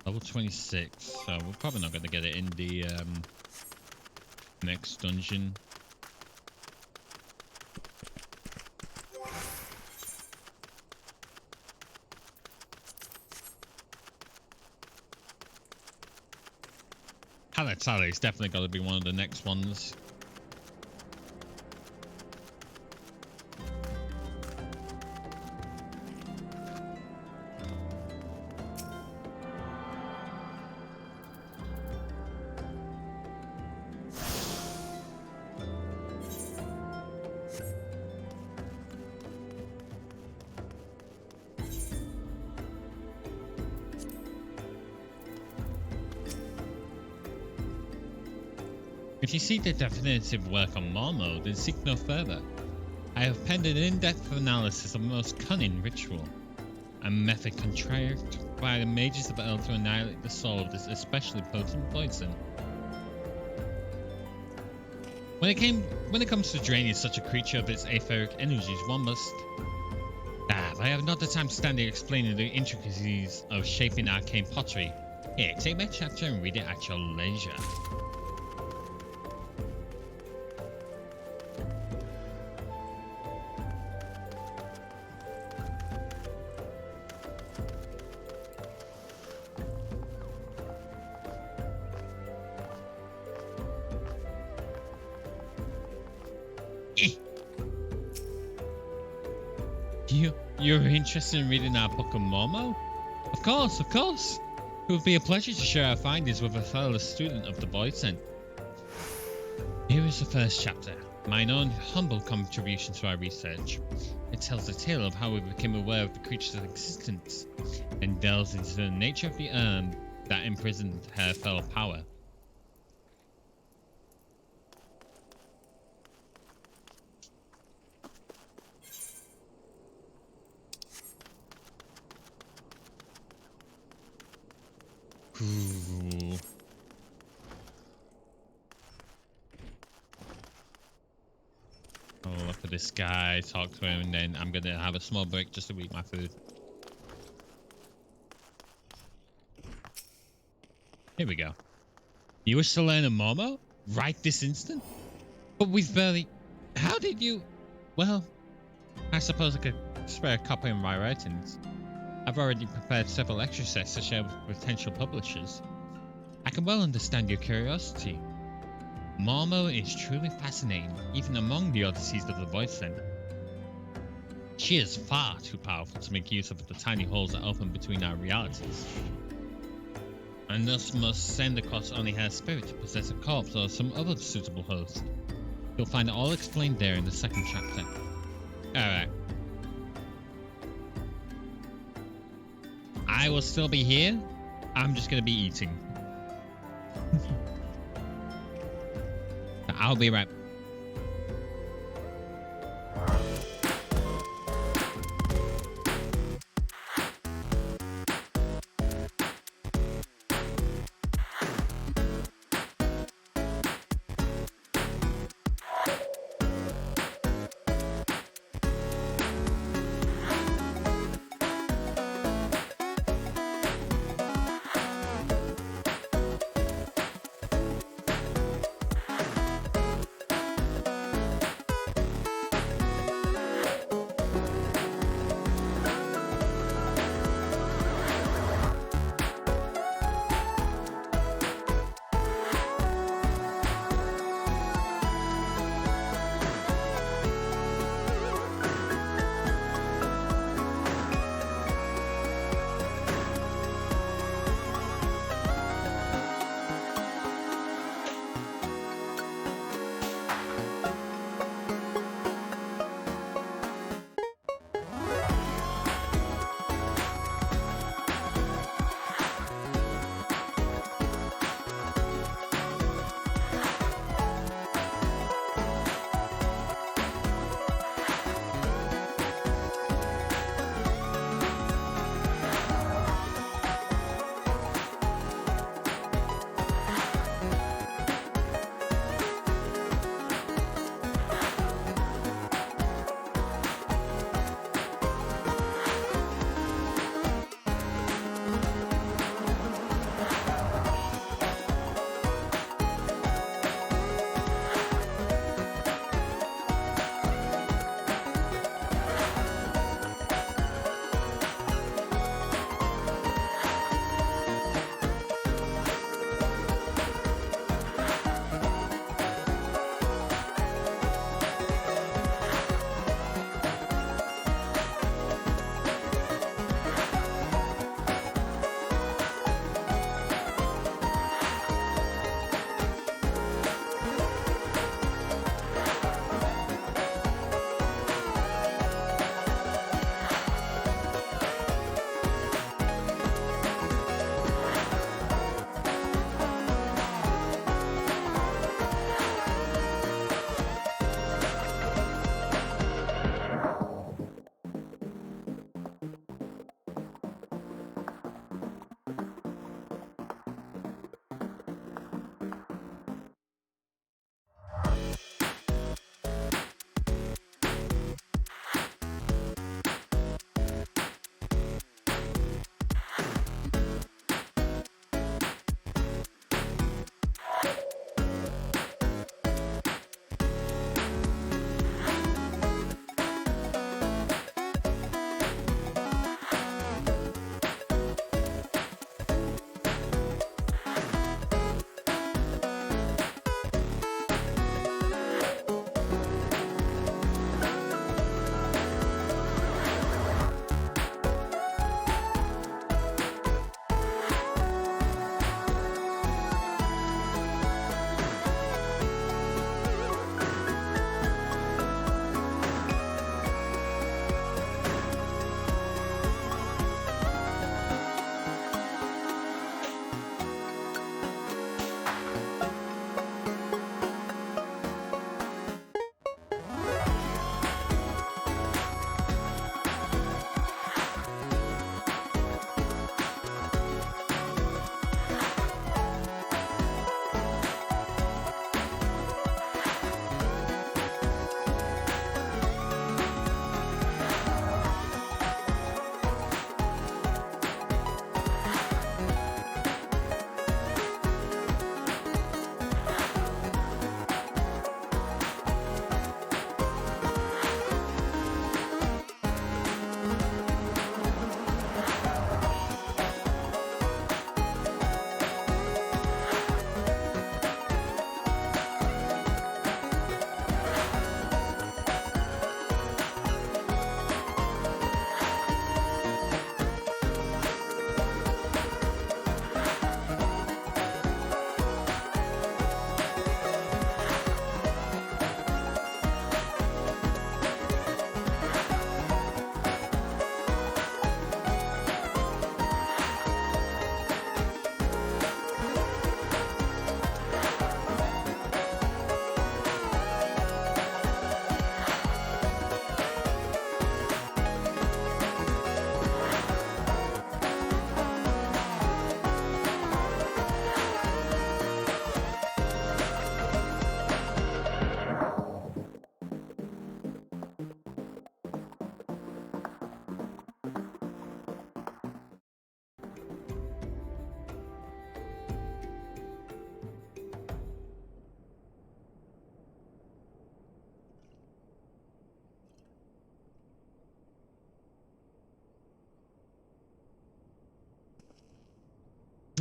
level 26. So we're probably not going to get it in the next dungeon. Halatali is definitely got to be one of the next ones. If you seek the definitive work on Marmo, then seek no further. I have penned an in-depth analysis of the most cunning ritual, a method contrived by the mages of Earth to annihilate the soul of this especially potent poison. When it comes to draining such a creature of its etheric energies, one must... I have not the time to stand here explaining the intricacies of shaping arcane pottery. Here, take my chapter and read it at your leisure. You're interested in reading our book of Momo? Of course, of course. It would be a pleasure to share our findings with a fellow student of the Voidsent. Here is the first chapter, mine own humble contribution to our research. It tells the tale of how we became aware of the creature's existence and delves into the nature of the urn that imprisoned her fellow power. Ooh. Oh, look at this guy, talk to him, and then I'm gonna have a small break just to eat my food. Here we go. You wish to learn a Momo? Right this instant? But we've barely... How did you... Well, I suppose I could spare a copy of my writings. I've already prepared several extra sets to share with potential publishers. I can well understand your curiosity. Momo is truly fascinating, even among the oddities of the Voidsent. She is far too powerful to make use of the tiny holes that open between our realities, and thus must send across only her spirit to possess a corpse or some other suitable host. You'll find it all explained there in the second chapter. Alright. I will still be here. I'm just gonna be eating. I'll be right back.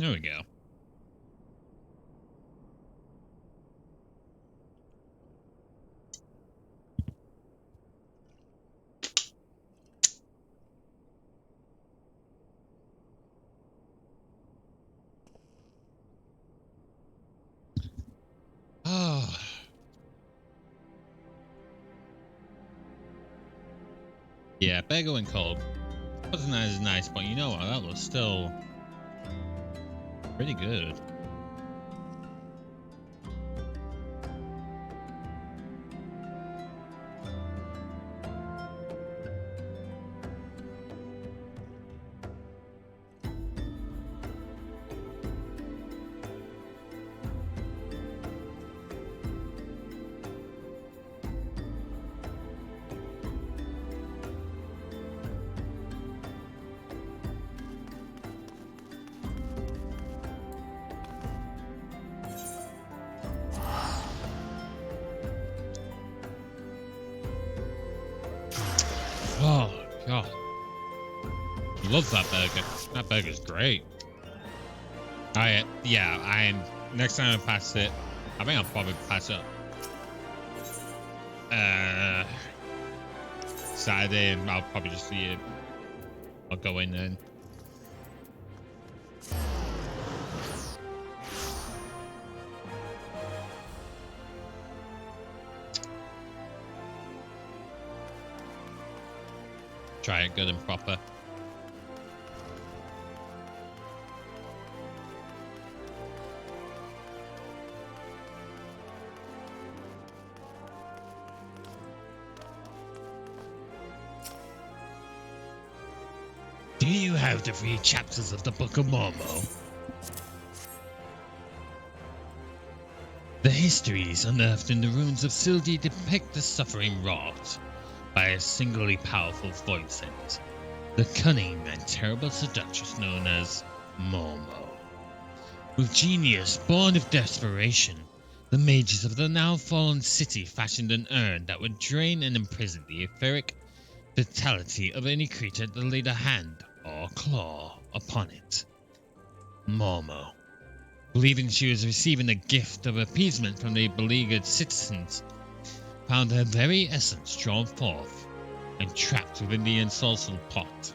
There we go. Oh. Yeah, better going cold. Wasn't as nice, but you know what? That was still pretty good. Oh, God. Love that burger. That burger's great. Next time I pass it, I think I'll probably pass it Saturday, and I'll probably just see it. I'll go in then. Try it good and proper. Do you have the 3 chapters of the Book of Mormon? The histories unearthed in the ruins of Sildi depict the suffering wrought by a singly powerful void scent, the cunning and terrible seductress known as Momo. With genius born of desperation, the mages of the now fallen city fashioned an urn that would drain and imprison the etheric vitality of any creature that laid a hand or claw upon it. Momo, believing she was receiving a gift of appeasement from the beleaguered citizens, found her very essence drawn forth and trapped within the ensorcelled pot.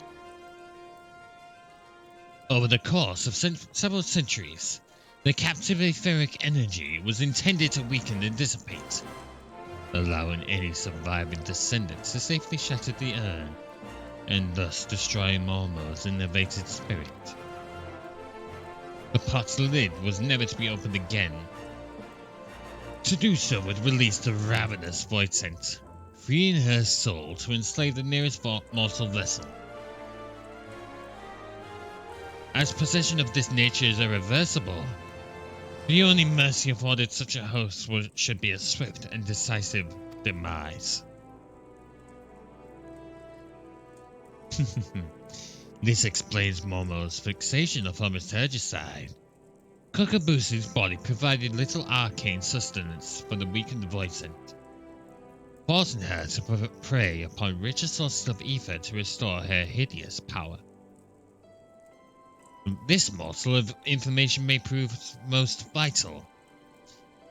Over the course of several centuries, the captive etheric energy was intended to weaken and dissipate, allowing any surviving descendants to safely shatter the urn and thus destroy Momo's innervated spirit. The pot's lid was never to be opened again. To do so would release the ravenous void scent, freeing her soul to enslave the nearest mortal vessel. As possession of this nature is irreversible, the only mercy afforded such a host should be a swift and decisive demise. This explains Momo's fixation upon Liturgicide. Kokabusi's body provided little arcane sustenance for the weakened void scent, forcing her to prey upon richer sources of ether to restore her hideous power. This morsel of information may prove most vital.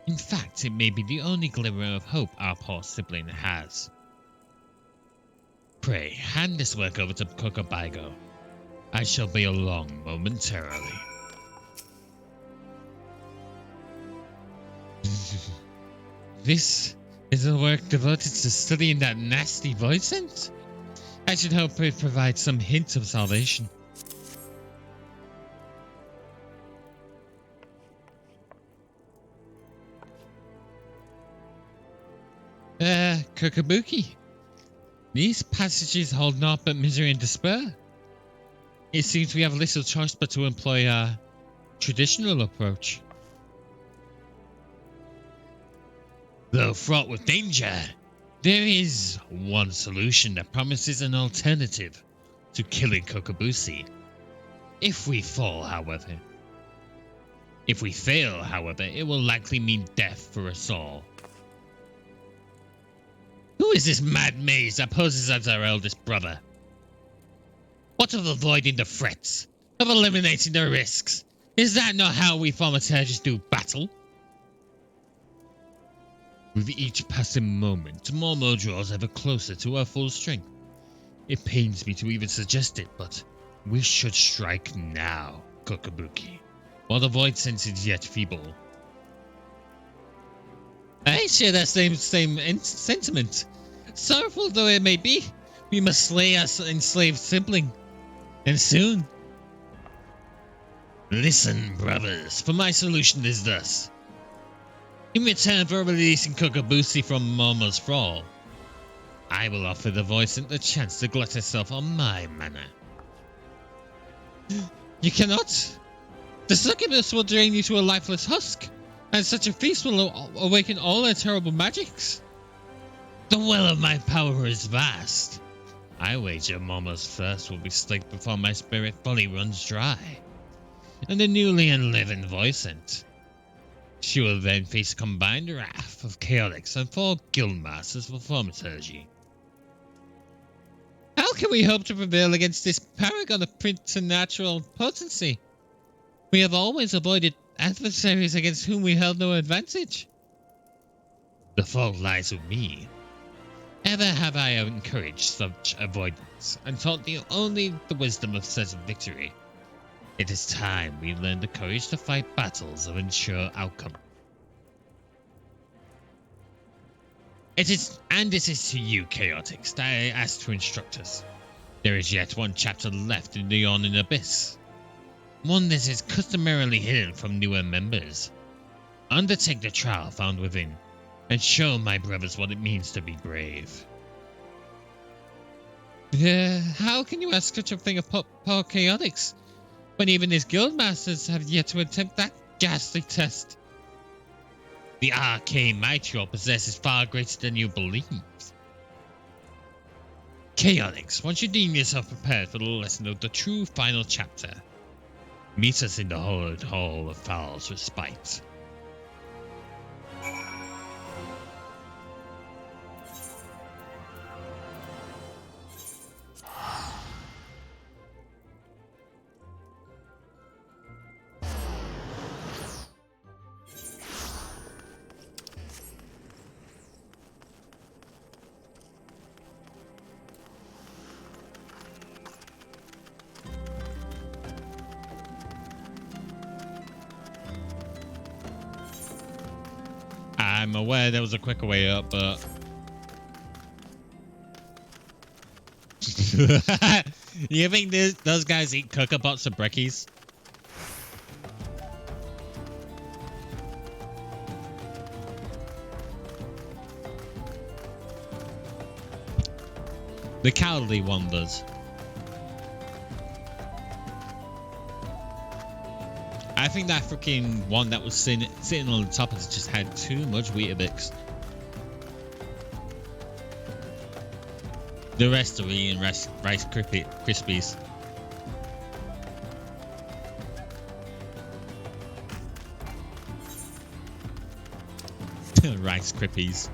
In fact, it may be the only glimmer of hope our poor sibling has. Pray, hand this work over to Kokobigo. I shall be along momentarily. This is a work devoted to studying that nasty void scent? I should hope it provides some hint of salvation. Kokabuki. These passages hold naught but misery and despair. It seems we have little choice but to employ a traditional approach. Though fraught with danger, there is one solution that promises an alternative to killing Kokabusi. If we fail, however, it will likely mean death for us all. Who is this mad mage that poses as our eldest brother? What of avoiding the threats, of eliminating the risks, Is that not how we thaumaturges do battle? With each passing moment, Momo draws ever closer to her full strength. It pains me to even suggest it, but we should strike now, Kokabuki, while the void sense is yet feeble. I share that same sentiment. Sorrowful though it may be, we must slay our enslaved sibling, and soon. Listen, brothers, for my solution is thus. In return for releasing Kokabuki from Momo's thrall, I will offer the voicent the chance to glut herself on my mana. You cannot. The succubus will drain you to a lifeless husk, and such a feast will awaken all her terrible magics. The well of my power is vast. I wager Momo's thirst will be slaked before my spirit fully runs dry. And the newly enlivened voicent. She will then face a combined wrath of Chaotix and 4 guildmasters for thaumaturgy. How can we hope to prevail against this paragon of preternatural potency? We have always avoided adversaries against whom we held no advantage. The fault lies with me. Ever have I encouraged such avoidance and taught only the wisdom of certain victory. It is time we learn the courage to fight battles of ensure outcome. It is to you, Chaotix, that I ask to instruct us. There is yet one chapter left in the Yawning Abyss. One that is customarily hidden from newer members. Undertake the trial found within, and show my brothers what it means to be brave. How can you ask such a thing of poor Chaotix, when even his guildmasters have yet to attempt that ghastly test? The arcane might you possess is far greater than you believe. Chaotix, once you deem yourself prepared for the lesson of the true final chapter, meet us in the Hollowed Hall of Fowl's Respite. I'm aware there was a quicker way up, but... You think those guys eat cooker pots of brekkies? The cowardly one does. I think that freaking one that was sitting on the top has just had too much Weetabix. The rest are eating Rice Krispies. Rice Krispies.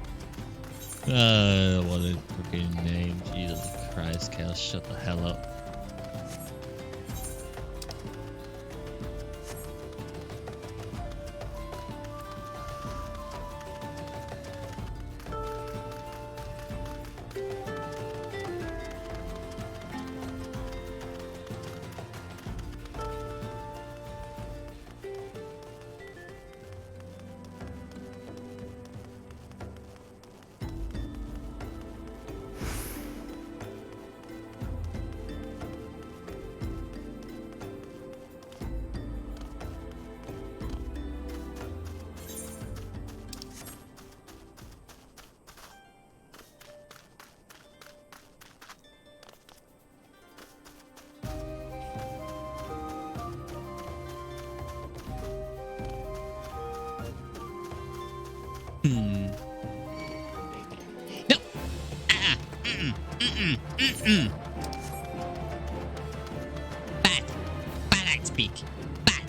What a freaking name. Jesus Christ, Kale, shut the hell up. No. Bad. Bad act speak. Bad.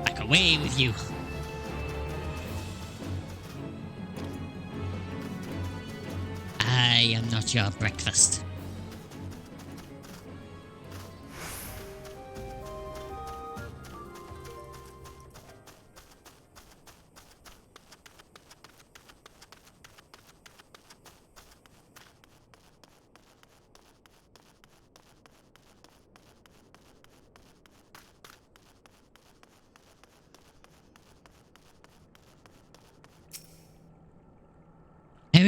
Back away with you. I am not your breakfast.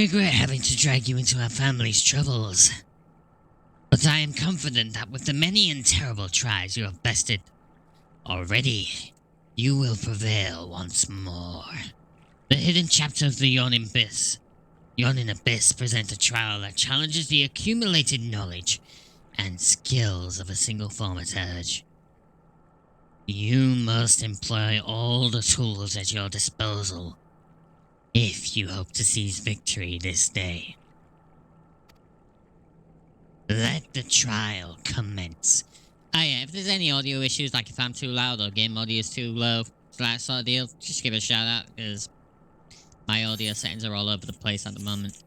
regret having to drag you into our family's troubles. But I am confident that with the many and terrible tries you have bested already, you will prevail once more. The hidden chapter of the Yawning Abyss presents a trial that challenges the accumulated knowledge and skills of a single thaumaturge. You must employ all the tools at your disposal if you hope to seize victory this day. Let the trial commence. Oh yeah, if there's any audio issues, like if I'm too loud or game audio is too low, that sort of deal, just give it a shout out, because my audio settings are all over the place at the moment.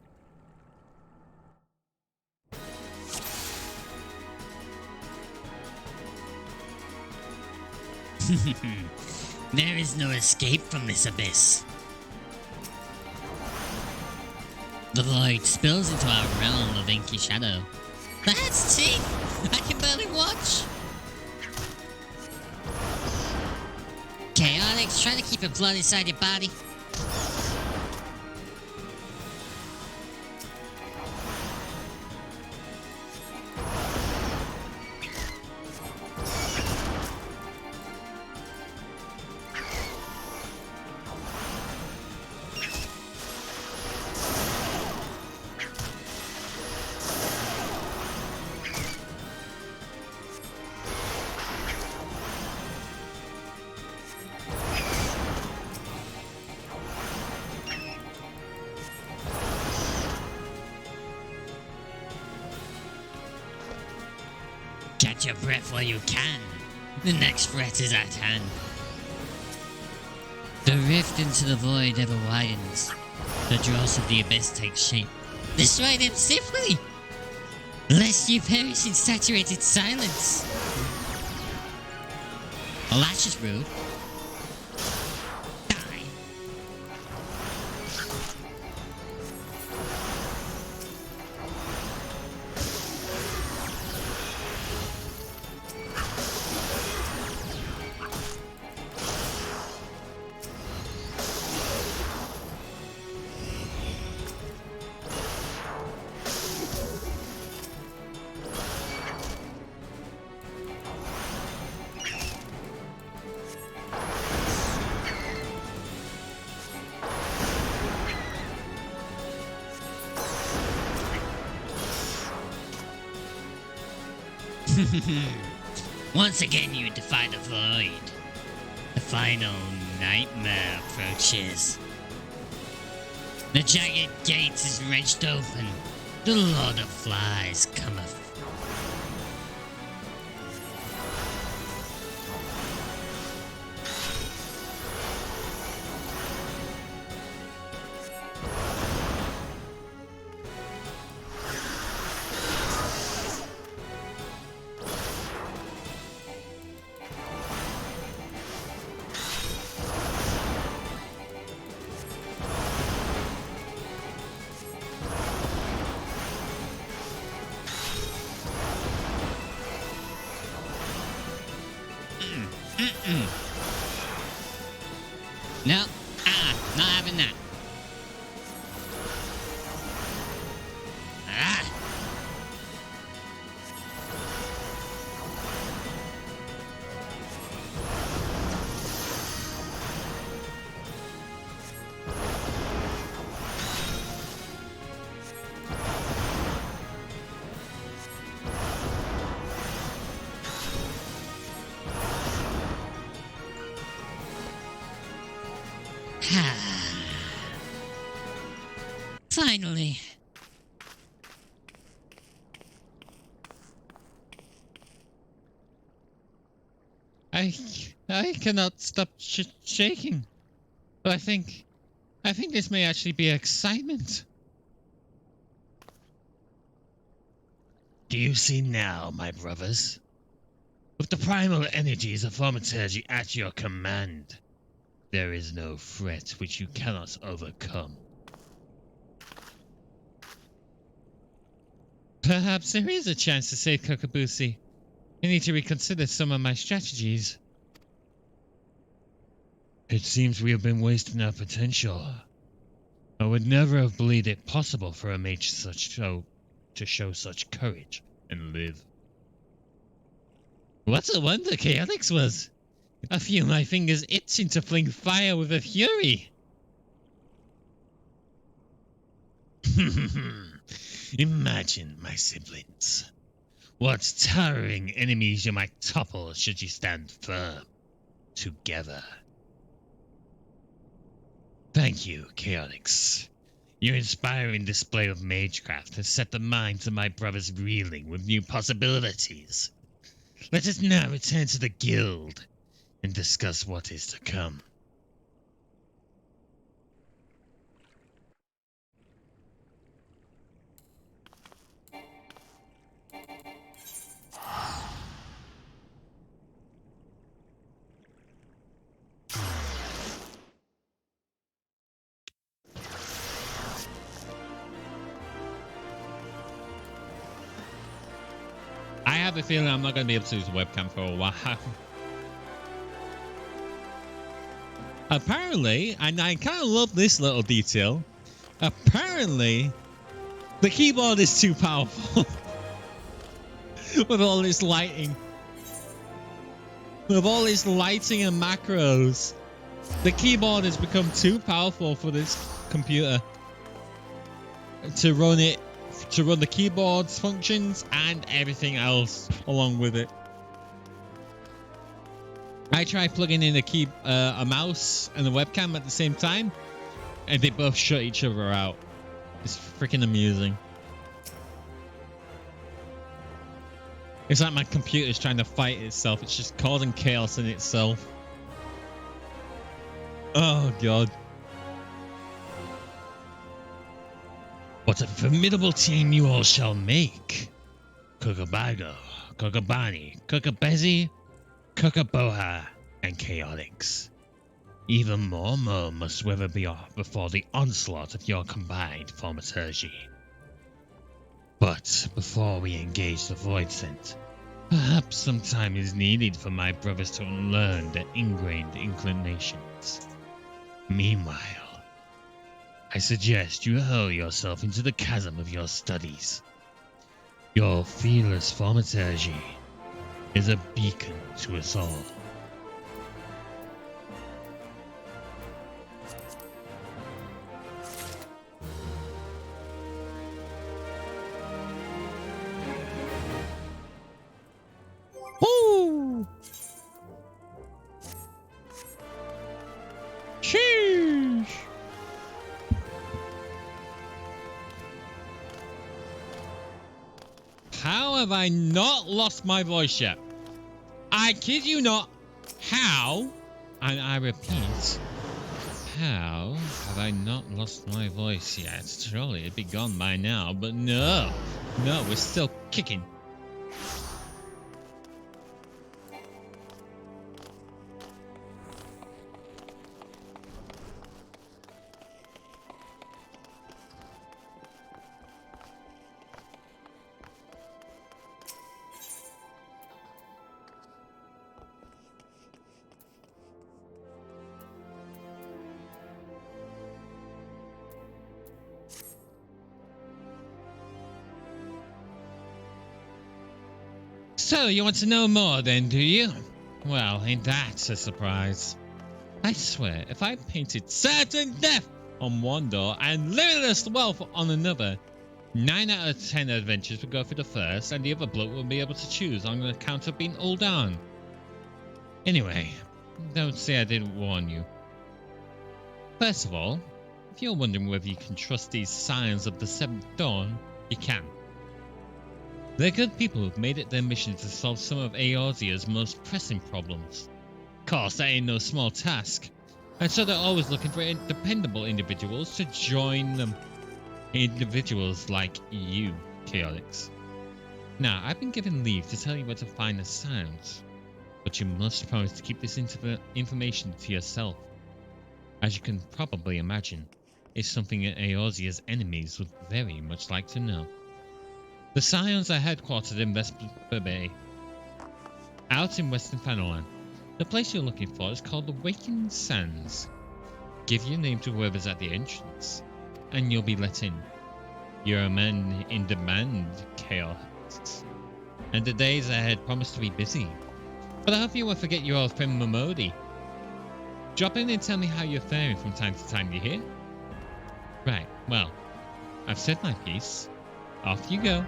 There is no escape from this abyss. The void spills into our realm of inky shadow. That's teeth! I can barely watch! Chaotix, try to keep your blood inside your body. Catch your breath while you can. The next threat is at hand. The rift into the void ever widens. The jaws of the abyss take shape. Destroy them swiftly, lest you perish in saturated silence. Well, that's just rude. Die. Once again you defy the void. The final nightmare approaches. The jagged gate is wrenched open. The Lord of Flies cometh. No, not having that. Ah. Finally. I cannot stop shaking. But I think this may actually be excitement. Do you see now, my brothers? With the primal energies of thaumaturgy at your command, there is no threat which you cannot overcome. Perhaps there is a chance to save Kokabusi. I need to reconsider some of my strategies. It seems we have been wasting our potential. I would never have believed it possible for a mage to show such courage and live. What a wonder Chaotix was! I feel my fingers itching to fling fire with a fury. Imagine, my siblings, what towering enemies you might topple should you stand firm together. Thank you, Chaotix. Your inspiring display of magecraft has set the minds of my brothers reeling with new possibilities. Let us now return to the guild and discuss what is to come. I have a feeling I'm not going to be able to use the webcam for a while. Apparently, and I kind of love this little detail, apparently the keyboard is too powerful with all this lighting. With all this lighting and macros, the keyboard has become too powerful for this computer to run it. To run the keyboard's functions and everything else along with it. I tried plugging in a mouse and a webcam at the same time, and they both shut each other out. It's freaking amusing. It's like my computer's trying to fight itself. It's just causing chaos in itself. Oh god. What a formidable team you all shall make! Kukabago, Kukabani, Kukabezi, Kukaboha, and Chaotix. Even more must weather be off before the onslaught of your combined thaumaturgy. But before we engage the Void Scent, perhaps some time is needed for my brothers to unlearn their ingrained inclinations. Meanwhile, I suggest you hurl yourself into the chasm of your studies. Your fearless thaumaturgy is a beacon to us all. Woo! Sheesh! How have I not lost my voice yet? I kid you not. How, and I repeat, how have I not lost my voice yet? Surely it'd be gone by now, but no, we're still kicking. So, you want to know more then, do you? Well, ain't that a surprise? I swear, if I painted certain death on one door and limitless wealth on another, 9 out of 10 adventures would go for the first, and the other bloke would be able to choose on account of being all down. Anyway, don't say I didn't warn you. First of all, if you're wondering whether you can trust these signs of the Seventh Dawn, you can. They're good people who've made it their mission to solve some of Eorzea's most pressing problems. Of course, that ain't no small task, and so they're always looking for dependable individuals to join them. Individuals like you, Chaotix. Now, I've been given leave to tell you where to find the sounds, but you must promise to keep this information to yourself. As you can probably imagine, it's something that Eorzea's enemies would very much like to know. The Scions are headquartered in Vesper Bay, out in Western Fanaland. The place you're looking for is called the Waking Sands. Give your name to whoever's at the entrance. and you'll be let in. You're a man in demand, Chaos, and the days ahead promise to be busy. But I hope you won't forget your old friend Momodi. Drop in and tell me how you're faring from time to time, you hear? Right, well, I've said my piece. Off you go.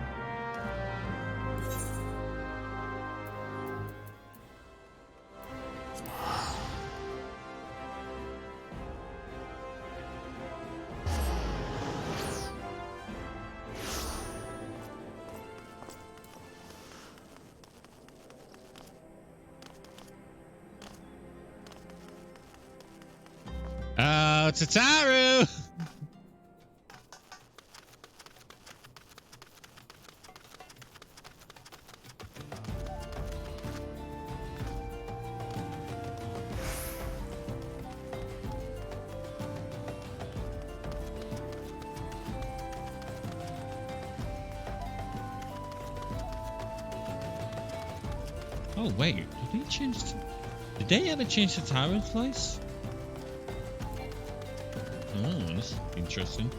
Oh, Tataru! Oh wait, did they ever change Tataru's voice? Oh, that's interesting.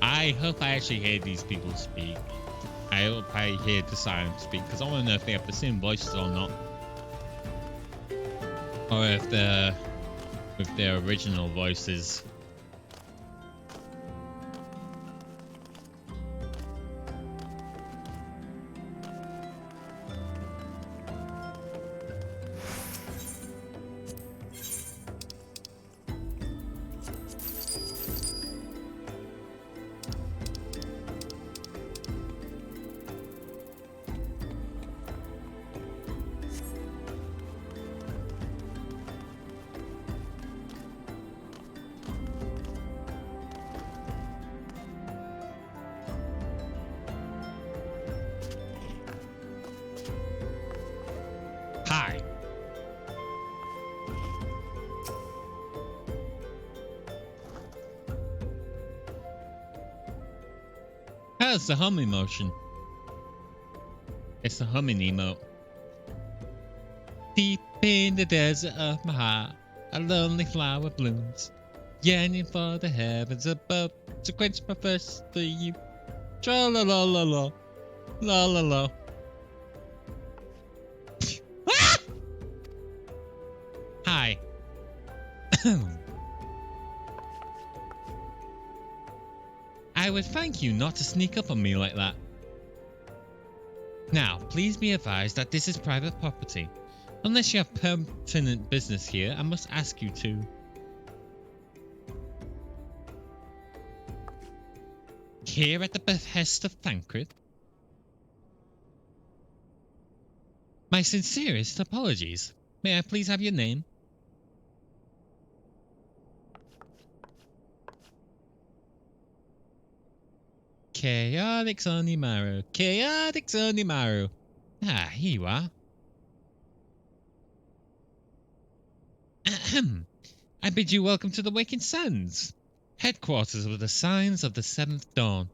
I hope I actually hear these people speak. I hope I hear the Sirens speak, because I want to know if they have the same voices or not. Or if they're with their original voices. Hi. How's the hum emotion? It's the humming emote. Deep in the desert of my heart, a lonely flower blooms, yearning for the heavens above to quench my thirst for you. Tra la la la la, la la la. Ah! Hi. I would thank you not to sneak up on me like that. Now, please be advised that this is private property. Unless you have pertinent business here, I must ask you to. Here at the behest of Thancred? My sincerest apologies. May I please have your name? Chaotic Sonimaru. Chaotic Sonimaru. Ah, here you are. Ahem. I bid you welcome to the Waking Sands, headquarters of the Signs of the Seventh Dawn.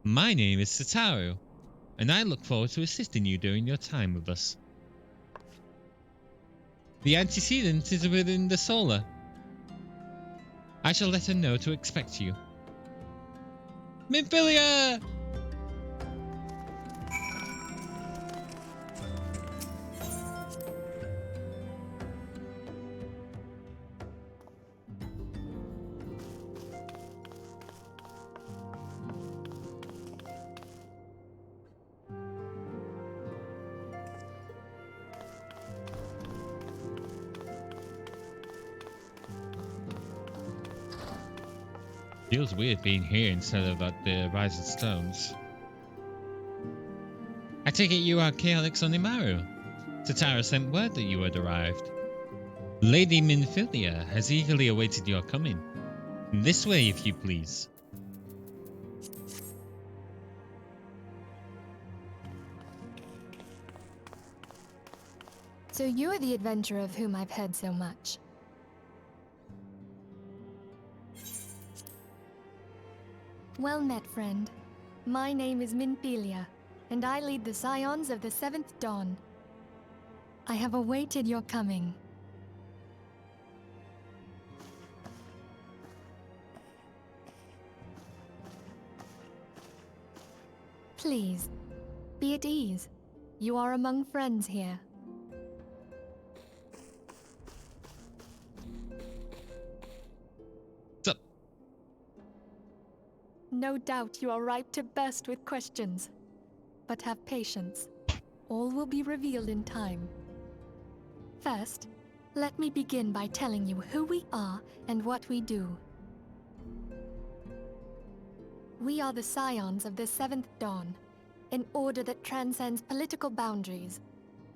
My name is Sataru, and I look forward to assisting you during your time with us. The antecedent is within the solar. I shall let her know to expect you. Minfilia! Feels weird being here instead of at the Rising Stones. I take it you are Chaotic Sonimaru. Tatara sent word that you had arrived. Lady Minfilia has eagerly awaited your coming. This way, if you please. So you're the adventurer of whom I've heard so much. Well met, friend. My name is Minthelia, and I lead the Scions of the Seventh Dawn. I have awaited your coming. Please, be at ease. You are among friends here. What's up? No doubt you are ripe to burst with questions. But have patience. All will be revealed in time. First, let me begin by telling you who we are and what we do. We are the Scions of the Seventh Dawn, an order that transcends political boundaries.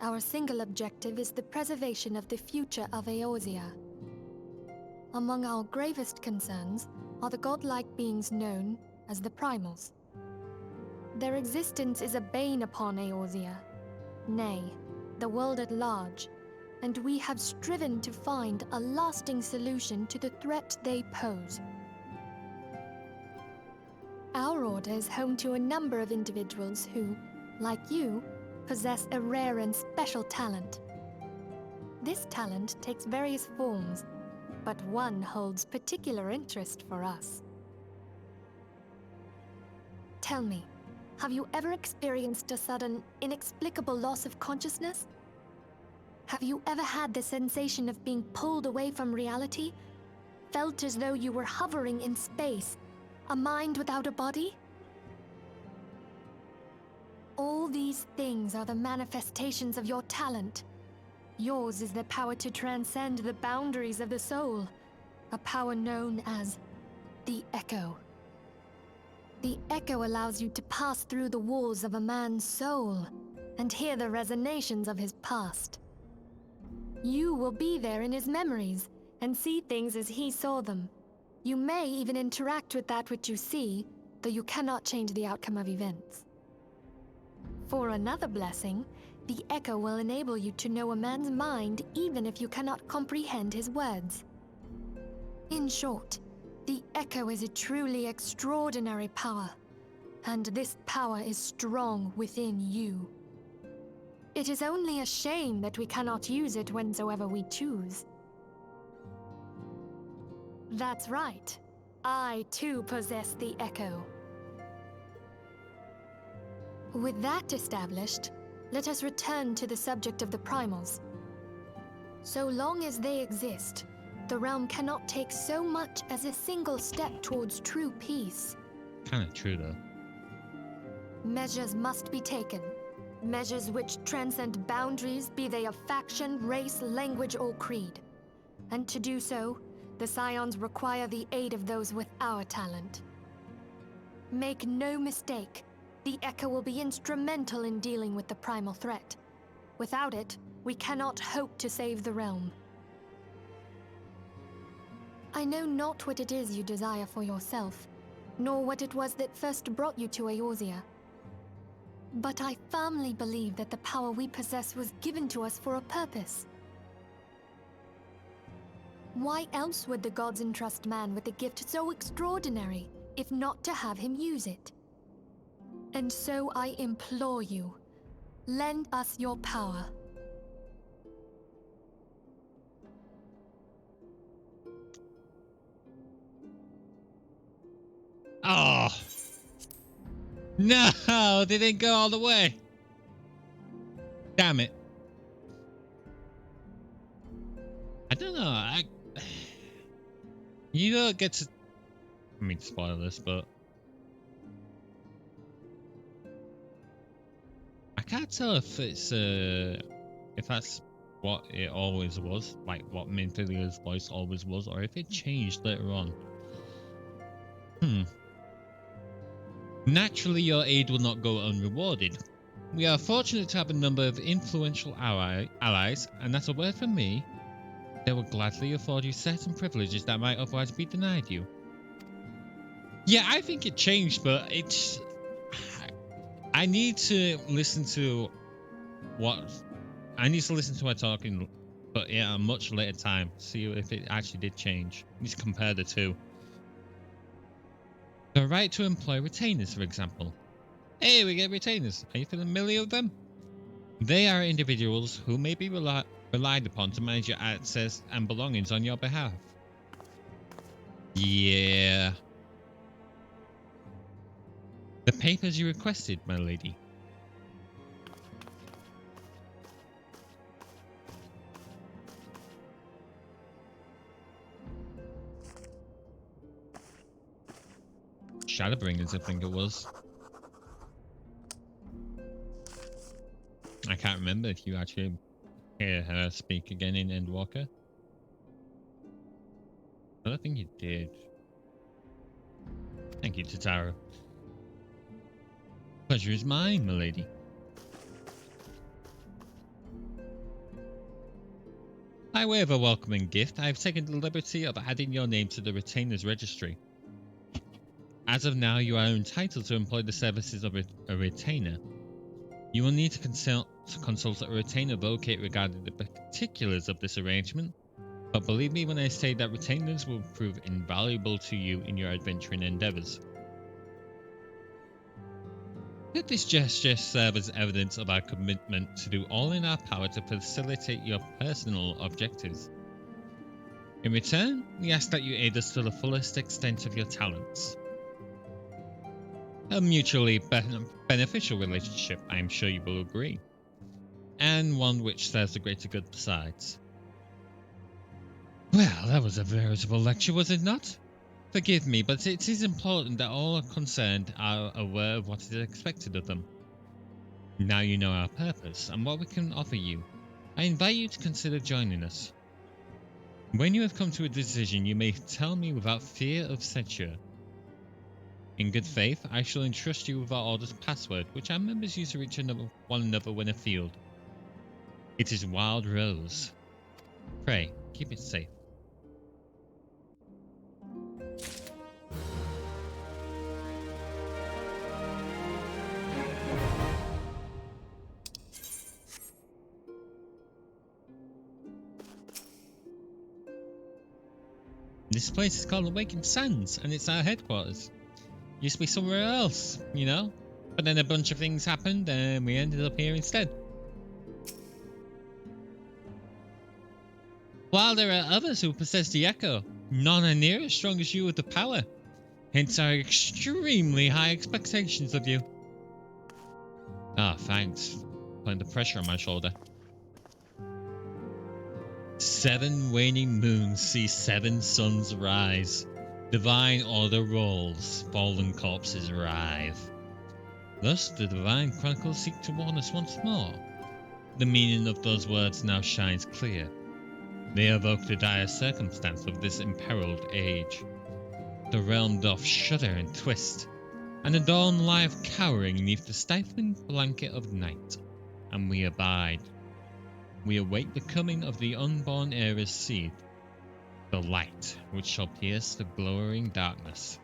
Our single objective is the preservation of the future of Eorzea. Among our gravest concerns are the godlike beings known as the Primals. Their existence is a bane upon Eorzea, nay, the world at large, and we have striven to find a lasting solution to the threat they pose. Our order is home to a number of individuals who, like you, possess a rare and special talent. This talent takes various forms, but one holds particular interest for us. Tell me, have you ever experienced a sudden, inexplicable loss of consciousness? Have you ever had the sensation of being pulled away from reality? Felt as though you were hovering in space, a mind without a body? All these things are the manifestations of your talent. Yours is the power to transcend the boundaries of the soul, a power known as the Echo. The Echo allows you to pass through the walls of a man's soul and hear the resonations of his past. You will be there in his memories and see things as he saw them. You may even interact with that which you see, though you cannot change the outcome of events. For another blessing, the Echo will enable you to know a man's mind even if you cannot comprehend his words. In short, the Echo is a truly extraordinary power, and this power is strong within you. It is only a shame that we cannot use it whensoever we choose. That's right. I too possess the Echo. With that established, let us return to the subject of the Primals. So long as they exist, the realm cannot take so much as a single step towards true peace. Kind of true, though. Measures must be taken. Measures which transcend boundaries, be they of faction, race, language, or creed. And to do so, the Scions require the aid of those with our talent. Make no mistake, the Echo will be instrumental in dealing with the primal threat. Without it, we cannot hope to save the realm. I know not what it is you desire for yourself, nor what it was that first brought you to Eorzea. But I firmly believe that the power we possess was given to us for a purpose. Why else would the gods entrust man with a gift so extraordinary, if not to have him use it? And so I implore you, lend us your power. Oh! No! They didn't go all the way! Damn it. I don't know, you don't get to... I mean, spoil this, but... I can't tell if it's, if that's what it always was, like what Minthilia's voice always was, or if it changed later on. Naturally, your aid will not go unrewarded. We are fortunate to have a number of influential allies, and that's a word from me. They will gladly afford you certain privileges that might otherwise be denied you. Yeah, I think it changed, but it's... I need to listen to what I need to listen to her talking, but at a much later time. See if it actually did change. I need to compare the two. The right to employ retainers, for example. Hey, we get retainers. Are you familiar with them? They are individuals who may be relied upon to manage your access and belongings on your behalf. Yeah. The papers you requested, my lady. Shadowbringers, I think it was. I can't remember if you actually hear her speak again in Endwalker. I don't think you did. Thank you, Tatara. Pleasure is mine, my lady. By way of a welcoming gift, I have taken the liberty of adding your name to the retainers registry. As of now, you are entitled to employ the services of a retainer. You will need to consult a retainer advocate regarding the particulars of this arrangement, but believe me when I say that retainers will prove invaluable to you in your adventuring endeavors. Let this gesture serve as evidence of our commitment to do all in our power to facilitate your personal objectives. In return, we ask that you aid us to the fullest extent of your talents. A mutually beneficial relationship, I am sure you will agree, and one which serves the greater good besides. Well, that was a veritable lecture, was it not? Forgive me, but it is important that all concerned are aware of what is expected of them. Now you know our purpose and what we can offer you. I invite you to consider joining us. When you have come to a decision, you may tell me without fear of censure. In good faith, I shall entrust you with our order's password, which our members use to reach one another when afield. It is Wild Rose. Pray, keep it safe. This place is called Awakened Sands, and it's our headquarters. Used to be somewhere else, you know? But then a bunch of things happened, and we ended up here instead. While there are others who possess the Echo, none are near as strong as you with the power. Hence our extremely high expectations of you. Ah, thanks. Putting the pressure on my shoulder. 7 waning moons see 7 suns rise. Divine order rolls, fallen corpses writhe. Thus the Divine Chronicles seek to warn us once more. The meaning of those words now shines clear. They evoke the dire circumstance of this imperiled age. The realm doth shudder and twist, and the dawn lieth cowering neath the stifling blanket of night, and we abide. We await the coming of the unborn era's seed, the light which shall pierce the glowering darkness.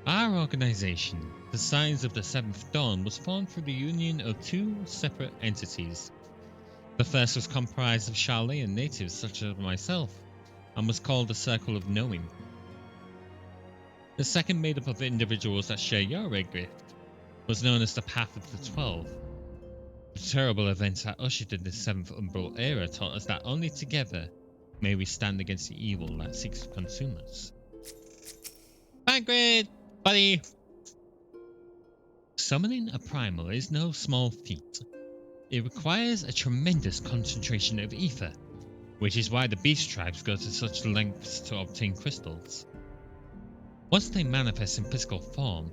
Our organization, the Signs of the Seventh Dawn, was formed through the union of 2 separate entities. The first was comprised of Charlean natives such as myself, and was called the Circle of Knowing. The second, made up of individuals that share your red gift, was known as the Path of the 12. The terrible events that ushered in the 7th Umbral era taught us that only together may we stand against the evil that seeks to consume us. Backgrid, buddy! Summoning a primal is no small feat. It requires a tremendous concentration of ether, which is why the beast tribes go to such lengths to obtain crystals. Once they manifest in physical form,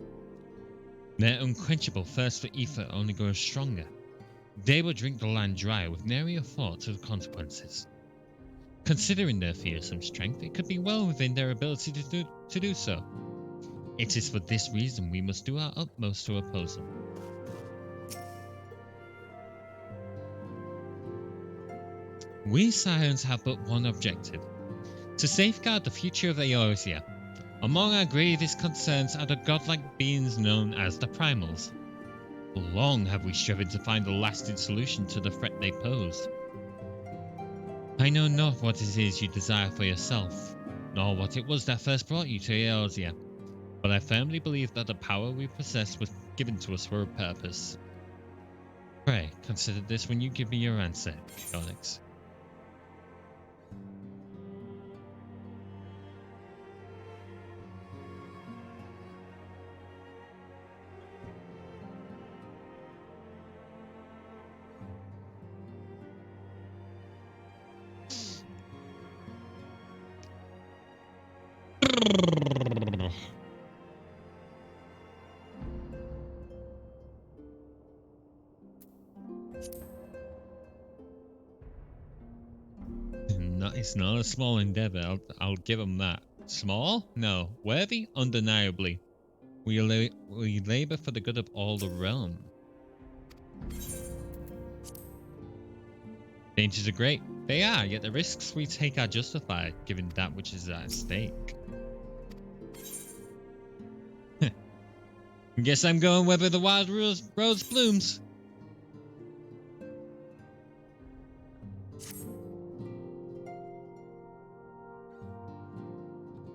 their unquenchable thirst for ether only grows stronger. They will drink the land dry with nary a thought to the consequences. Considering their fearsome strength, it could be well within their ability to do so. It is for this reason we must do our utmost to oppose them. We Scions have but one objective: to safeguard the future of Eorzea. Among our gravest concerns are the godlike beings known as the Primals. Long have we striven to find a lasting solution to the threat they pose. I know not what it is you desire for yourself, nor what it was that first brought you to Eorzea, but I firmly believe that the power we possess was given to us for a purpose. Pray, consider this when you give me your answer, Onyx. It's not a small endeavor, I'll give him that. Small? No. Worthy? Undeniably. We labor for the good of all the realm. Dangers are great. They are, yet the risks we take are justified, given that which is at stake. Guess I'm going whether the wild rose blooms.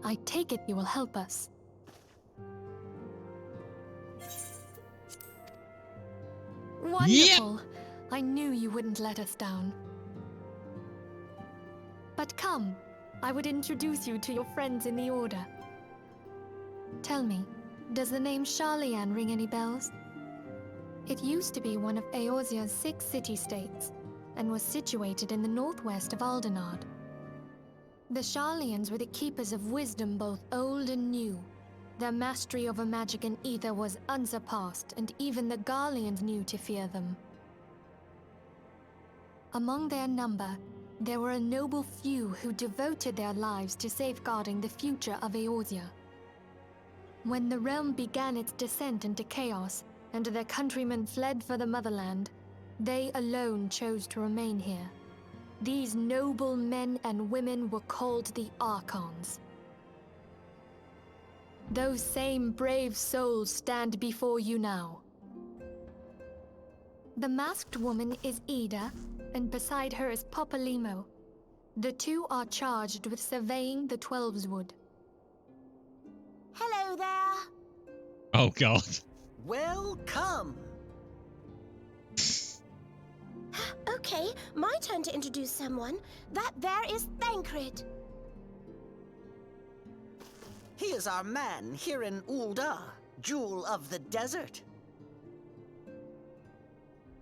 I take it you will help us. Wonderful! I knew you wouldn't let us down. But come, I would introduce you to your friends in the Order. Tell me, does the name Sharlayan ring any bells? It used to be one of Eorzea's 6 city-states, and was situated in the northwest of Aldenard. The Sharlayans were the keepers of wisdom both old and new. Their mastery over magic and ether was unsurpassed, and even the Garleans knew to fear them. Among their number, there were a noble few who devoted their lives to safeguarding the future of Eorzea. When the realm began its descent into chaos, and their countrymen fled for the motherland, they alone chose to remain here. These noble men and women were called the Archons. Those same brave souls stand before you now. The masked woman is Ida, and beside her is Popolimo. The two are charged with surveying the Twelveswood. Hello there. Oh god. Welcome. Okay, my turn to introduce someone. That there is Thancred. He is our man here in Ul'dah, Jewel of the Desert.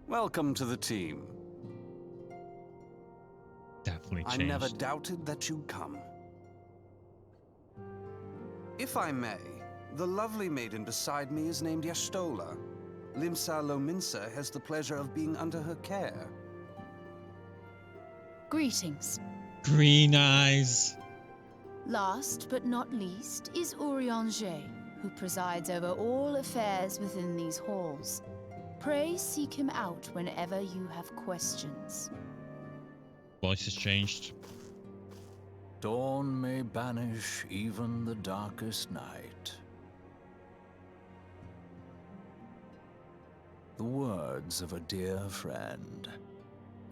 Welcome to the team. Definitely I changed. never doubted that you'd come. If I may, the lovely maiden beside me is named Y'shtola. Limsa Lominsa has the pleasure of being under her care. Greetings. Green eyes. Last but not least is Urianger, who presides over all affairs within these halls. Pray seek him out whenever you have questions. Voice has changed. Dawn may banish even the darkest night. The words of a dear friend.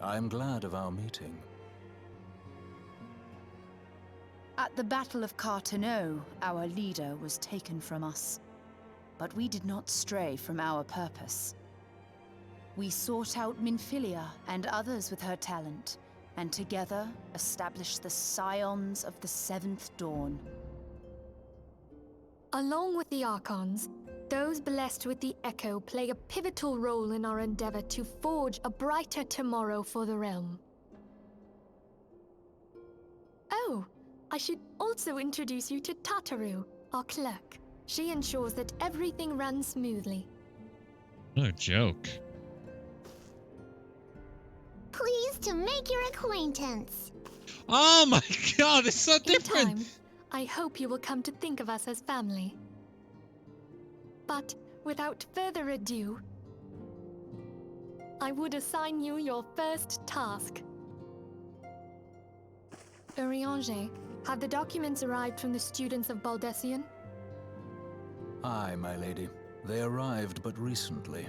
I am glad of our meeting. At the Battle of Carteneau, our leader was taken from us. But we did not stray from our purpose. We sought out Minfilia and others with her talent, and together established the Scions of the Seventh Dawn. Along with the Archons, those blessed with the Echo play a pivotal role in our endeavor to forge a brighter tomorrow for the realm. Oh, I should also introduce you to Tataru, our clerk. She ensures that everything runs smoothly. No joke. Pleased to make your acquaintance. Oh my god, it's so In different. time, I hope you will come to think of us as family. But without further ado, I would assign you your first task. Urianger, have the documents arrived from the students of Baldessian? Aye, my lady. They arrived but recently.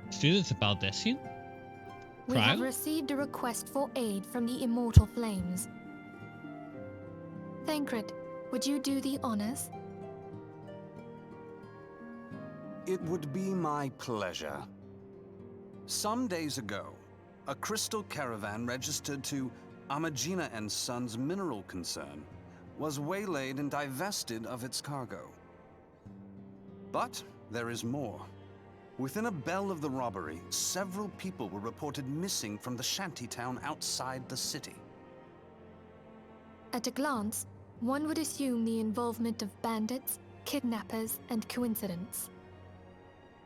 Students of Baldessian? We have Cryo? received a request for aid from the Immortal Flames. Thancred, would you do the honors? It would be my pleasure. Some days ago, a crystal caravan registered to Amagina and Sons mineral concern was waylaid and divested of its cargo. But there is more. Within a bell of the robbery, several people were reported missing from the shantytown outside the city. At a glance, one would assume the involvement of bandits, kidnappers, and coincidence.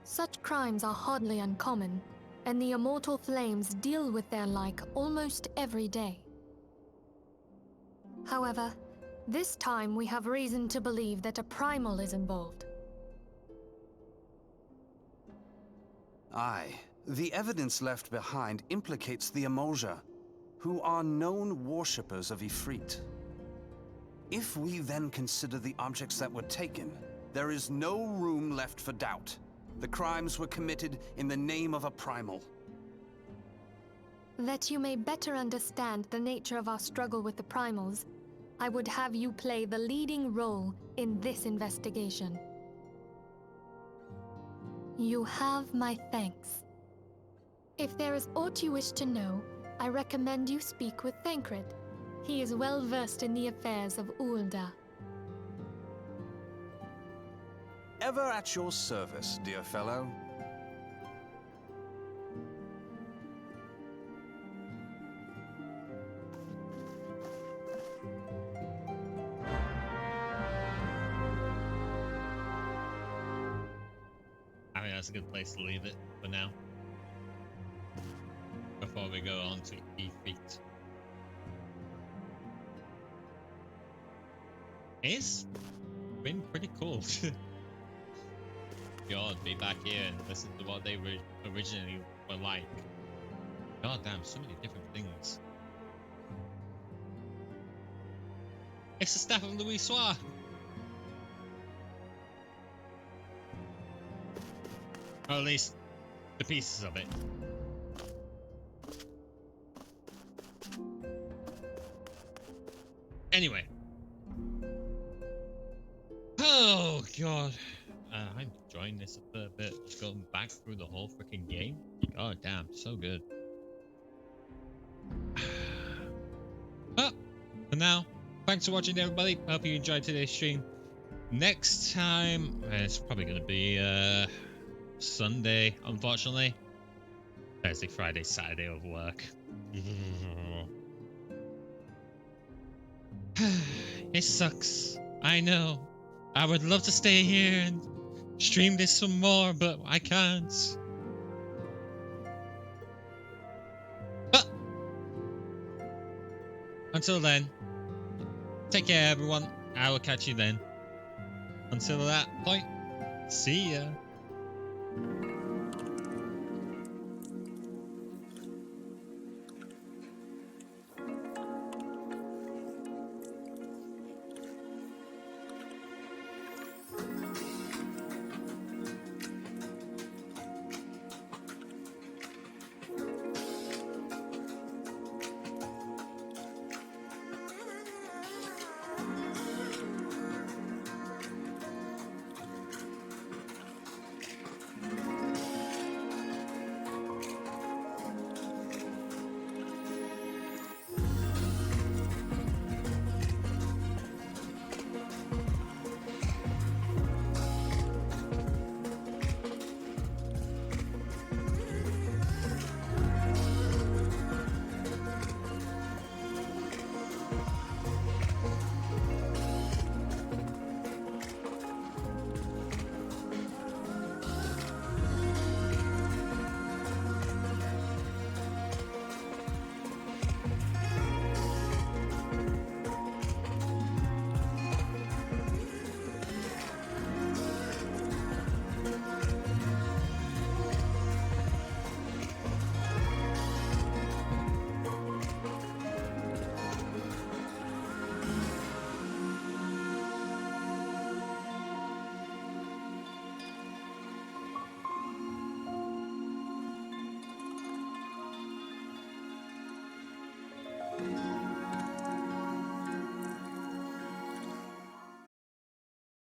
Such crimes are hardly uncommon, and the Immortal Flames deal with their like almost every day. However, this time we have reason to believe that a primal is involved. Aye, the evidence left behind implicates the Emolja, who are known worshippers of Ifrit. If we then consider the objects that were taken, there is no room left for doubt. The crimes were committed in the name of a primal. That you may better understand the nature of our struggle with the primals, I would have you play the leading role in this investigation. You have my thanks. If there is aught you wish to know, I recommend you speak with Thancred. He is well versed in the affairs of Ulda. Ever at your service, dear fellow. I think that's a good place to leave it for now. Before we go on to Ifrit. It's been pretty cool. God, be back here and listen to what they originally were like. God damn, so many different things. It's the staff of Louis Soir. Or at least the pieces of it. Anyway. Oh god. I'm enjoying this a fair bit. Just going back through the whole freaking game. God damn, so good. But for now, thanks for watching everybody. Hope you enjoyed today's stream. Next time, it's probably going to be Sunday, unfortunately. Thursday, Friday, Saturday of work. It sucks. I know. I would love to stay here and stream this some more, but I can't. But until then, take care everyone. I will catch you then. Until that point, see ya.